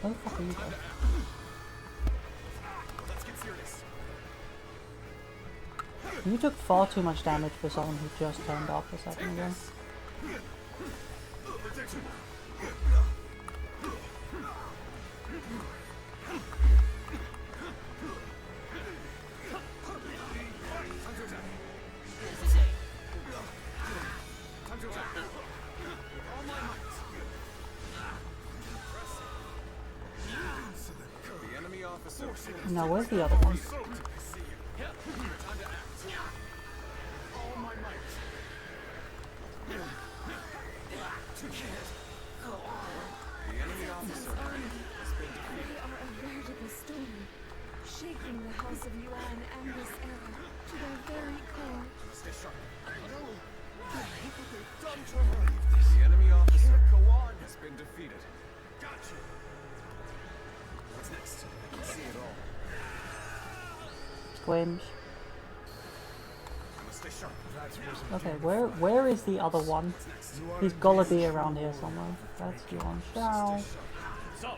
Where the fuck are you going? Let's get serious. You took far too much damage for someone who just turned off a second ago. The enemy officer. Now, where's the other one? The enemy officer They are a veritable storm, shaking the House of Yuan and this era to their very core. Stay sharp. No! I hate what they've done to her! The enemy officer has been defeated. Gotcha! What's next? I can see it all. Squinch. I must stay sharp. Okay, where is the other one? He's gotta be around here somewhere. That's Yuan Shao. Cao Cao, you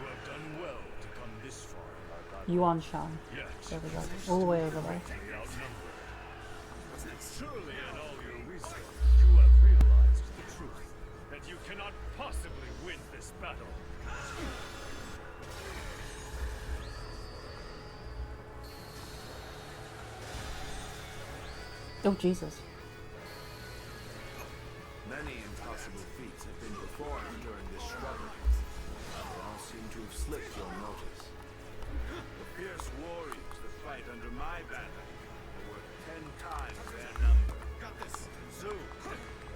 have done well to come this far in our battle. Yuan Shao. Yet, There we go. All the way over there. Surely in all your wisdom, you have realized the truth, that you cannot possibly win this battle. Oh Jesus. Many impossible feats have been performed during this struggle. They all seem to have slipped your notice. The fierce warriors that fight under my banner are worth 10 times their number. Got this. Soon,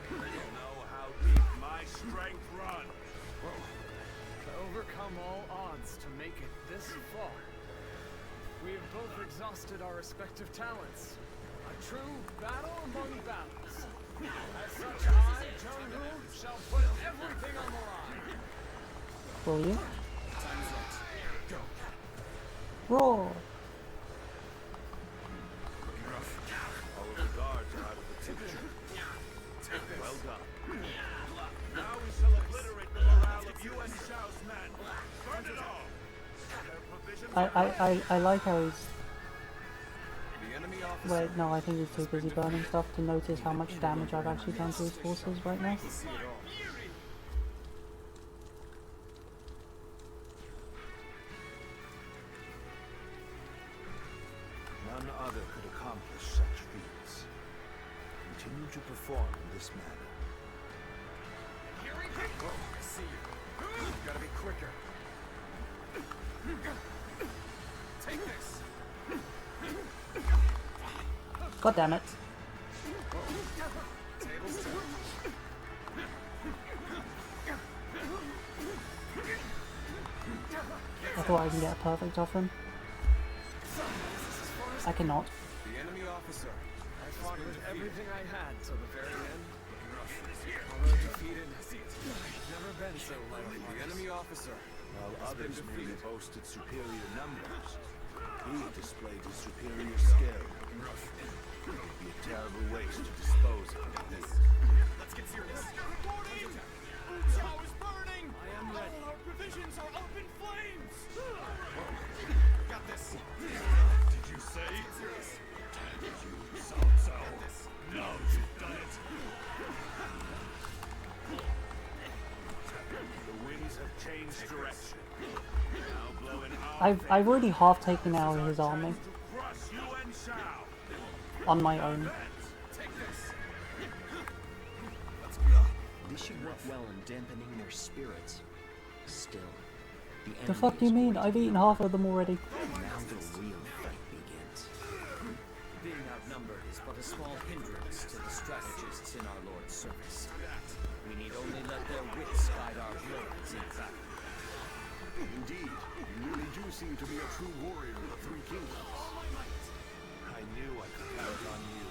you'll know how deep my strength runs. To overcome all odds to make it this far. We have both exhausted our respective talents. A true battle among battles. As such, I, Jung-Hoo, shall put everything on the line. Will you? Time's right. Go. Roar! Looking rough. All of the guards are out of the picture. Well done. Now we shall obliterate the morale of Yuan Shao's men. Burn it all. Their provisions I like how he's... The enemy officer. Wait, no, I think he's too busy burning stuff to notice how much damage I've actually done to his forces right now. See it all. None other could accomplish such feats. Continue to perform in this manner. Whoa, I see you. You gotta be quicker. Take this. God damn it. Tables turned. I thought I can get a perfect off him. I cannot. The enemy officer. I fought with everything I had till the very end. Although defeated, I've never been so low. The enemy officer. While others merely boasted superior numbers, he displayed his superior skill. It would be a terrible waste to dispose of him. Let's get serious. Chao is burning! I am ready. All our provisions are up in flames! Got this. Did you say? You, Cao Cao. Now you've done it. The winds have changed direction. Now blowing our I've already half taken out his army crush Yuan Shao. on my own. Take this. This should work well in dampening their spirits. Still, The fuck do you mean? I've eaten half of them already. now the real fight begins. Being outnumbered is but a small hindrance to the strategists in our Lord's service. We need only let their wits guide our blades in battle. Indeed, you really do seem to be a true warrior of the Three Kingdoms. I knew I could count on you.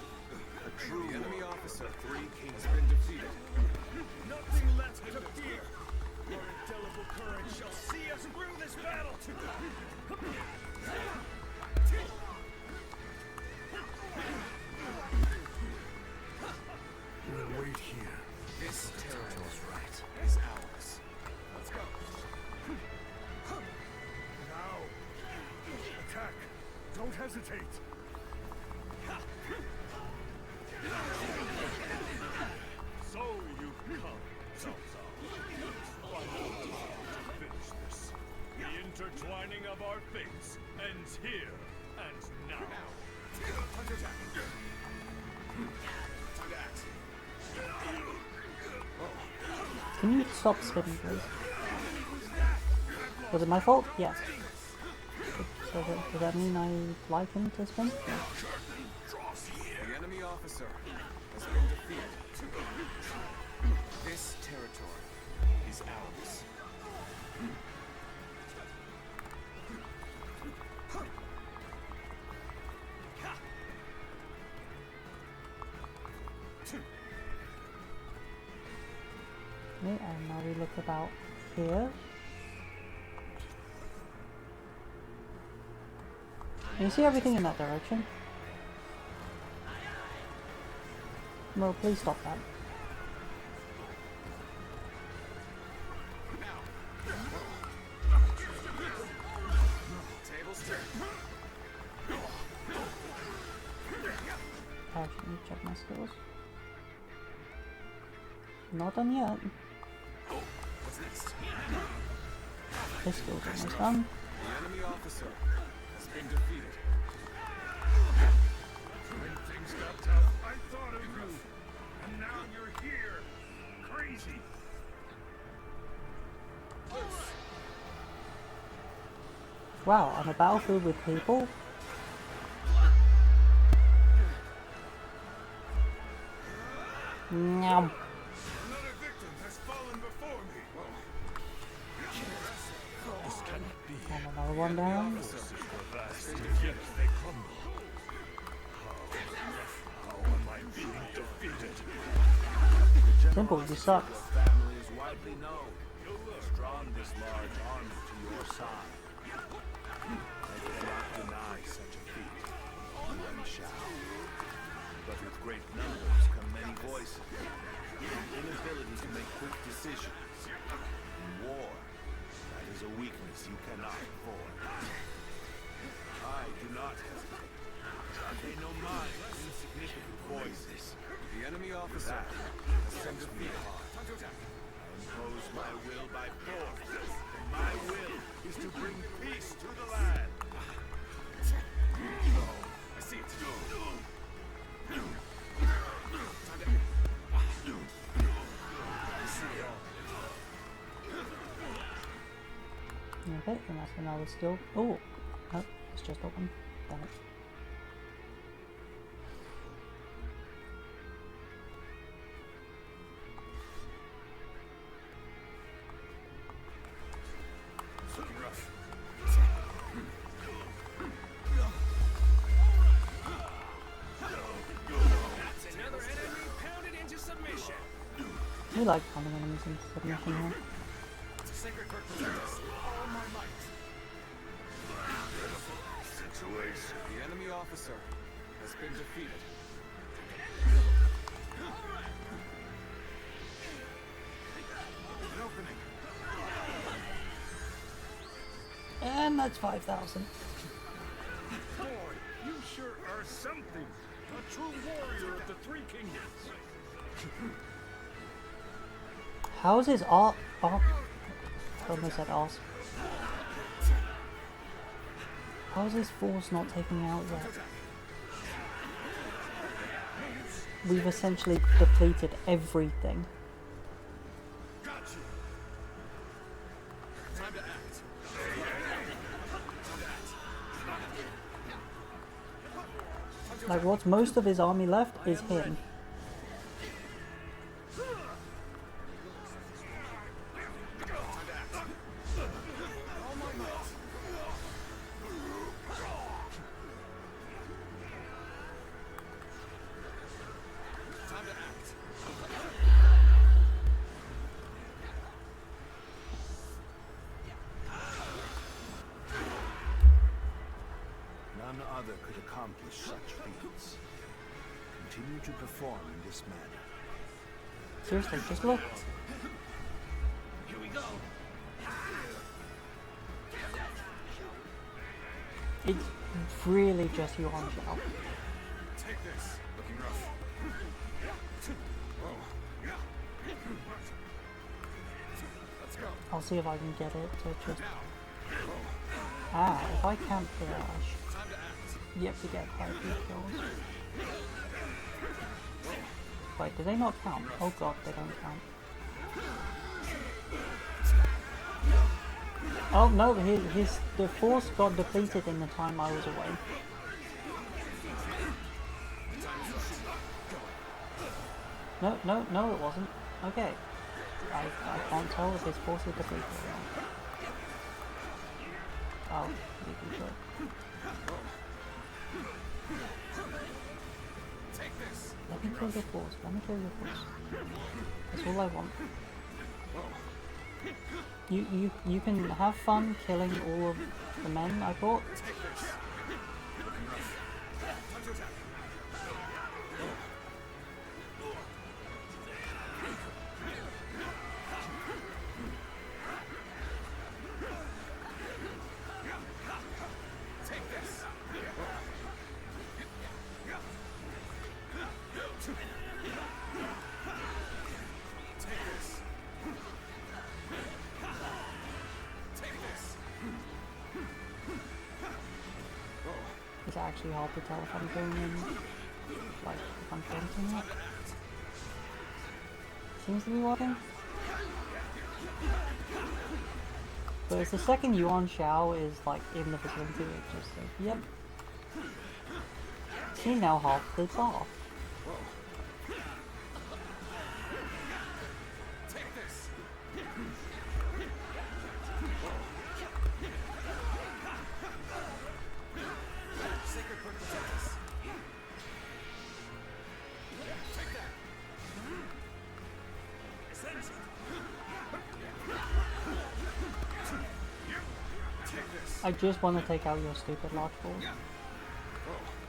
A true The enemy warrior officer. of the Three Kingdoms. Has been defeated. Nothing left to fear! Your indelible courage shall see us through this battle! We'll wait here. This territory's right. Is ours. Let's go. Now! Attack! Don't hesitate! So you've come, Cao Cao. Finally, to finish this. The intertwining of our fates ends here and now. Counterattack. Time to act. Can you stop spinning, please? Was it my fault? Yes. So does that mean I like him to spin? The enemy officer has been defeated. This territory is ours. Okay, and now we look about here. Can you see everything in that direction? Well, please stop that. Actually, check my skills. Not done yet. What's next? This skill's almost done. The enemy officer has been defeated. When things got tough, I thought of you. And now you're here. Crazy. Wow, on a battlefield with people? Nyam. Another victim has fallen before me. This cannot be. And another one down. They crumble. How am I being defeated? Simple, you suck. Family is widely known. Has drawn this large army to your side. I cannot deny such a feat, Yuan Shao. But with great numbers come many voices. An inability to make quick decisions. In war, that is a weakness you cannot afford. I do not hesitate. I pay no mind to insignificant voices. The enemy officer That sends me hard. I impose my will by force. And my will is to bring peace to the land. I see it. Okay, and that's another skill. Oh, no, it's just open. Damn it. It's looking rough. That's another enemy pounded into submission. We like pounding enemies into submission here. Sacred Kirk protect us. All my might. Situation. The enemy officer has been defeated. An opening. And that's 5,000. Boy, you sure are something. A true warrior of the Three Kingdoms. How is his art? I almost said arse. How is his force not taking out yet? We've essentially depleted everything. Time to act. Like, what's most of his army left is him. None other could accomplish such feats. Continue to perform in this manner. Seriously, just look. Here we go. It's really just Yuan Shao. Take this. Looking rough. Let's go. I'll see if I can get it to just... Ah, if I camp here, I should... Yep, to get quite a few kills. Wait, do they not count? Oh god, they don't count. Oh no, the force got depleted in the time I was away. No, it wasn't. Okay. I can't tell if his force is depleted or not. Oh, you can good. Take this. Let me kill your force, let me kill your force. That's all I want. You can have fun killing all of the men I brought. It's actually hard to tell if I'm going in, like, if I'm taunting it. Seems to be working. But it's the second Yuan Shao is, like, in the vicinity, it's just like, yep. See, now half the bar. I just want to take out your stupid large balls.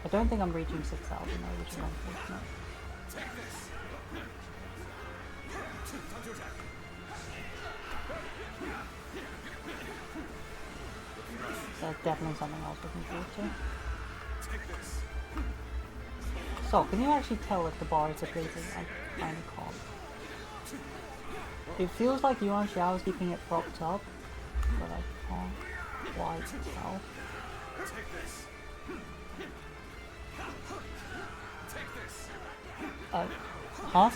I don't think I'm reaching 6,000 though, which is unfortunate. There's definitely something else looking forward to. So, can you actually tell if the bar is depleted? I kind of can't. It feels like Yuan Xiao is keeping it propped up, but I can't quite tell. Huh?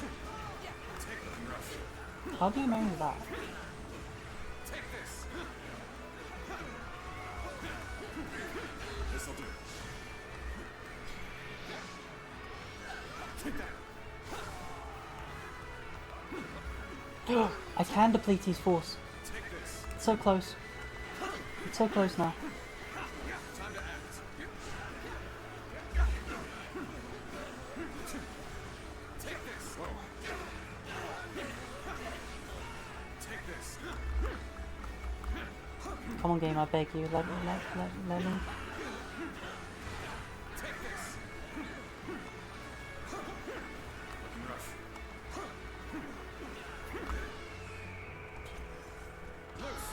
How do you know that? This'll do. Take that. I can deplete his force. It's so close. It's so close now. Time to act. Take this. Take this. Come on, game, I beg you. Let me. Take this. Looking rough. Loose.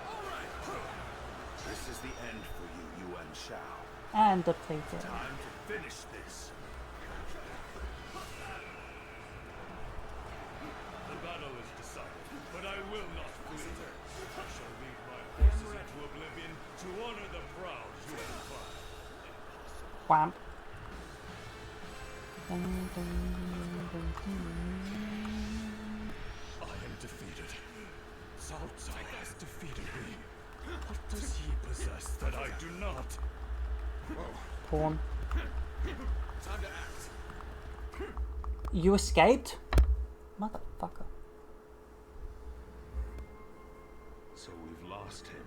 All right. This is the end for you, Yuan Shao. And deplete it. Time to finish this. The battle is decided, but I will not flee. I shall lead my forces into oblivion to honor the proud Yuan clan. Wham. I am defeated. Cao Cao has defeated me. What does he possess that I do not? Pawn. Time to act. You escaped? Motherfucker. So we've lost him.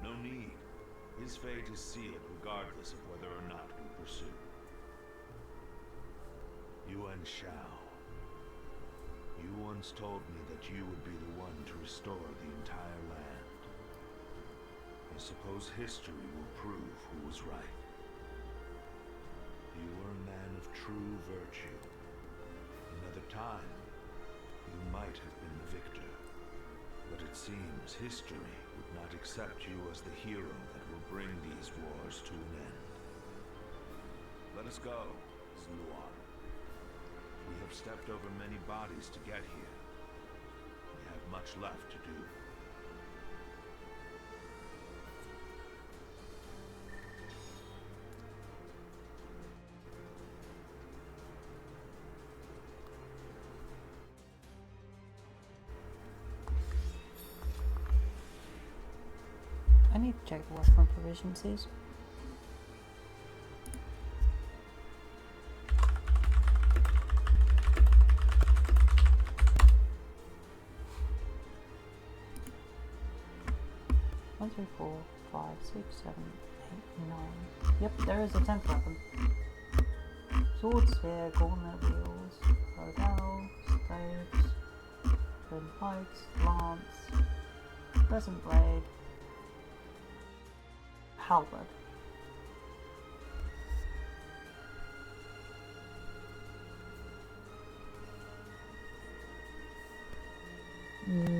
No need. His fate is sealed regardless of whether or not we pursue. Yuan Shao. You once told me that you would be the one to restore the entire land. I suppose history will prove who was right. You were a man of true virtue. Another time, you might have been the victor. But it seems history would not accept you as the hero that will bring these wars to an end. Let us go, Zluan. We have stepped over many bodies to get here. We have much left to do. I need to check the weapon proficiencies. One, 2, 4, 5, 6, 7, 8, 9. Yep, there is a 10th weapon. Sword, spear, gauntlet, wheels, rodel, staves, twin pikes, lance, crescent blade, halberd.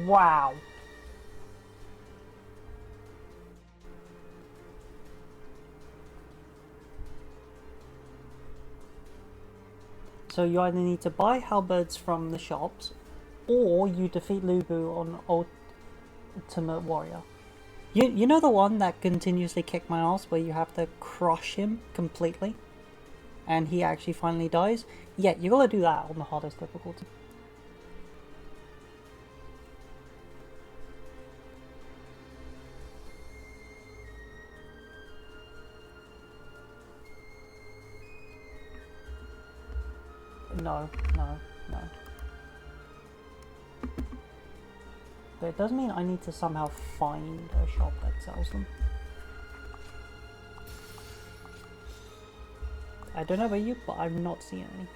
Wow. So you either need to buy halberds from the shops, or you defeat Lu Bu on Ultimate Warrior. You know the one that continuously kicked my ass, where you have to crush him completely, and he actually finally dies? Yeah, you gotta do that on the hardest difficulty. No. But it does mean I need to somehow find a shop that sells them. I don't know about you, but I'm not seeing any.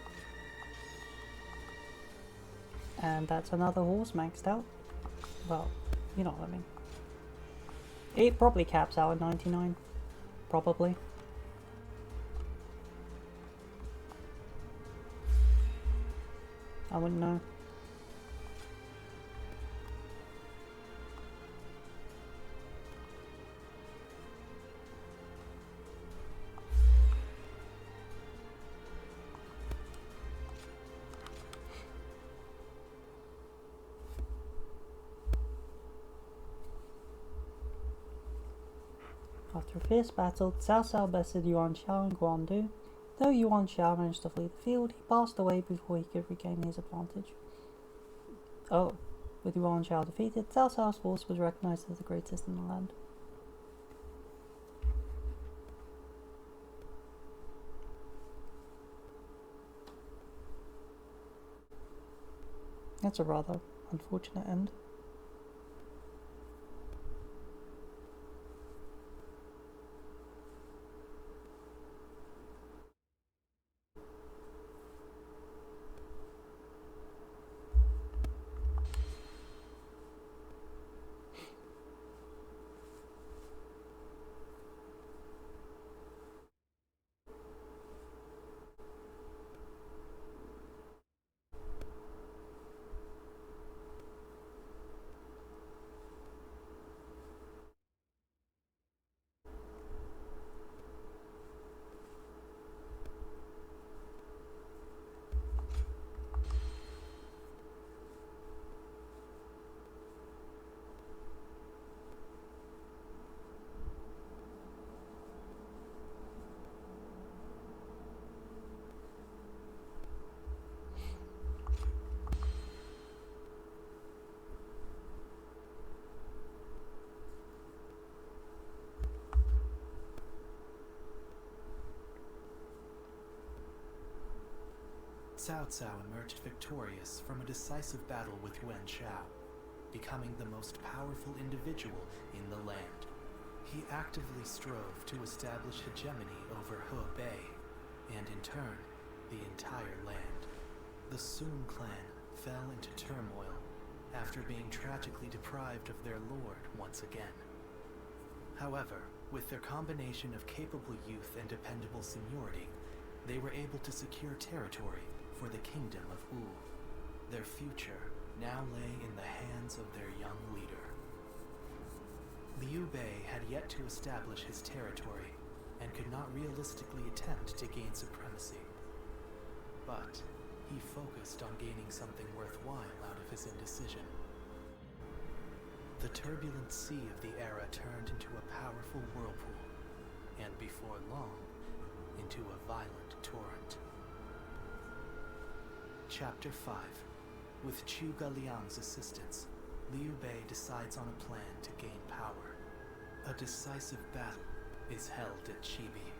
And that's another horse maxed out. Well, you know what I mean. It probably caps out at 99. Probably. I wouldn't know. After a fierce battle, Cao Cao bested Yuan Shao and Guandu. Though Yuan Shao managed to flee the field, he passed away before he could regain his advantage. Oh, with Yuan Shao defeated, Cao Cao's force was recognized as the greatest in the land. That's a rather unfortunate end. Cao Cao emerged victorious from a decisive battle with Yuan Shao, becoming the most powerful individual in the land. He actively strove to establish hegemony over Hebei, and in turn, the entire land. The Sun clan fell into turmoil after being tragically deprived of their lord once again. However, with their combination of capable youth and dependable seniority, they were able to secure territory for the kingdom of Wu. Their future now lay in the hands of their young leader. Liu Bei had yet to establish his territory and could not realistically attempt to gain supremacy. But he focused on gaining something worthwhile out of his indecision. The turbulent sea of the era turned into a powerful whirlpool, and before long, into a violent torrent. Chapter 5. With Chu Galiang's assistance, Liu Bei decides on a plan to gain power. A decisive battle is held at Chibi.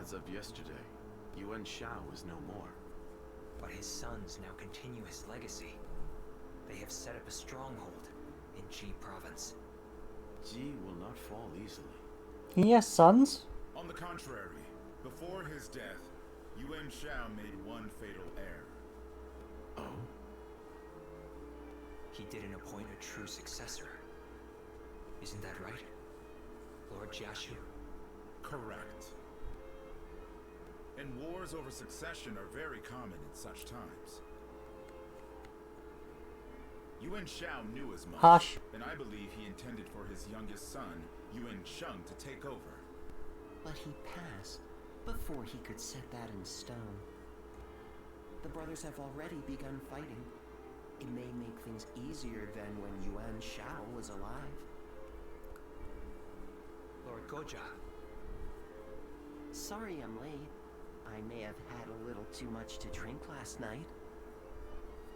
As of yesterday, Yuan Shao is no more. But his sons now continue his legacy. They have set up a stronghold in Ji province. Ji will not fall easily. He has sons? On the contrary, before his death, Yuan Shao made one fatal error. Oh? He didn't appoint a true successor. Isn't that right, Lord Jiashu? Correct. And wars over succession are very common in such times. Yuan Shao knew as much, Hush. and I believe he intended for his youngest son, Yuan Sheng, to take over. But he passed before he could set that in stone. The brothers have already begun fighting. It may make things easier than when Yuan Shao was alive. Lord Goja. Sorry I'm late. I may have had a little too much to drink last night.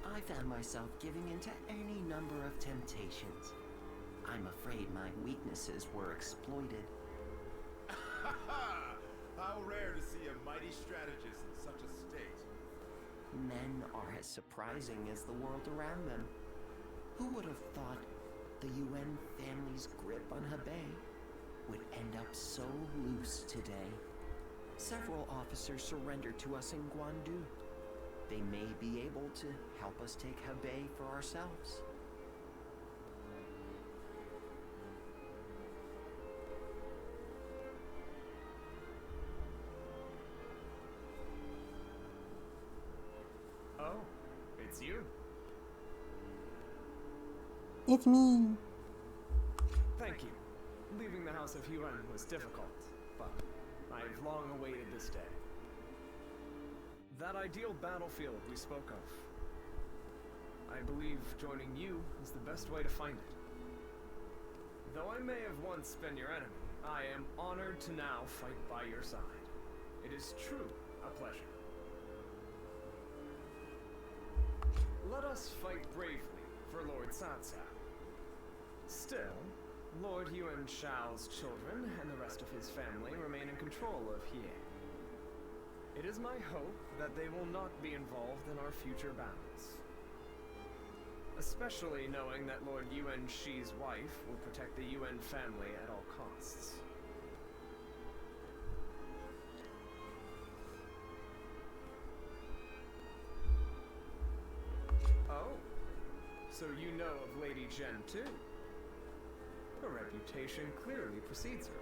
I found myself giving in to any number of temptations. I'm afraid my weaknesses were exploited. How rare to see a mighty strategist in such a state. Men are as surprising as the world around them. Who would have thought the Yuan family's grip on Hebei would end up so loose today? Several officers surrendered to us in Guandu. They may be able to help us take Hebei for ourselves. Oh, it's you. It's me. Thank you. Leaving the House of Yuan was difficult, but I've long awaited this day. That ideal battlefield we spoke of. I believe joining you is the best way to find it. Though I may have once been your enemy, I am honored to now fight by your side. It is true a pleasure. Let us fight bravely for Lord Cao. Still, Lord Yuan Shao's children and the rest of his family remain in control of Hie. It is my hope that they will not be involved in our future battles. Especially knowing that Lord Yuan Shi's wife will protect the Yuan family at all costs. Oh, so you know of Lady Zhen too? Her reputation clearly precedes her.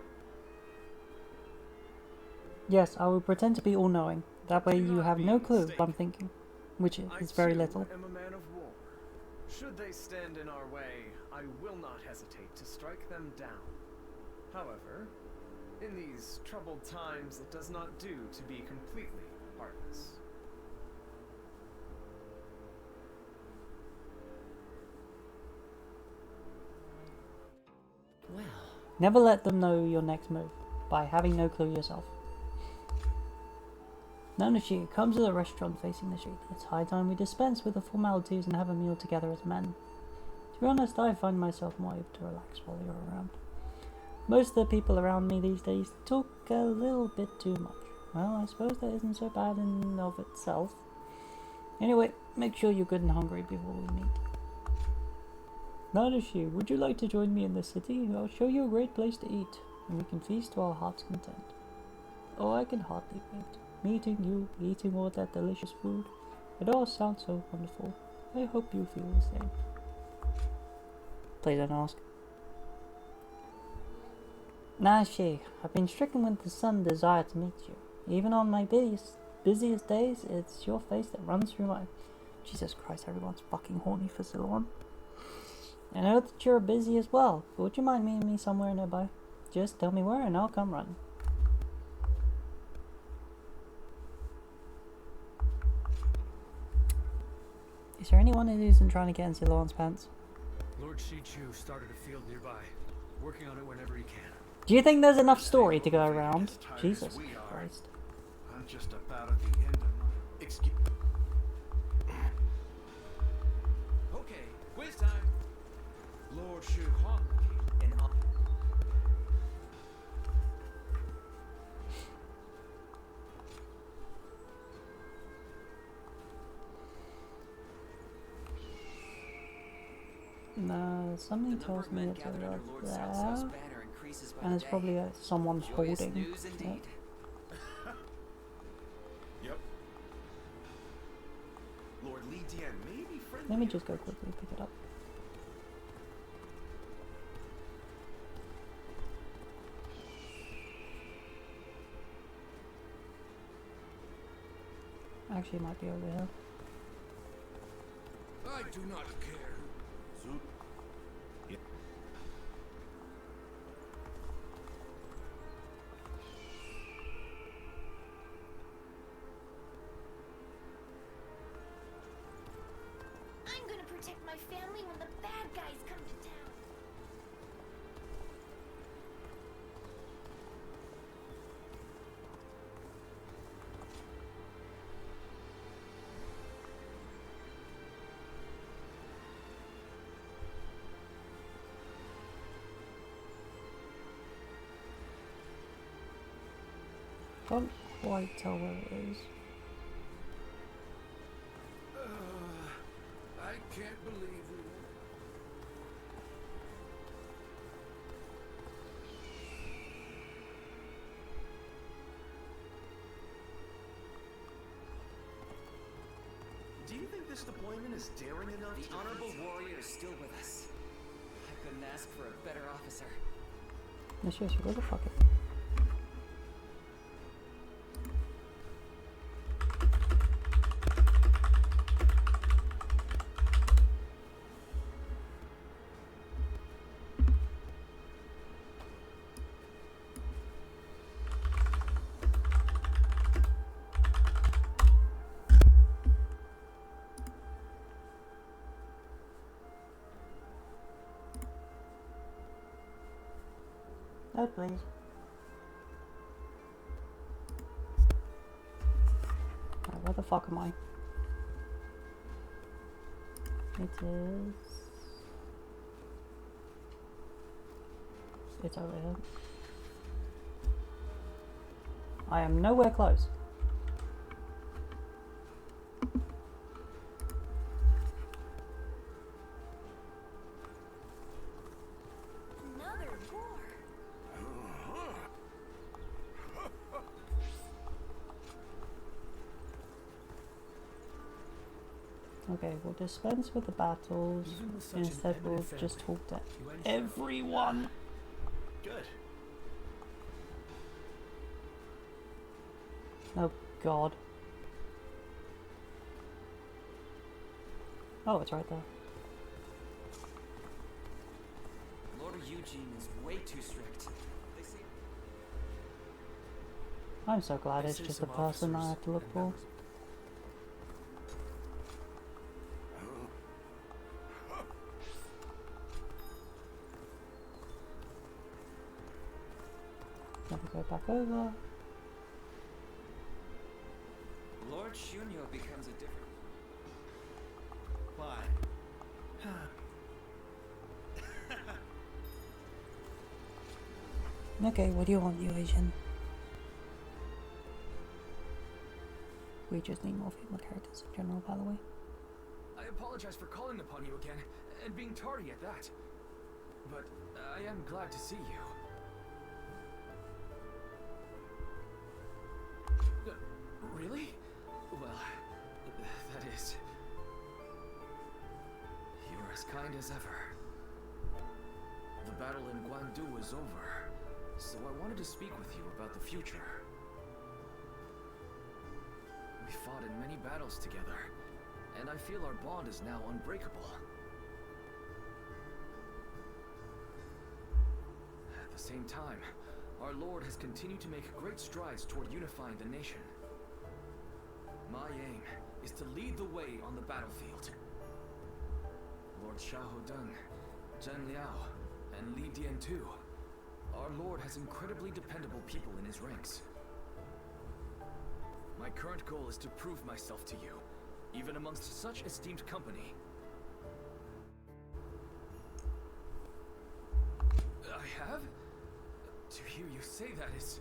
Yes, I will pretend to be all-knowing. That way you have no clue what I'm thinking, which is very little. I am a man of war. Should they stand in our way, I will not hesitate to strike them down. However, in these troubled times, it does not do to be completely heartless. Well, never let them know your next move by having no clue yourself. Nanashi comes to the restaurant facing the street. It's high time we dispense with the formalities and have a meal together as men. To be honest, I find myself more able to relax while you're around. Most of the people around me these days talk a little bit too much. Well, I suppose that isn't so bad in and of itself. Anyway, make sure you're good and hungry before we meet. Nanashi, would you like to join me in the city? I'll show you a great place to eat, and we can feast to our heart's content. Oh, I can hardly wait. Meeting you, eating all that delicious food. It all sounds so wonderful. I hope you feel the same. Please don't ask. Nanashi, I've been stricken with the sudden desire to meet you. Even on my busiest days, it's your face that runs through my... Jesus Christ, everyone's fucking horny for Zilon. I know that you're busy as well, but would you mind meeting me somewhere nearby? Just tell me where and I'll come running. Is there anyone who isn't trying to get in Zilon's pants? Lord Shichu started a field nearby, working on it whenever he can. Do you think there's enough story to go around? Jesus Christ. I'm just about at the end of my... Excuse... Okay, quiz time. Lord Shu Huang something tells me it's over there. And there's probably someone holding it. Yep. Lord Li Dian may be friendly. Let me just go quickly pick it up. Actually, it might be over here. I do not care. Zoop. Yep. I'm gonna protect my family when the bad guys come to town. Can't quite tell where it is. I can't believe we were... Do you think this deployment is daring enough? The honorable warrior is still with us. I couldn't ask for a better officer. No, seriously, where the fuck is it? Oh, please. Right, where the fuck am I? It is... It's over here. I am nowhere close. Another war. Okay, we'll dispense with the battles. Instead, we'll just talk to everyone. Good. Oh god. Oh, it's right there. Lord Eugene is way too strict. They say I'm so glad it's just a person I have to look for. Let me go back over. Lord Shunyo becomes a different... Why? Okay, what do you want, you Asian? We just need more female characters in general, by the way. I apologize for calling upon you again, and being tardy at that. But I am glad to see you. Really? Well, that is... You're as kind as ever. The battle in Guandu is over, so I wanted to speak with you about the future. We fought in many battles together, and I feel our bond is now unbreakable. At the same time, our Lord has continued to make great strides toward unifying the nation. My aim is to lead the way on the battlefield. Lord Xiahou Dun, Zhen Liao, and Li Dian too. Our Lord has incredibly dependable people in his ranks. My current goal is to prove myself to you, even amongst such esteemed company. I have? To hear you say that is...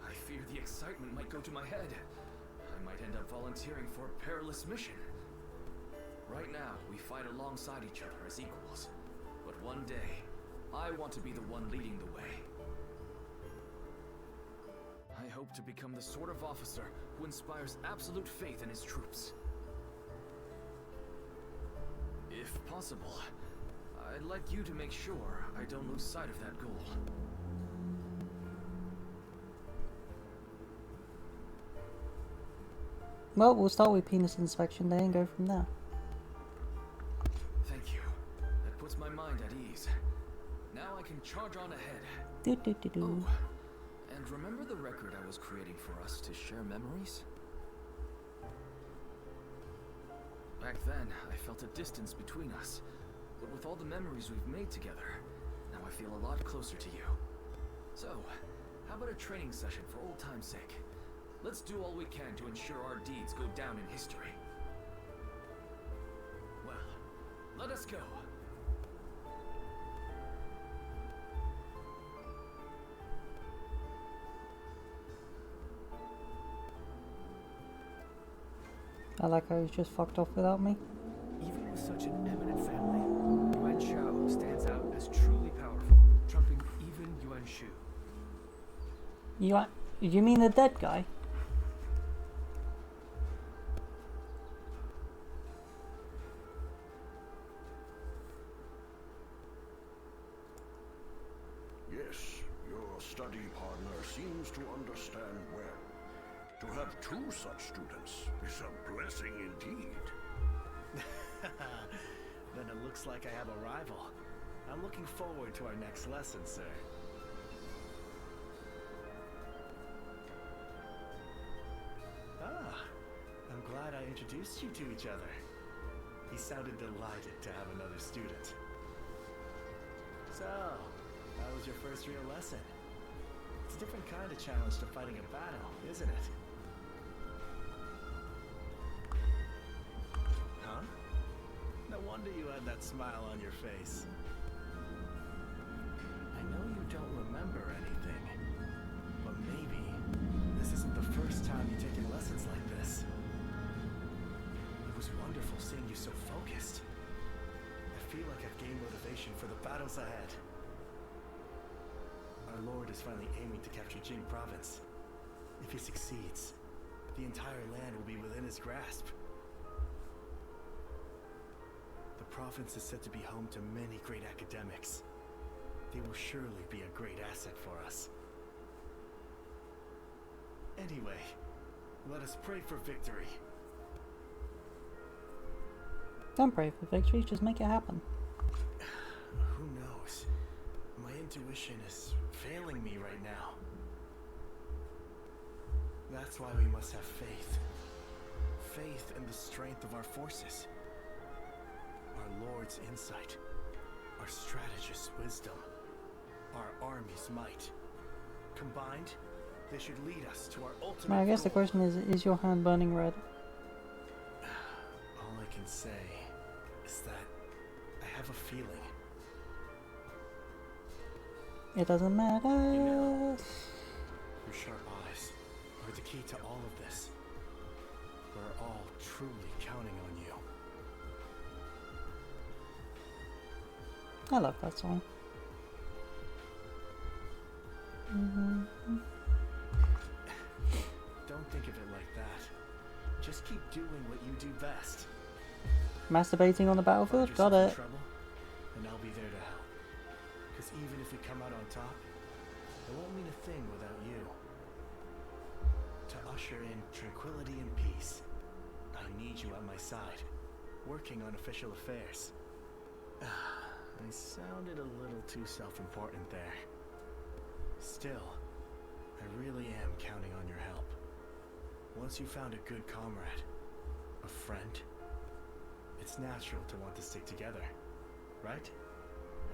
I fear the excitement might go to my head. I might end up volunteering for a perilous mission. Right now, we fight alongside each other as equals. One day, I want to be the one leading the way. I hope to become the sort of officer who inspires absolute faith in his troops. If possible, I'd like you to make sure I don't lose sight of that goal. Well, we'll start with penis inspection day and go from there. Thank you. That puts my mind at ease. Now I can charge on ahead. Do. Oh, and remember the record I was creating for us to share memories? Back then, I felt a distance between us. But with all the memories we've made together, now I feel a lot closer to you. So, how about a training session for old time's sake? Let's do all we can to ensure our deeds go down in history. Well, let us go. I like how he's just fucked off without me. Even with such an eminent family, Yuan Shao stands out as truly powerful, trumping even Yuan Shu. You mean the dead guy? Yes, your study partner seems to understand well. To have two such students is a blessing indeed. Then it looks like I have a rival. I'm looking forward to our next lesson, sir. Ah, I'm glad I introduced you to each other. He sounded delighted to have another student. So, how was your first real lesson? It's a different kind of challenge to fighting a battle, isn't it? Huh? No wonder you had that smile on your face. I know you don't remember anything, but maybe this isn't the first time you've taken lessons like this. It was wonderful seeing you so focused. I feel like I've gained motivation for the battles ahead. Our lord is finally aiming to capture Jing province. If he succeeds, the entire land will be within his grasp. The province is said to be home to many great academics. They will surely be a great asset for us. Anyway, let us pray for victory. Don't pray for victory, just make it happen. Who knows? My intuition is failing me right now. That's why we must have faith. Faith in the strength of our forces. Our Lord's insight. Our strategist's wisdom. Our army's might. Combined, they should lead us to our ultimate I guess the goal. question is your hand burning red? All I can say is that I have a feeling. It doesn't matter. You know, your sharp eyes are the key to all of this. We're all truly counting on you. I love that song. Don't think of it like that. Just keep doing what you do best. Masturbating on the battlefield? Got it. Trouble, and I'll be there to help. Because even if we come out on top, it won't mean a thing without you. To usher in tranquility and peace, I need you at my side, working on official affairs. I sounded a little too self-important there. Still, I really am counting on your help. Once you found a good comrade, a friend, it's natural to want to stick together, right?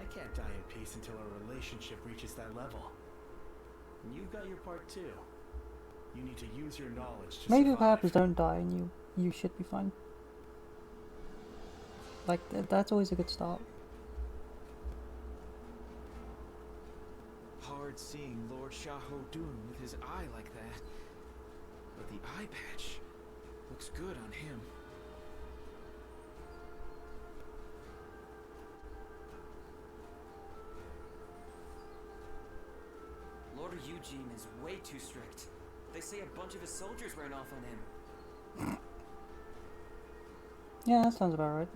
I can't die in peace until our relationship reaches that level. And you've got your part too. You need to use your knowledge to Maybe survive. perhaps don't die and you should be fine. Like, that's always a good start. Hard seeing Lord Xiahou Dun with his eye like that. But the eye patch looks good on him. Lord Eugene is way too strict. They say a bunch of his soldiers ran off on him. Yeah, that sounds about right.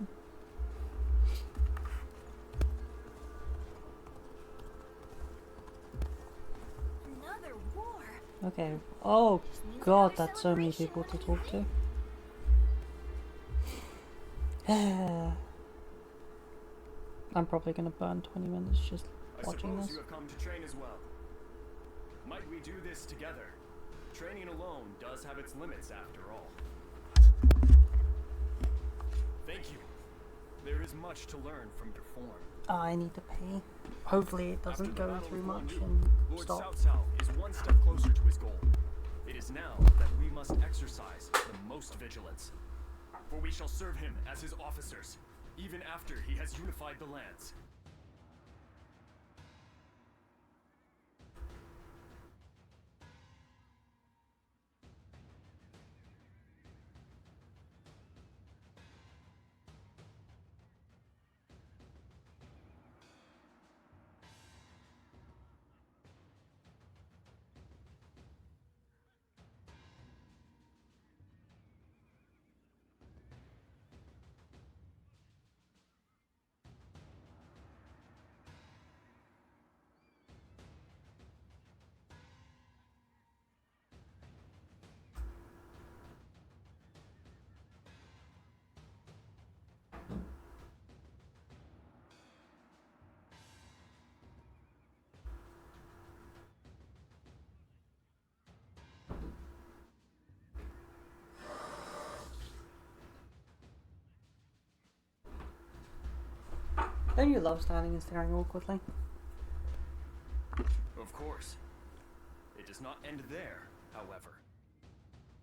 Another war. Okay. Oh god, that's so many people to talk to. I'm probably gonna burn 20 minutes just watching I suppose this. you have come to train as well. Might we do this together? Training alone does have its limits after all. Thank you. There is much to learn from your form. I need to pay. Hopefully it doesn't go through much Lord and Lord stop. Cao Cao is one step closer to his goal. It is now that we must exercise the most vigilance. For we shall serve him as his officers, even after he has unified the lands. Don't you love standing and staring awkwardly? Of course. It does not end there, however.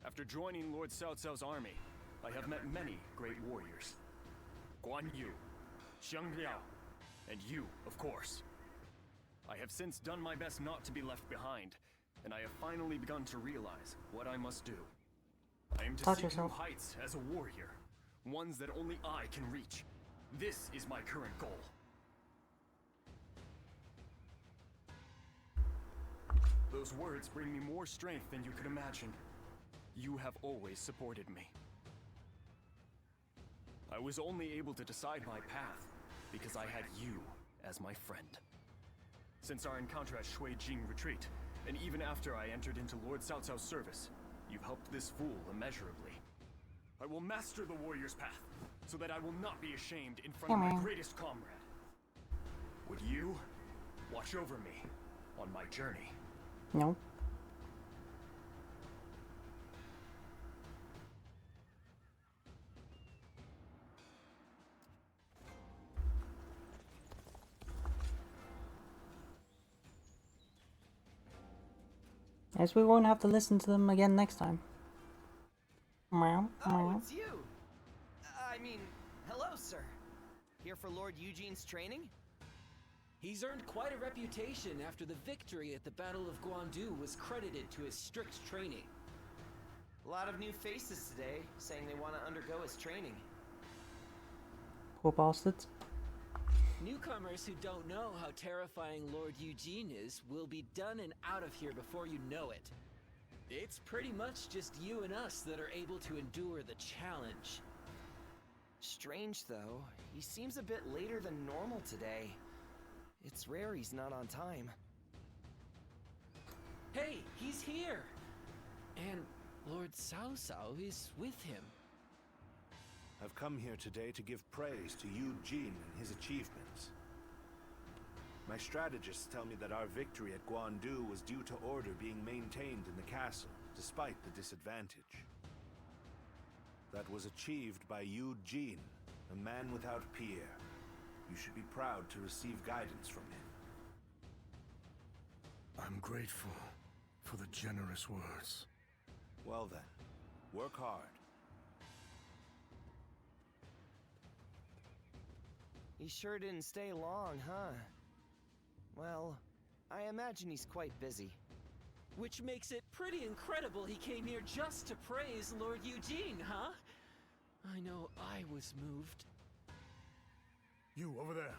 After joining Lord Cao Cao's army, I have met many great warriors. Guan Yu, Xiang Liao, and you, of course. I have since done my best not to be left behind, and I have finally begun to realize what I must do. I am to Touch seek yourself. new heights as a warrior, ones that only I can reach. This is my current goal. Those words bring me more strength than you could imagine. You have always supported me. I was only able to decide my path because I had you as my friend. Since our encounter at Shuijing Retreat, and even after I entered into Lord Cao Cao's service, you've helped this fool immeasurably. I will master the warrior's path, so that I will not be ashamed in front of my greatest comrade. Would you watch over me on my journey? No. Guess we won't have to listen to them again next time. Meow, Oh, meow. it's you! I mean, hello, sir. Here for Lord Eugene's training? He's earned quite a reputation after the victory at the Battle of Guandu was credited to his strict training. A lot of new faces today, saying they want to undergo his training. Poor bastards. Newcomers who don't know how terrifying Lord Eugene is will be done and out of here before you know it. It's pretty much just you and us that are able to endure the challenge. Strange, though. He seems a bit later than normal today. It's rare he's not on time. Hey, he's here! And Lord Cao Cao is with him. I've come here today to give praise to Eugene and his achievements. My strategists tell me that our victory at Guandu was due to order being maintained in the castle, despite the disadvantage. That was achieved by Eugene, a man without peer. You should be proud to receive guidance from him. I'm grateful for the generous words. Well then, work hard. He sure didn't stay long, huh? Well, I imagine he's quite busy. Which makes it pretty incredible he came here just to praise Lord Eugene, huh? I know I was moved. You, over there.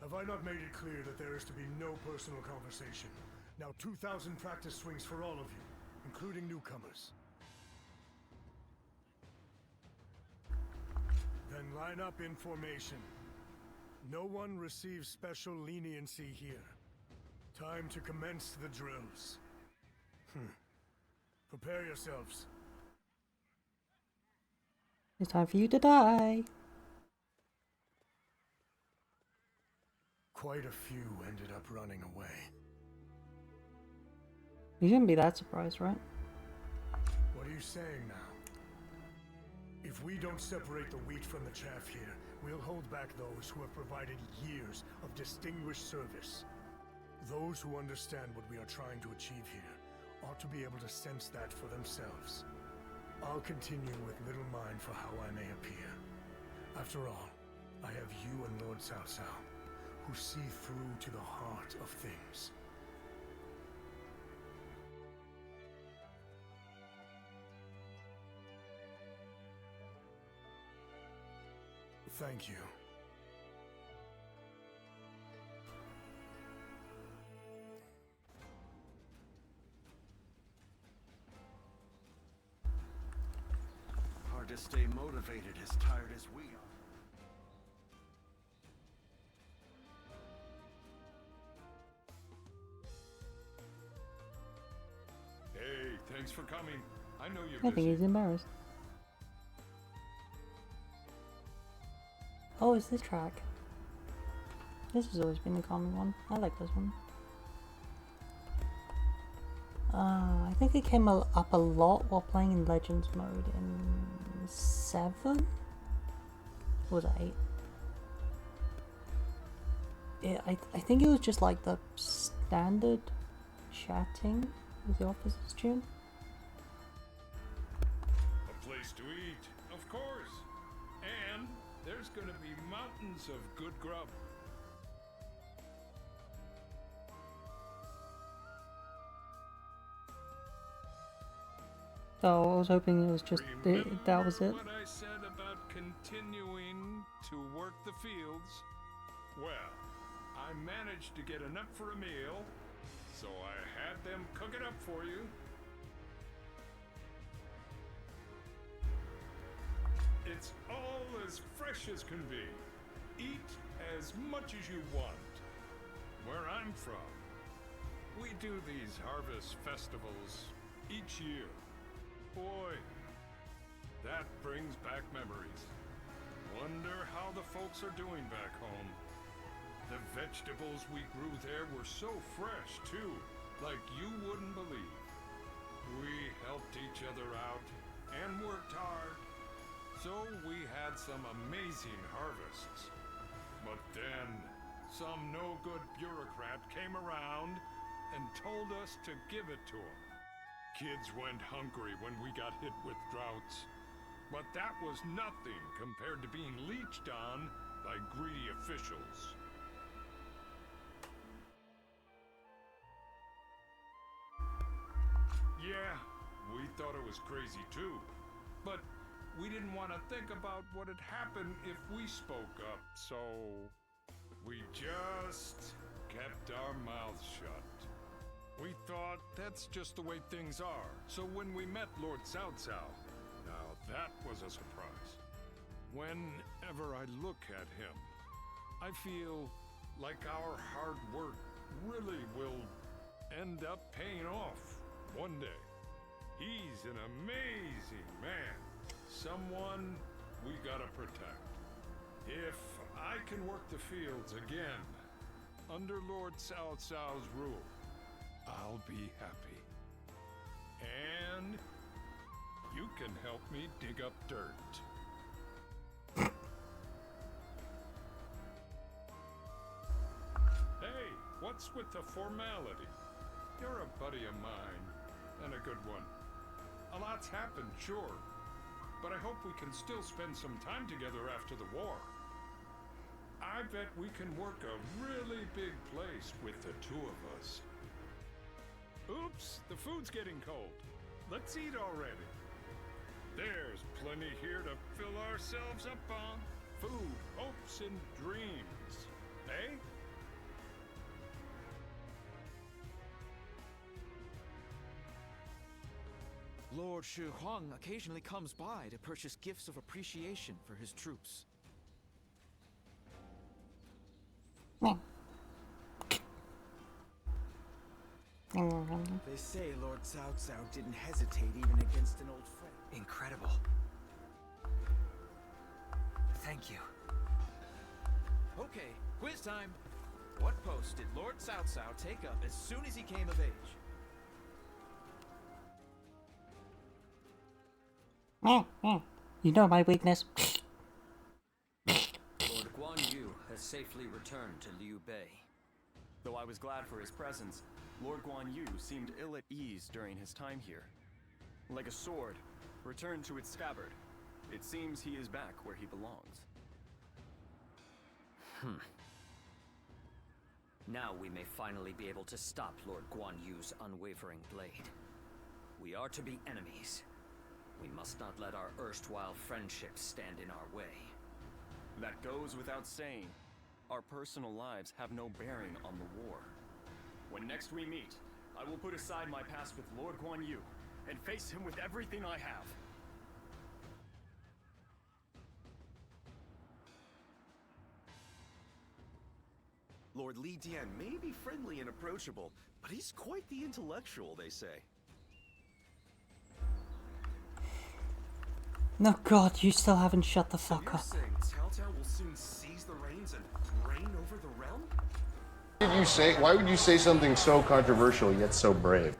Have I not made it clear that there is to be no personal conversation? Now 2,000 practice swings for all of you, including newcomers. Then line up in formation. No one receives special leniency here. Time to commence the drills. Prepare yourselves. It's time for you to die. Quite a few ended up running away. You shouldn't be that surprised, right? What are you saying now? If we don't separate the wheat from the chaff here, we'll hold back those who have provided years of distinguished service. Those who understand what we are trying to achieve here ought to be able to sense that for themselves. I'll continue with little mind for how I may appear. After all, I have you and Lord Cao Cao, who see through to the heart of things. Thank you. Hard to stay motivated as tired as we are. Hey, thanks for coming. I know you're I think busy. he's embarrassed. Oh, it's this track. This has always been a common one. I like this one. I think it came up a lot while playing in Legends mode in 7? Or was it 8? I think it was just like the standard chatting with the officer's tune. A place to eat, of course. And there's gonna be mountains of good grub. So I was hoping it was just that was it. What I said about continuing to work the fields? Well, I managed to get enough for a meal, so I had them cook it up for you. It's all as fresh as can be. Eat as much as you want. Where I'm from, we do these harvest festivals each year. Boy, that brings back memories. Wonder how the folks are doing back home. The vegetables we grew there were so fresh, too, like you wouldn't believe. We helped each other out and worked hard, so we had some amazing harvests. But then, some no-good bureaucrat came around and told us to give it to him. Kids went hungry when we got hit with droughts. But that was nothing compared to being leeched on by greedy officials. Yeah, we thought it was crazy too. But we didn't want to think about what had happened if we spoke up, so we just kept our mouths shut. We thought that's just the way things are. So when we met Lord Cao Cao, now that was a surprise. Whenever I look at him, I feel like our hard work really will end up paying off one day. He's an amazing man. Someone we gotta protect. If I can work the fields again, under Lord Cao Cao's rule, I'll be happy. And you can help me dig up dirt. Hey, what's with the formality? You're a buddy of mine, and a good one. A lot's happened, sure, but I hope we can still spend some time together after the war. I bet we can work a really big place with the two of us. Oops, the food's getting cold. Let's eat already. There's plenty here to fill ourselves up on. Food, hopes, and dreams. Eh? Lord Shi Huang occasionally comes by to purchase gifts of appreciation for his troops. They say Lord Cao Cao didn't hesitate even against an old friend. Incredible. Thank you. Okay, quiz time. What post did Lord Cao Cao take up as soon as he came of age? You know my weakness. Lord Guan Yu has safely returned to Liu Bei. Though I was glad for his presence, Lord Guan Yu seemed ill at ease during his time here. Like a sword, returned to its scabbard. It seems he is back where he belongs. Now we may finally be able to stop Lord Guan Yu's unwavering blade. We are to be enemies. We must not let our erstwhile friendships stand in our way. That goes without saying. Our personal lives have no bearing on the war. When next we meet, I will put aside my past with Lord Guan Yu and face him with everything I have. Lord Li Dian may be friendly and approachable, but he's quite the intellectual, they say. No, God, you still haven't shut the fuck up. Saying Cao Cao will soon seize the reins and reign over the realm? Why would you say something so controversial yet so brave?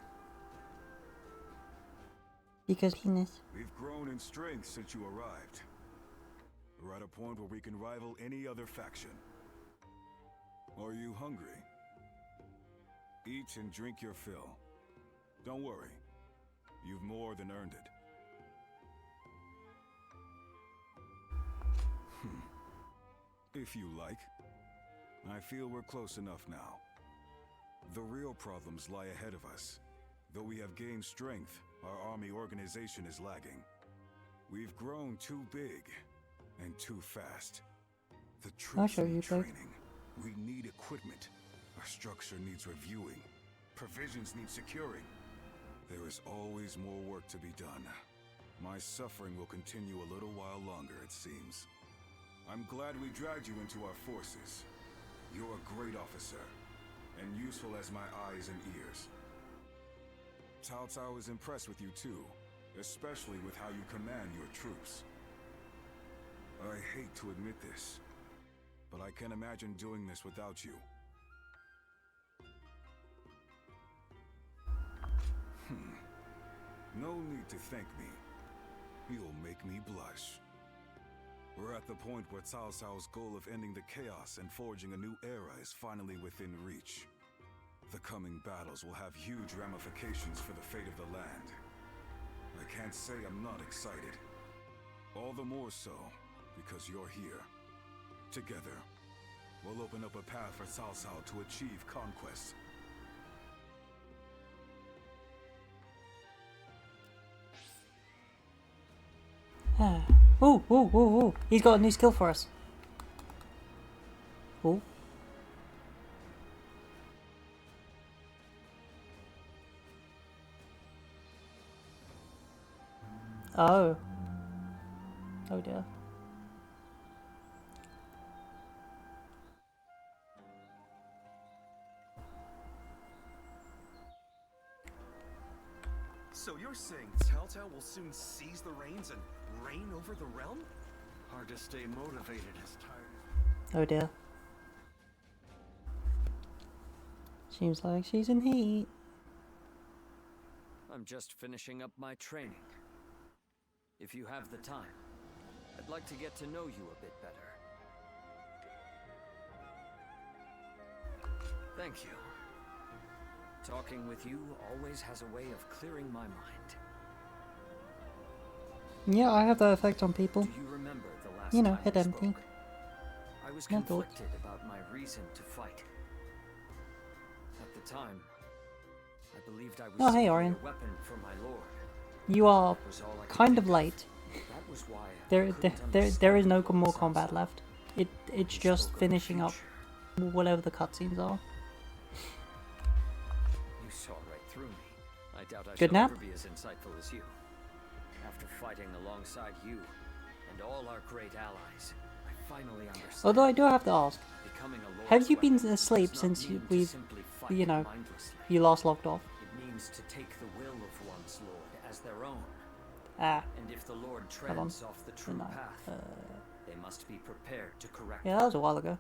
Because penis. We've grown in strength since you arrived. We're at a point where we can rival any other faction. Are you hungry? Eat and drink your fill. Don't worry. You've more than earned it. If you like. I feel we're close enough now. The real problems lie ahead of us. Though we have gained strength, our army organization is lagging. We've grown too big and too fast. The troops need training. We need equipment. Our structure needs reviewing. Provisions need securing. There is always more work to be done. My suffering will continue a little while longer, it seems. I'm glad we dragged you into our forces. You're a great officer, and useful as my eyes and ears. Cao Cao is impressed with you too, especially with how you command your troops. I hate to admit this, but I can't imagine doing this without you. No need to thank me. You'll make me blush. We're at the point where Cao Cao's goal of ending the chaos and forging a new era is finally within reach. The coming battles will have huge ramifications for the fate of the land. I can't say I'm not excited. All the more so, because you're here. Together, we'll open up a path for Cao Cao to achieve conquest. Ooh. He's got a new skill for us. Ooh. Oh. Oh dear. So you're saying Cao Cao will soon seize the reins and reign over the realm? Hard to stay motivated as tired. Oh dear. Seems like she's in heat. I'm just finishing up my training. If you have the time, I'd like to get to know you a bit better. Thank you. Talking with you always has a way of clearing my mind. Yeah, I have that effect on people. Do you remember the last You know, time head we empty. spoke? I was No thoughts. conflicted about my reason to fight. At the time, I believed I was Oh, hey, simply Orion. a weapon for my lord. You are That was all I could kind think of late. That was why There is no more combat left. It's just finishing up whatever the cutscenes are. You saw right through me. I doubt I Good shall nap? ever be as insightful as you. After fighting alongside you and all our great allies, I finally understand. Although I do have to ask, Becoming a Lord's have you been weapon asleep does not since mean to we've, simply fight you know, mindlessly. you last logged off? It means to take the will of one's Lord as their own. Ah. And if the Lord Hold on. treads off the true No, path, they must be prepared to correct yeah, that was a while ago.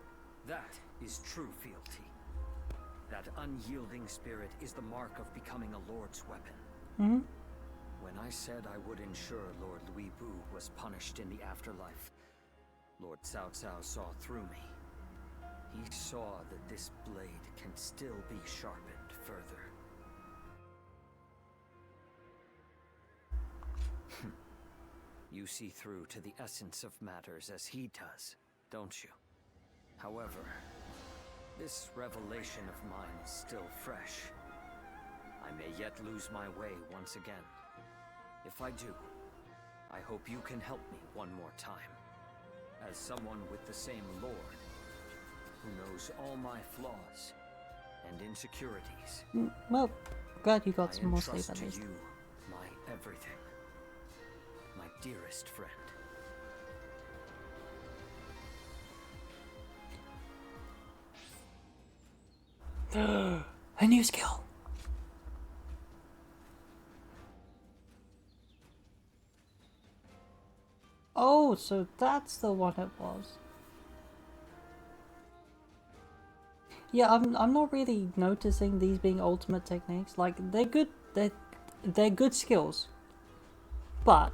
That is true fealty. That unyielding spirit is the mark of becoming a Lord's weapon. Mm-hmm. When I said I would ensure Lord Louis Bu was punished in the afterlife, Lord Cao Cao saw through me. He saw that this blade can still be sharpened further. You see through to the essence of matters as he does, don't you? However, this revelation of mine is still fresh. I may yet lose my way once again. If I do, I hope you can help me one more time. As someone with the same Lord, who knows all my flaws and insecurities. Well, glad you got I some more sleep entrust at to least. you my everything. My dearest friend. A new skill. Oh, so that's the one it was. Yeah, I'm not really noticing these being ultimate techniques. Like they're good, they're good skills, but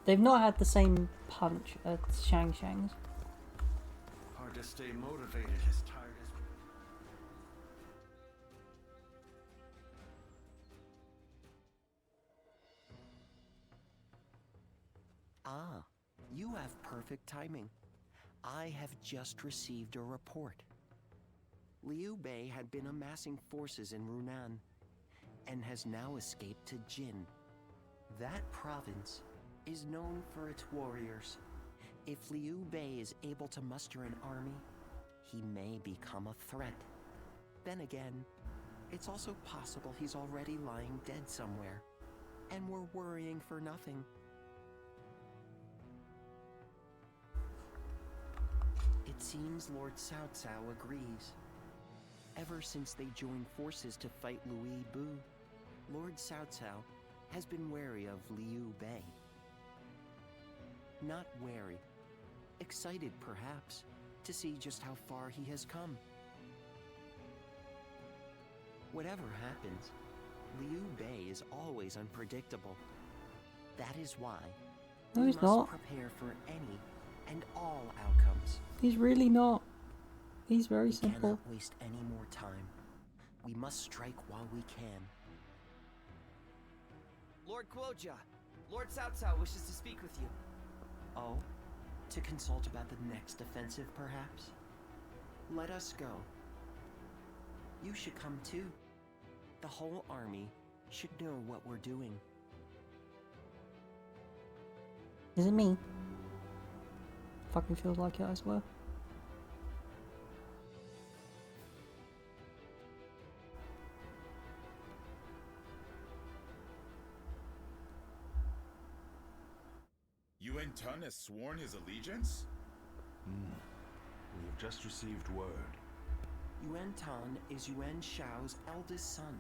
they've not had the same punch as Shang's. Hard to stay motivated as tired as... Ah, you have perfect timing. I have just received a report. Liu Bei had been amassing forces in Runan, and has now escaped to Jin. That province is known for its warriors. If Liu Bei is able to muster an army, he may become a threat. Then again, it's also possible he's already lying dead somewhere, and we're worrying for nothing. It seems Lord Cao Cao agrees. Ever since they joined forces to fight Louis Bu, Lord Cao Cao has been wary of Liu Bei. Not wary, excited perhaps, to see just how far he has come. Whatever happens, Liu Bei is always unpredictable. That is why we he's must not. prepare for any and all outcomes. He's really not. He's very simple. We cannot waste any more time. We must strike while we can. Lord Guoja, Lord Cao Cao wishes to speak with you. Oh? To consult about the next offensive, perhaps? Let us go. You should come too. The whole army should know what we're doing. Is it me? Fucking feels like it, I swear. Yuan Tun has sworn his allegiance? We have just received word. Yuan Tan is Yuan Shao's eldest son.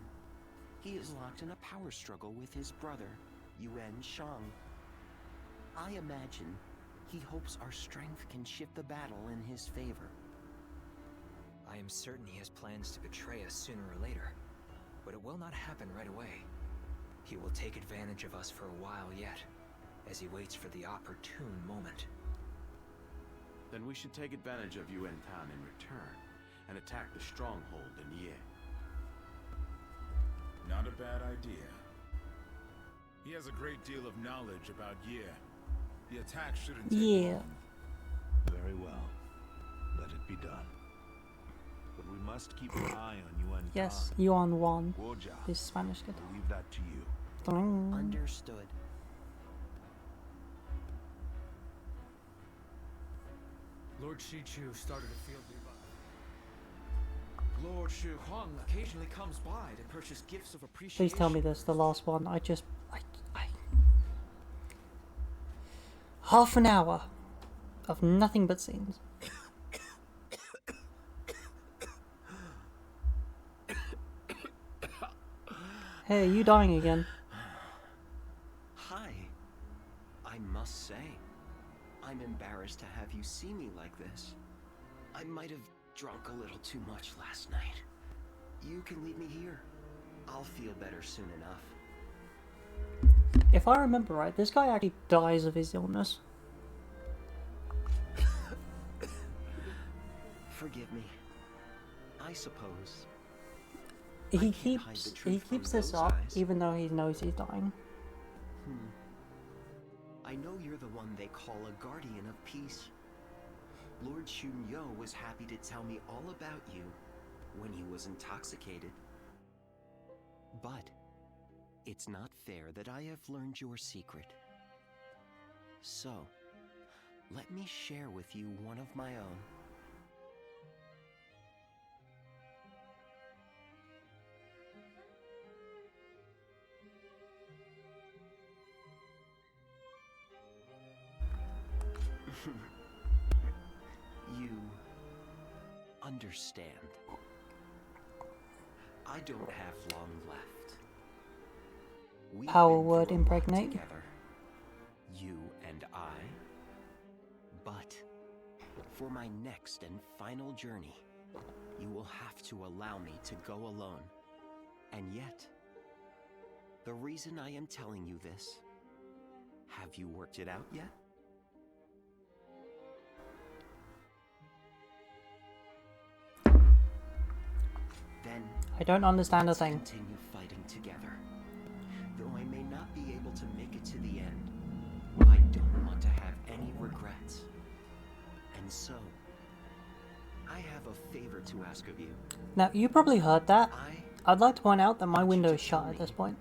He is locked in a power struggle with his brother, Yuan Shang. I imagine he hopes our strength can shift the battle in his favor. I am certain he has plans to betray us sooner or later, but it will not happen right away. He will take advantage of us for a while yet, as he waits for the opportune moment. Then we should take advantage of Yuan Tan in return, and attack the stronghold in Ye. Not a bad idea. He has a great deal of knowledge about Ye. The attack shouldn't take long. Very well. Let it be done. But we must keep an eye on Yuan Yes, Tan. Yuan Wan. Guoja. This Spanish kid. I'll leave that to you. Understood. Lord Shichu started a field nearby. Lord Shu Huang occasionally comes by to purchase gifts of appreciation. Please tell me this, the last one. I half an hour of nothing but scenes. Hey, are you dying again? Hi. I must say, I'm embarrassed to have you see me like this. I might have drunk a little too much last night. You can leave me here. I'll feel better soon enough. If I remember right, this guy actually dies of his illness. Forgive me. I suppose. He keeps this up even though he knows he's dying. I know you're the one they call a guardian of peace. Lord Shunyo was happy to tell me all about you when he was intoxicated. But it's not fair that I have learned your secret. So, let me share with you one of my own. You understand. I don't have long left. We've Power been word through a lot impregnate. together, you and I. But for my next and final journey, you will have to allow me to go alone. And yet, the reason I am telling you this, have you worked it out yet? Then I don't understand a thing. continue fighting together. Though I may not be able to make it to the end, I don't want to have any regrets. And so, I have a favor to ask of you. Now, you probably heard that. I'd like to point out that my window is shut at this point.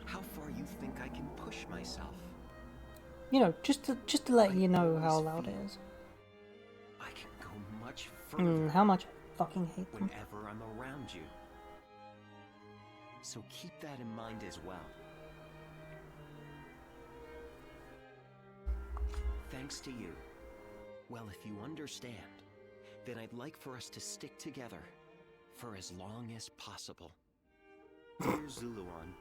How far you think I can push myself? You know, just to let you know how loud it is. I can go much further. How much I fucking hate them. Whenever I'm around you. So keep that in mind as well. Thanks to you. Well, if you understand, then I'd like for us to stick together for as long as possible. Here's Zuluan,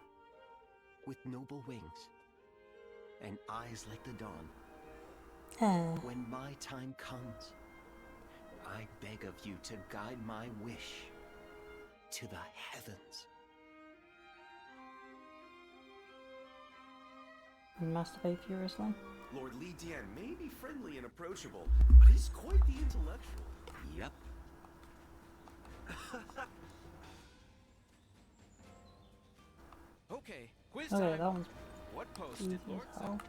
with noble wings and eyes like the dawn. When my time comes, I beg of you to guide my wish to the heavens. And masturbate furiously. Lord Li Dian may be friendly and approachable, but he's quite the intellectual. Yep. Okay, quiz Okay, time. that one's What post easy did as Lord hell.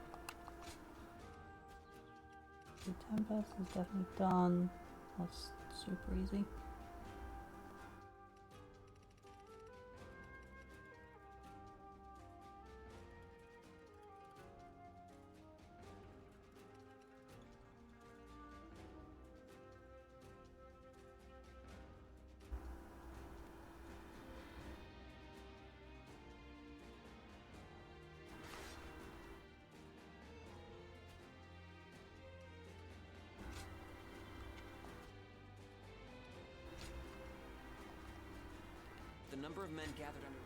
The Tempest is definitely done. That's super easy. The number of men gathered under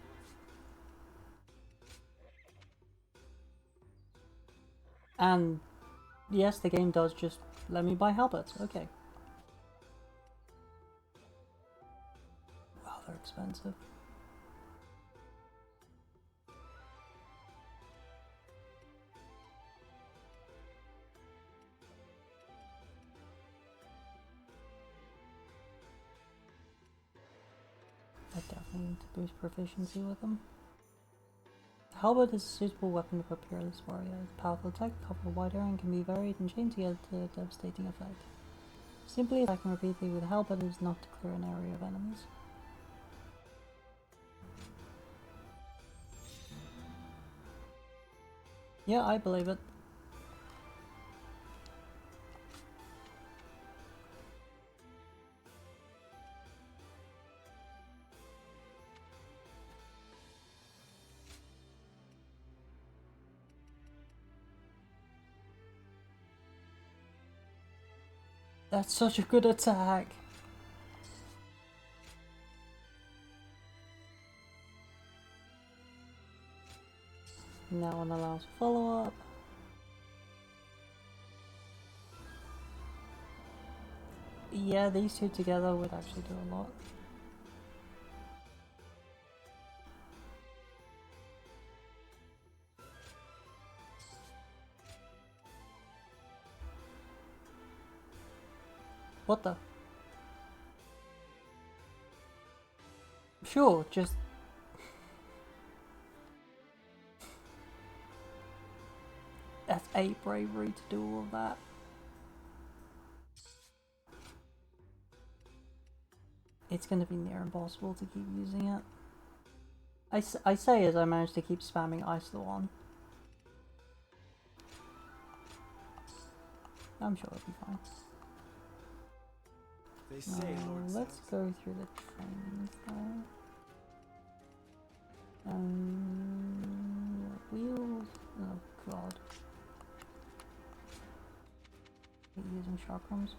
And yes, the game does just let me buy halberds. Okay. Wow, they're expensive. I definitely need to boost proficiency with them. The halberd is a suitable weapon for a peerless warrior. Its powerful attack covers a wide area and can be varied and chained together to a devastating effect. Simply attacking repeatedly with a halberd is not to clear an area of enemies. Yeah, I believe it. That's such a good attack. That one allows follow-up. Yeah, these two together would actually do a lot. What the? Sure, just... That's 8 bravery to do all of that. It's gonna be near impossible to keep using it. I say as I managed to keep spamming Isolate on. I'm sure it'll be fine. They say let's go through the trains though. Wheels. Oh god. Are you using chakrams?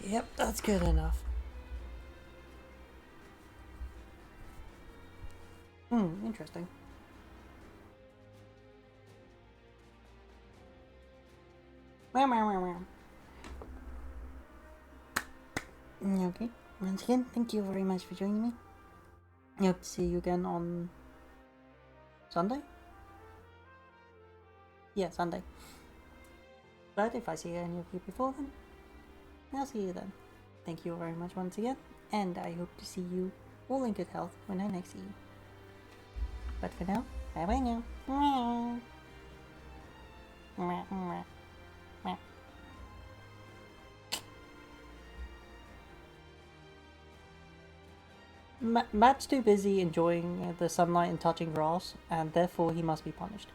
Yep, that's good enough. Interesting. Okay, once again, thank you very much for joining me. I hope to see you again on Sunday? Yeah, Sunday. But if I see any of you before then, I'll see you then. Thank you very much once again, and I hope to see you all in good health when I next see you. But for now, bye bye now. Matt's too busy enjoying the sunlight and touching grass, and therefore he must be punished.